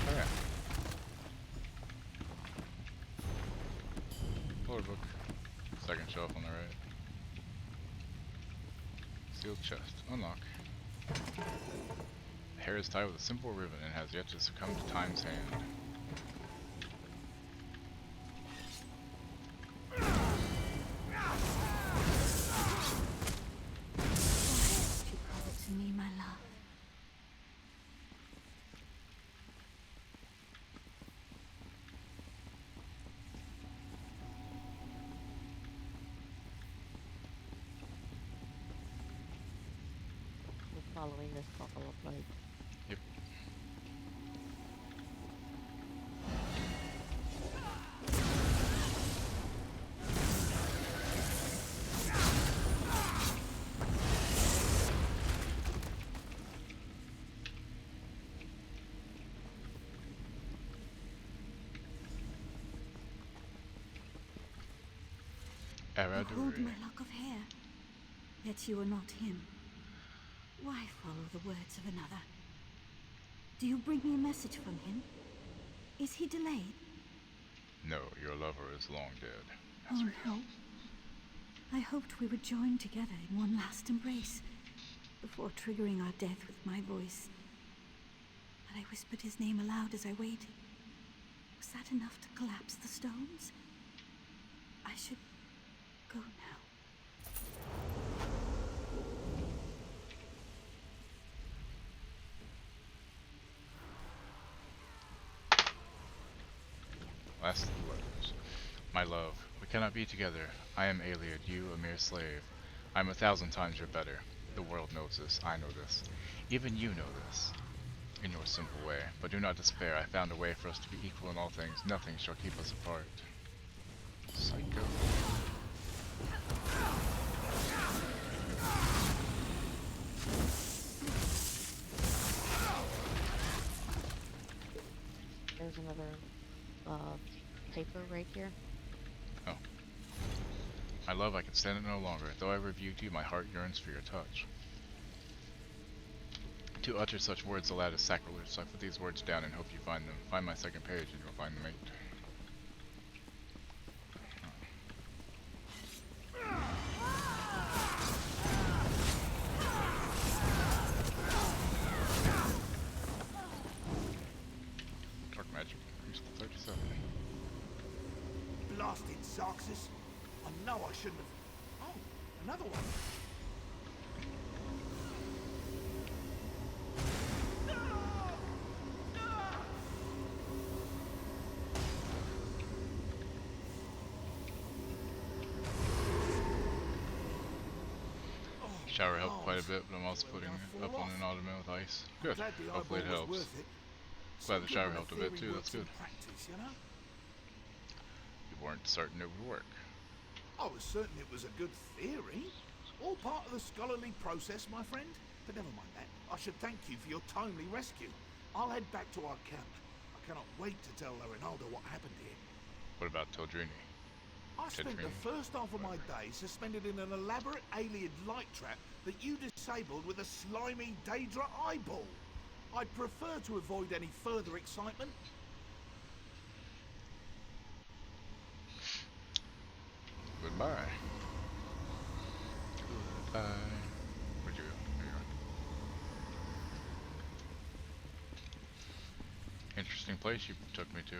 S1: Okay. Lord book. Second shelf on the right. Sealed chest. Unlock. The hair is tied with a simple ribbon and has yet to succumb to time's hand.
S6: You call it to me, my love.
S2: We're following this buffalo plate.
S1: Yep.
S4: Behold my lock of hair, yet you are not him. Why follow the words of another? Do you bring me a message from him? Is he delayed?
S1: No, your lover is long dead.
S4: Oh no. I hoped we would join together in one last embrace, before triggering our death with my voice. But I whispered his name aloud as I waited. Was that enough to collapse the stones? I should go now.
S1: Last of the letters. My love, we cannot be together. I am Ayleid, you a mere slave. I am 1,000 times your better. The world knows this, I know this. Even you know this. In your simple way. But do not despair, I found a way for us to be equal in all things. Nothing shall keep us apart. Psycho.
S2: There's another paper right here.
S1: Oh. My love, I can stand it no longer. Though I reviewed you, my heart yearns for your touch. To utter such words aloud is sacrilege, so I put these words down and hope you find them. Find my second page and you'll find the mate. Dark magic increased to 37.
S8: Blasted Zarxus. I know I shouldn't have... Oh, another one.
S1: Shower helped quite a bit, but I'm also putting it up on an ottoman with ice. Good. Hopefully it helps. Glad the shower helped a bit too, that's good. You weren't certain it would work.
S8: I was certain it was a good theory. All part of the scholarly process, my friend. But never mind that. I should thank you for your timely rescue. I'll head back to our camp. cannot wait to tell Lorinaldo what happened here.
S1: What about Tildrini?
S8: I spent the first half of my day suspended in an elaborate alien light trap that you disabled with a slimy Daedra eyeball. I'd prefer to avoid any further excitement.
S1: Goodbye. Goodbye. Where'd you go? There you are. Interesting place you took me to.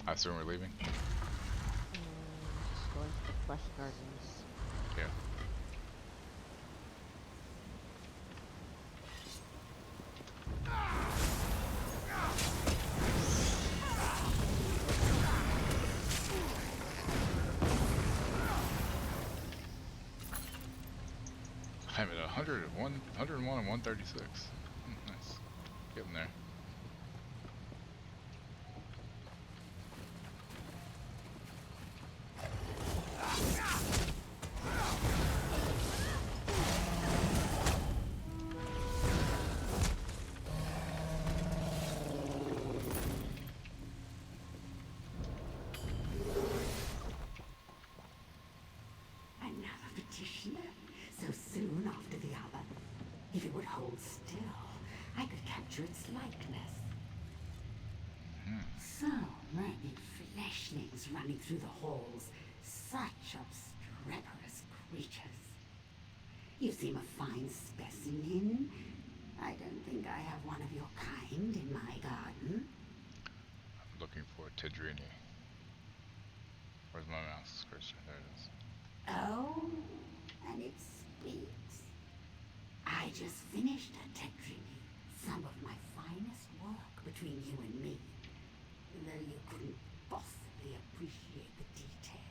S1: I assume we're leaving?
S2: Just going to the Flesh Gardens.
S1: Yeah. I'm at 101 and 136. Nice. Getting there.
S14: Another petitioner, so soon after the other. If it would hold still, I could capture its likeness. So many fleshlings running through the halls, such obstreperous creatures. You seem a fine specimen. I don't think I have one of your kind in my garden.
S1: I'm looking for Tildrini. Where's my mouse cursor? There it is.
S14: Oh, and it speaks. I just finished a Tildrini, some of my finest work between you and me, though you couldn't possibly appreciate the detail.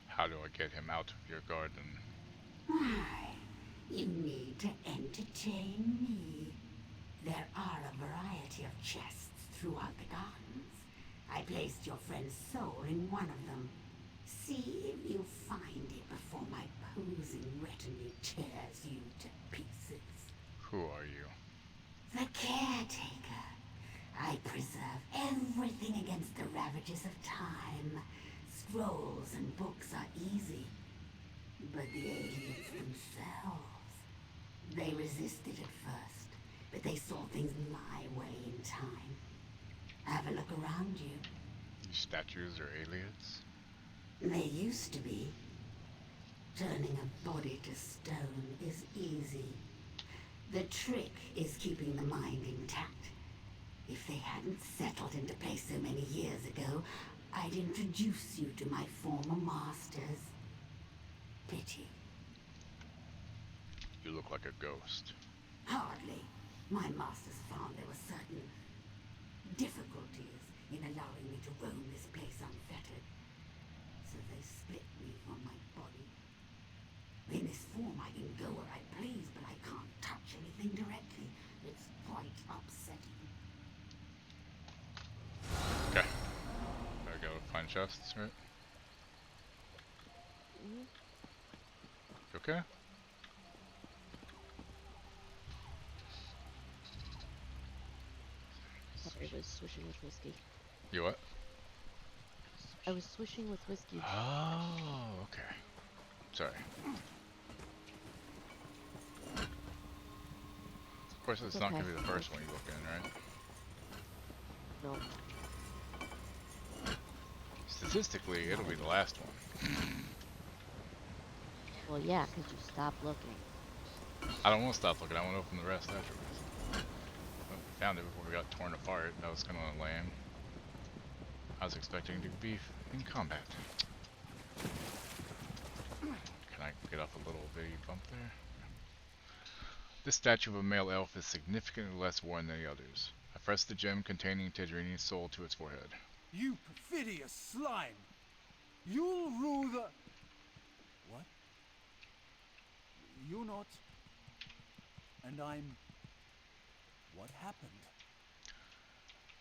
S1: How do I get him out of your garden?
S14: Why, you need to entertain me. There are a variety of chests throughout the gardens. I placed your friend's soul in one of them. See if you find it before my posing retinue tears you to pieces.
S1: Who are you?
S14: The caretaker. I preserve everything against the ravages of time. Scrolls and books are easy. But the aliens themselves, they resisted at first, but they saw things my way in time. Have a look around you.
S1: These statues are aliens?
S14: They used to be. Turning a body to stone is easy. The trick is keeping the mind intact. If they hadn't settled into place so many years ago, I'd introduce you to my former masters. Pity.
S1: You look like a ghost.
S14: Hardly. My masters found there were certain difficulties in allowing me to roam this place unfettered. So they split me from my body. In this form I can go where I please, but I can't touch anything directly. It's quite upsetting.
S1: Okay. Gotta go find chests, right? You okay?
S2: Sorry, I was swishing with whiskey.
S1: You what?
S2: I was swishing with whiskey.
S1: Oh, okay. Sorry. Of course, it's not gonna be the first one you look in, right?
S2: No.
S1: Statistically, it'll be the last one.
S2: Well, yeah, because you stopped looking.
S1: I don't want to stop looking. I want to open the rest afterwards. Well, we found it before we got torn apart. That was kind of lame. I was expecting to be in combat. Can I get off a little bitty bump there? This statue of a male elf is significantly less worn than the others. I pressed the gem containing Tildrini's soul to its forehead.
S5: You perfidious slime! You'll rule the... What? You're not... And I'm
S20: What happened?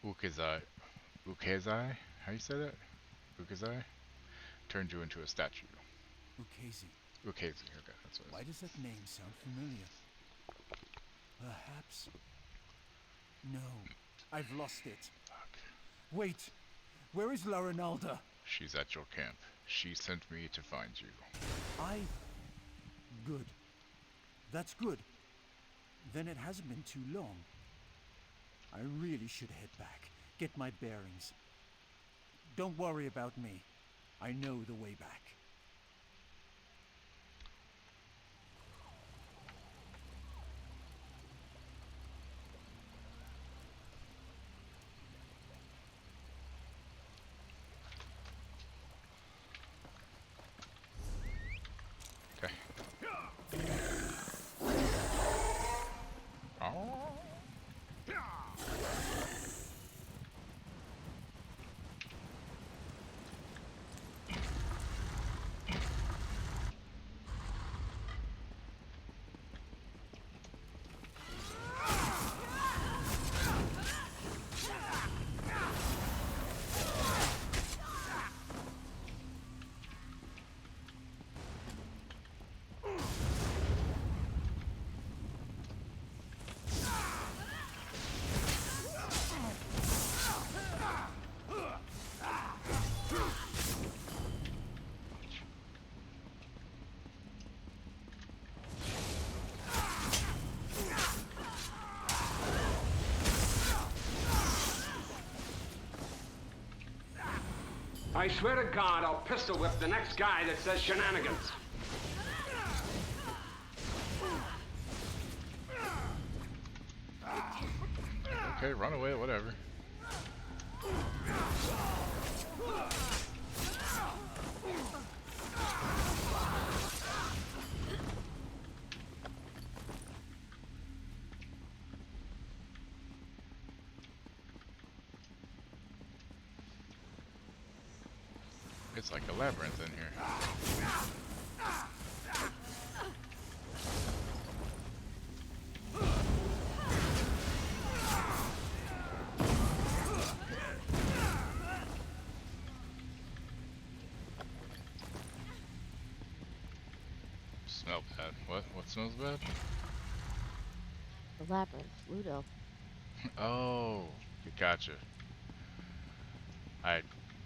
S1: Ukezai? How you say that? Ukezai? Turned you into a statue.
S20: Ukezi.
S1: Ukezi, okay, that's what it is.
S20: Why does that name sound familiar? Perhaps... No, I've lost it.
S1: Fuck.
S20: Wait! Where is La Ronalda?
S1: She's at your camp. She sent me to find you.
S20: Good. That's good. Then it hasn't been too long. I really should head back, get my bearings. Don't worry about me. I know the way back.
S1: Okay. Oh.
S7: I swear to God, I'll pistol whip the next guy that says shenanigans.
S1: Okay, run away, whatever. It's like a labyrinth in here. Smell bad. What smells bad?
S2: The labyrinth, Ludo.
S1: Oh, gotcha.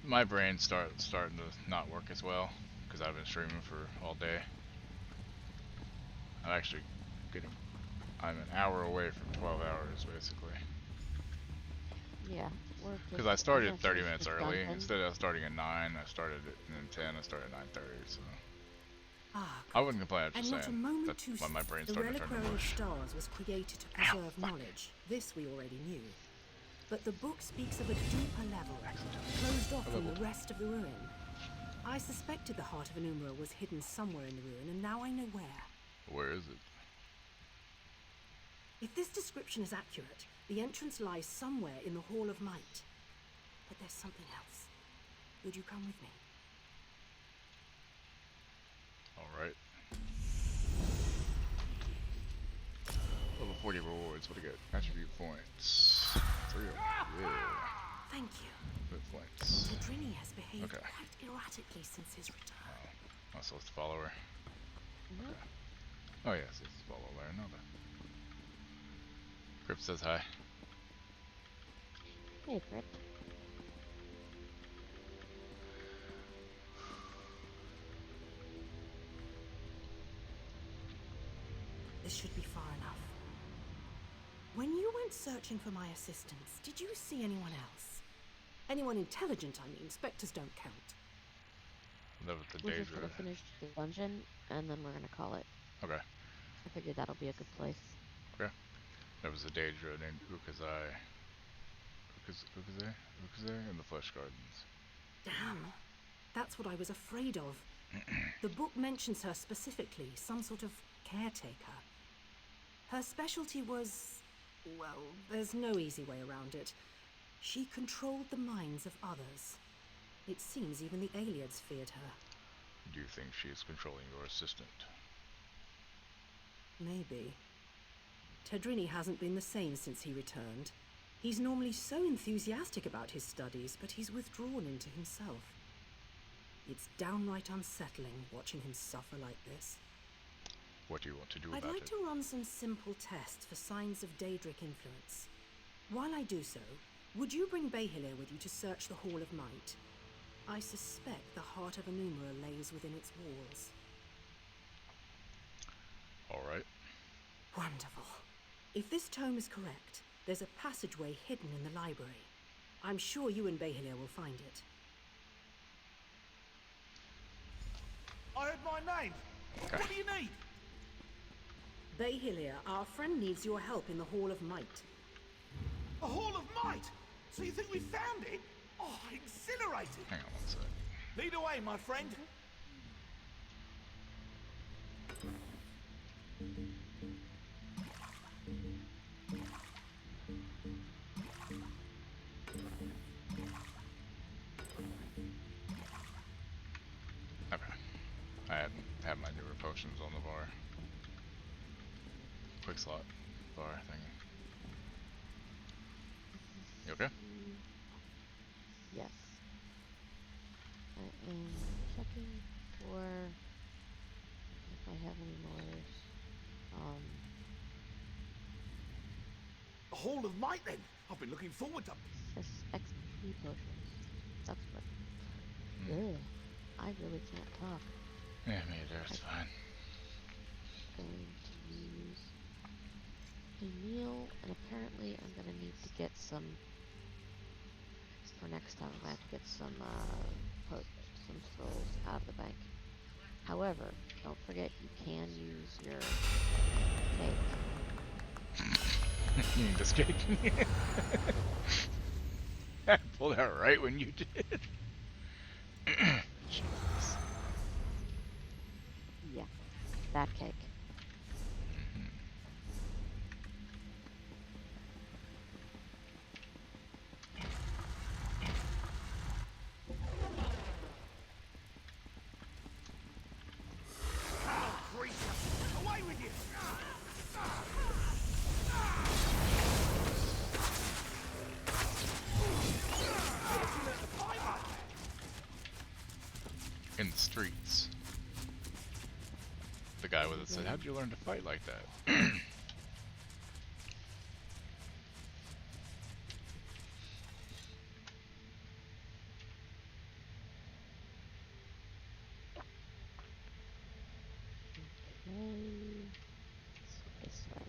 S1: My brain's starting to not work as well because I've been streaming for all day. I'm an hour away from 12 hours basically.
S2: Yeah,
S1: because I started 30 minutes early. Instead of starting at 9, I started at 10. I started at 9:30. So I wouldn't complain. I'm just saying that's why my brain's starting to turn to
S15: The
S1: mush.
S15: Stars was created to preserve knowledge. This we already knew. But the book speaks of a deeper level, closed off from the rest of the ruin. I suspected the heart of Enumera was hidden somewhere in the ruin, and now I know where.
S1: Where is it?
S15: If this description is accurate, the entrance lies somewhere in the Hall of Might. But there's something else. Would you come with me?
S1: Alright. Level 40 rewards. What do you get? Attribute points. 3 of them. Yeah.
S15: Thank you.
S1: Good points.
S15: Cedrini has behaved
S1: Okay.
S15: quite erratically since his return.
S1: Am I supposed to follow her? Okay. Oh yes, it's follow her. No, Crypt says hi.
S2: Hey, Crypt.
S15: This should be far enough. When you went searching for my assistance, did you see anyone else? Anyone intelligent, I mean. Spectres don't count.
S1: That was the
S2: We're
S1: Daedra.
S2: just gonna finish the dungeon, and then we're gonna call it.
S1: Okay.
S2: I figured that'll be a good place.
S1: Okay. There was a Daedra named Ukazai. Ukazai in the Flesh Gardens.
S15: Damn. That's what I was afraid of. The book mentions her specifically, some sort of caretaker. Her specialty was... well, there's no easy way around it. She controlled the minds of others. It seems even the Aeliads feared her.
S1: Do you think she is controlling your assistant?
S15: Maybe. Tedrini hasn't been the same since he returned. He's normally so enthusiastic about his studies, but he's withdrawn into himself. It's downright unsettling watching him suffer like this.
S1: What do you want to do about
S15: I'd like
S1: it?
S15: to run some simple tests for signs of Daedric influence. While I do so, would you bring Behilir with you to search the Hall of Might? I suspect the heart of Anumara lays within its walls.
S1: Alright.
S15: Wonderful. If this tome is correct, there's a passageway hidden in the library. I'm sure you and Behilir will find it.
S8: I heard my name.
S1: Okay.
S8: What do you need?
S15: Behilir, our friend needs your help in the Hall of Might.
S8: A Hall of Might? So you think we found it? Oh, exhilarating.
S1: Hang on one sec.
S8: Lead away, my friend.
S1: Okay. I hadn't had my newer potions on the bar. Quick slot bar thingy. You okay?
S2: Yes. I am checking for if I have any more.
S8: A Hall of Might, then. I've been looking forward to.
S2: XP potions. That's what. Ugh. I really can't talk.
S1: Yeah, me either. It's fine.
S2: Going to use a meal, and apparently I'm gonna need to get some. For next time, I'm gonna have to get some scrolls out of the bank. However, don't forget you can use your cake.
S1: You need this cake? I pulled out right when you did. Jesus.
S2: Yeah, that cake.
S8: Away with you!
S1: In the streets. The guy with it said, "How'd you learn to fight like that?"
S2: This way.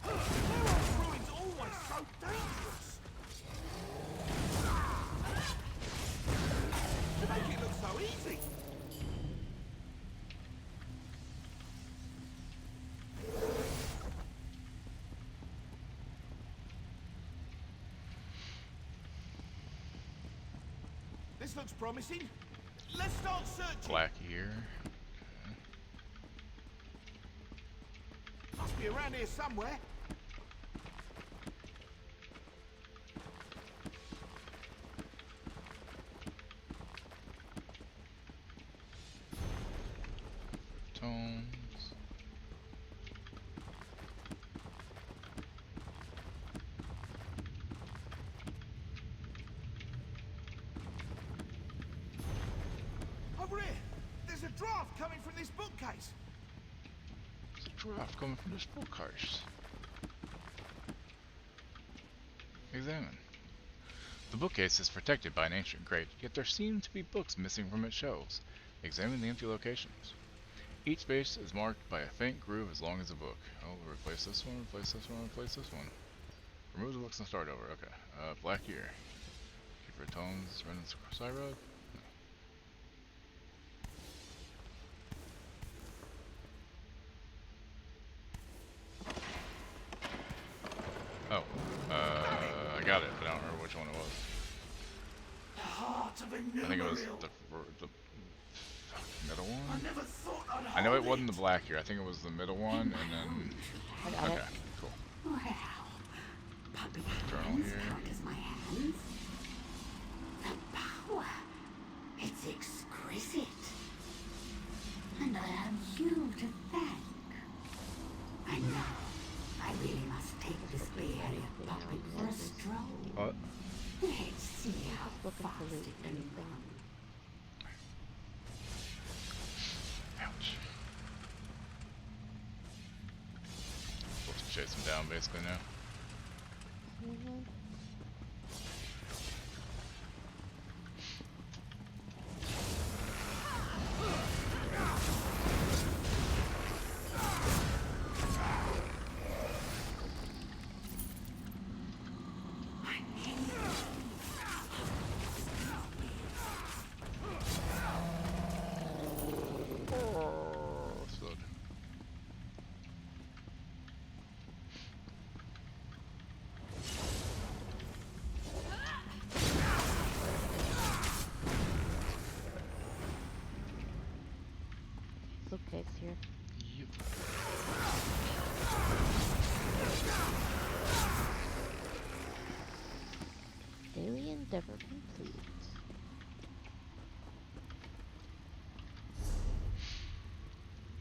S8: Ruin's always so dangerous. To make it look so easy. This looks promising. Let's start searching.
S1: Black ear.
S8: Must be around here somewhere.
S1: Tomes.
S8: Over here. There's a draft coming from this bookcase.
S1: There's a draft coming from this bookcase. Examine. The bookcase is protected by an ancient grate, yet there seem to be books missing from its shelves. Examine the empty locations. Each space is marked by a faint groove as long as a book. Oh, we'll replace this one, replace this one, replace this one. Remove the books and start over. Okay. Black ear. Keep your tones, run in Cyrod. Oh, I got it, but I don't remember which one it was.
S8: The heart of
S1: I think it was the the middle one? I know it wasn't the black here. I think it was the middle one, and then... Okay, cool.
S14: Well, puppy
S1: Journal
S14: hands
S1: here.
S14: count as my hands. The power. It's exquisite. And I have you to thank. And now, I really must take this Bay Area puppet for a stroll.
S1: What?
S14: Let's see how fast it can run.
S1: Ouch. Supposed to chase him down basically now.
S2: Bookcase here.
S1: Yep.
S2: Daily endeavor complete.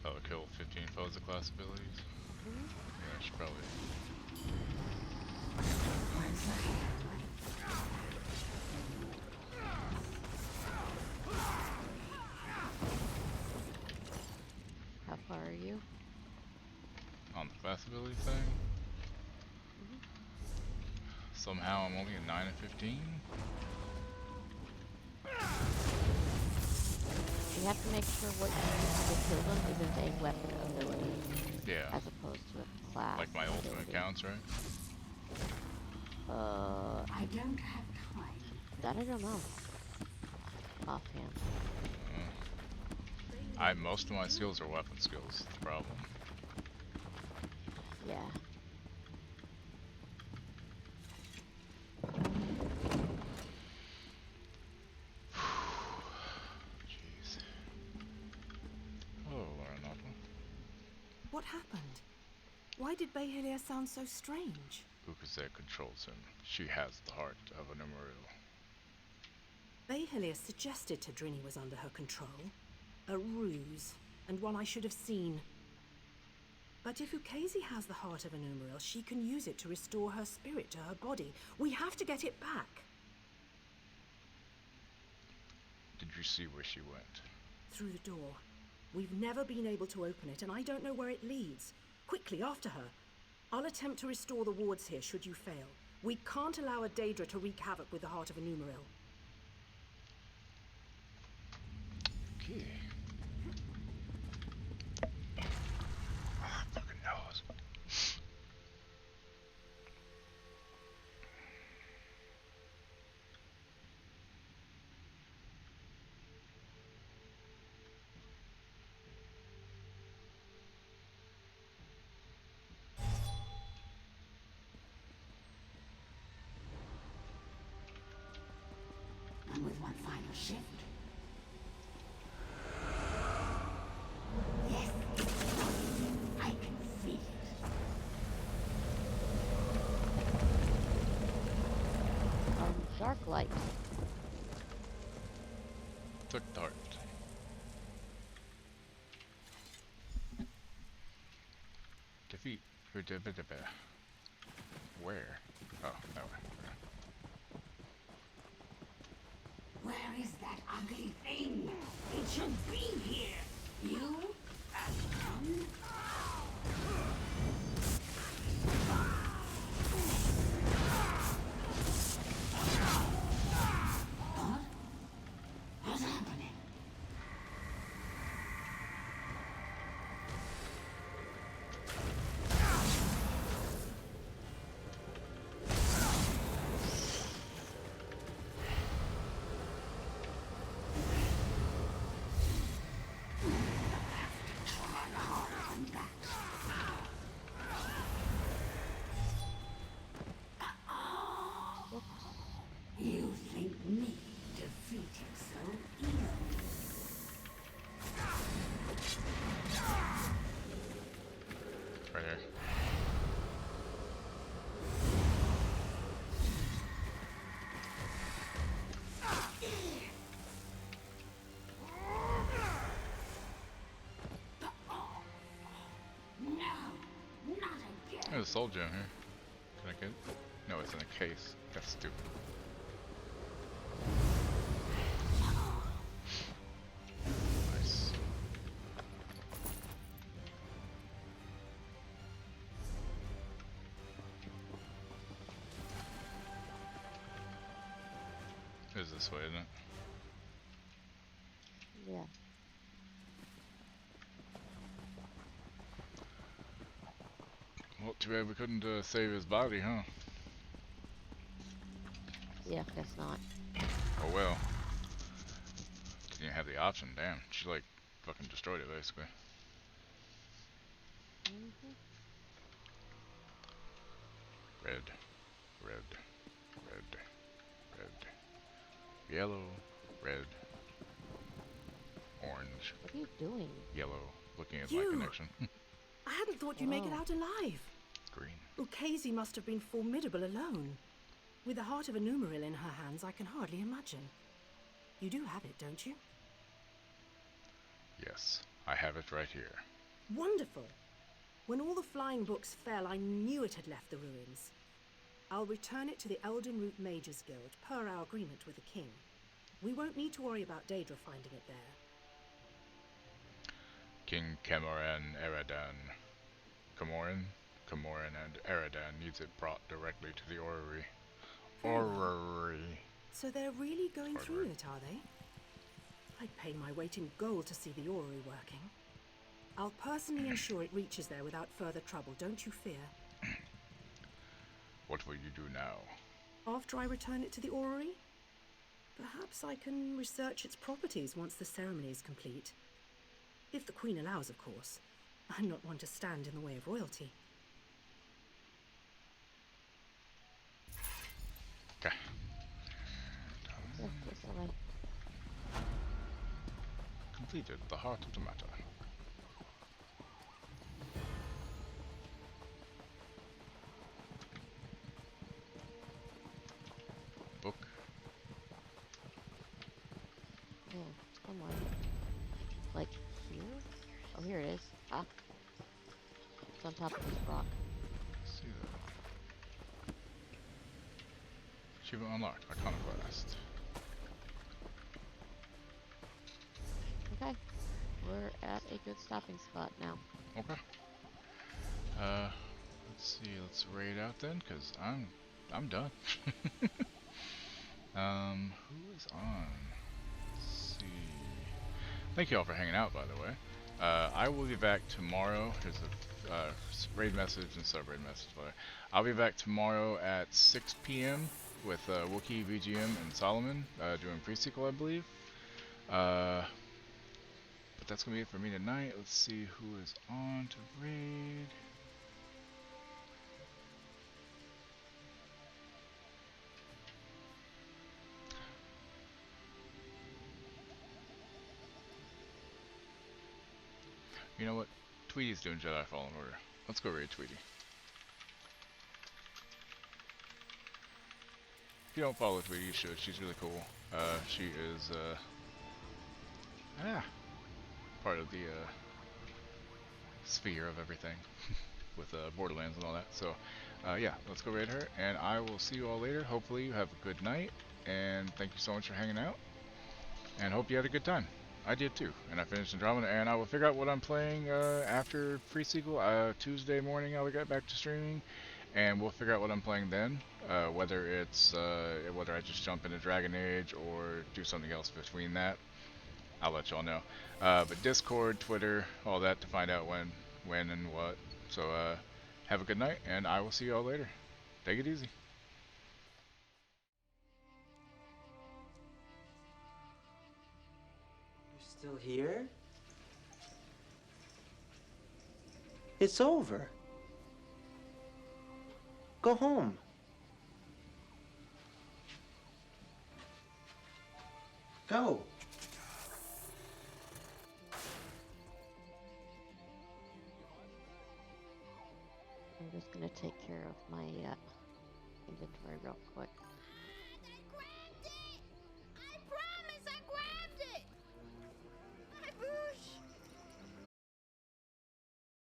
S1: Oh, kill 15 foes of class abilities. Yeah, I should probably.
S2: How far are you?
S1: On the class ability thing? Somehow I'm only at 9 and 15?
S2: You have to make sure what you use to kill them isn't a weapon ability.
S1: Yeah.
S2: As opposed to a class.
S1: Like my ultimate counts, right?
S14: I don't have time.
S2: That I don't know. Offhand.
S1: Most of my skills are weapon skills, the problem.
S2: Yeah.
S1: Jeez. Oh, Laura.
S15: What happened? Why did Behelia sound so strange?
S1: Ukazet controls him. She has the heart of an Emerald.
S15: Behelia suggested Tadrini was under her control. A ruse, and one I should have seen. But if Ukezi has the heart of an Umaril, she can use it to restore her spirit to her body. We have to get it back.
S1: Did you see where she went?
S15: Through the door. We've never been able to open it, and I don't know where it leads. Quickly, after her. I'll attempt to restore the wards here, should you fail. We can't allow a Daedra to wreak havoc with the heart of a Umaril.
S1: Okay. Fucking nose.
S14: And with one final shift. Yes, I can feel it.
S2: Dark light.
S1: Took the heart. Defeat. Where? Oh, that way.
S14: Where is that ugly thing? It should be here. You? Again? What? What's happening?
S1: There's a soul gem here. Can I get it? No, it's in a case. That's stupid. Nice. It's this way, isn't it?
S2: Yeah.
S1: Well, too bad we couldn't save his body, huh?
S2: Yeah, guess not.
S1: Oh well. Didn't even have the option. Damn, she like fucking destroyed it basically. Red, red, red, red, yellow, red, orange.
S2: What are you doing?
S1: Yellow. Looking at my connection.
S15: I hadn't thought you'd make it out alive.
S1: Green.
S15: Ukezi must have been formidable alone. With the heart of a Numeril in her hands, I can hardly imagine. You do have it, don't you?
S1: Yes, I have it right here.
S15: Wonderful. When all the flying books fell, I knew it had left the ruins. I'll return it to the Eldenroot Mages Guild, per our agreement with the king. We won't need to worry about Daedra finding it there.
S1: King Camoran Eradan. Camoran and Eradan needs it brought directly to the orrery. Orrery.
S15: So they're really going through it, are they? I'd pay my weight in gold to see the orrery working. I'll personally ensure it reaches there without further trouble, don't you fear.
S1: What will you do now?
S15: After I return it to the orrery? Perhaps I can research its properties once the ceremony is complete. If the Queen allows, of course. I'm not one to stand in the way of royalty.
S1: Okay. Completed the heart of the matter. Book.
S2: Yeah, somewhere. Like here? Oh, here it is. Ah. It's on top of this rock.
S1: See that. Achievement unlocked. Iconoclast.
S2: Okay. We're at a good stopping spot now.
S1: Okay. Let's see. Let's raid out then, cause I'm done. Who is on? Let's see. Thank you all for hanging out, by the way. I will be back tomorrow. Here's a raid message and sub-raid message. But I'll be back tomorrow at 6 p.m. with Wookiee, VGM, and Solomon doing pre-sequel, I believe. But that's gonna be it for me tonight. Let's see who is on to raid. You know what? Tweety's doing Jedi Fallen Order. Let's go raid Tweety. If you don't follow Tweety, you should. She's really cool. She is part of the sphere of everything with Borderlands and all that. So yeah, let's go raid her, and I will see you all later. Hopefully you have a good night, and thank you so much for hanging out, and hope you had a good time. I did too, and I finished Andromeda, and I will figure out what I'm playing after pre-sequel. Tuesday morning I'll get back to streaming, and we'll figure out what I'm playing then. Whether it's whether I just jump into Dragon Age or do something else between that, I'll let y'all know. But Discord, Twitter, all that to find out when and what. So have a good night, and I will see y'all later. Take it easy.
S16: Still here? It's over. Go home. Go.
S2: I'm just gonna take care of my inventory real quick.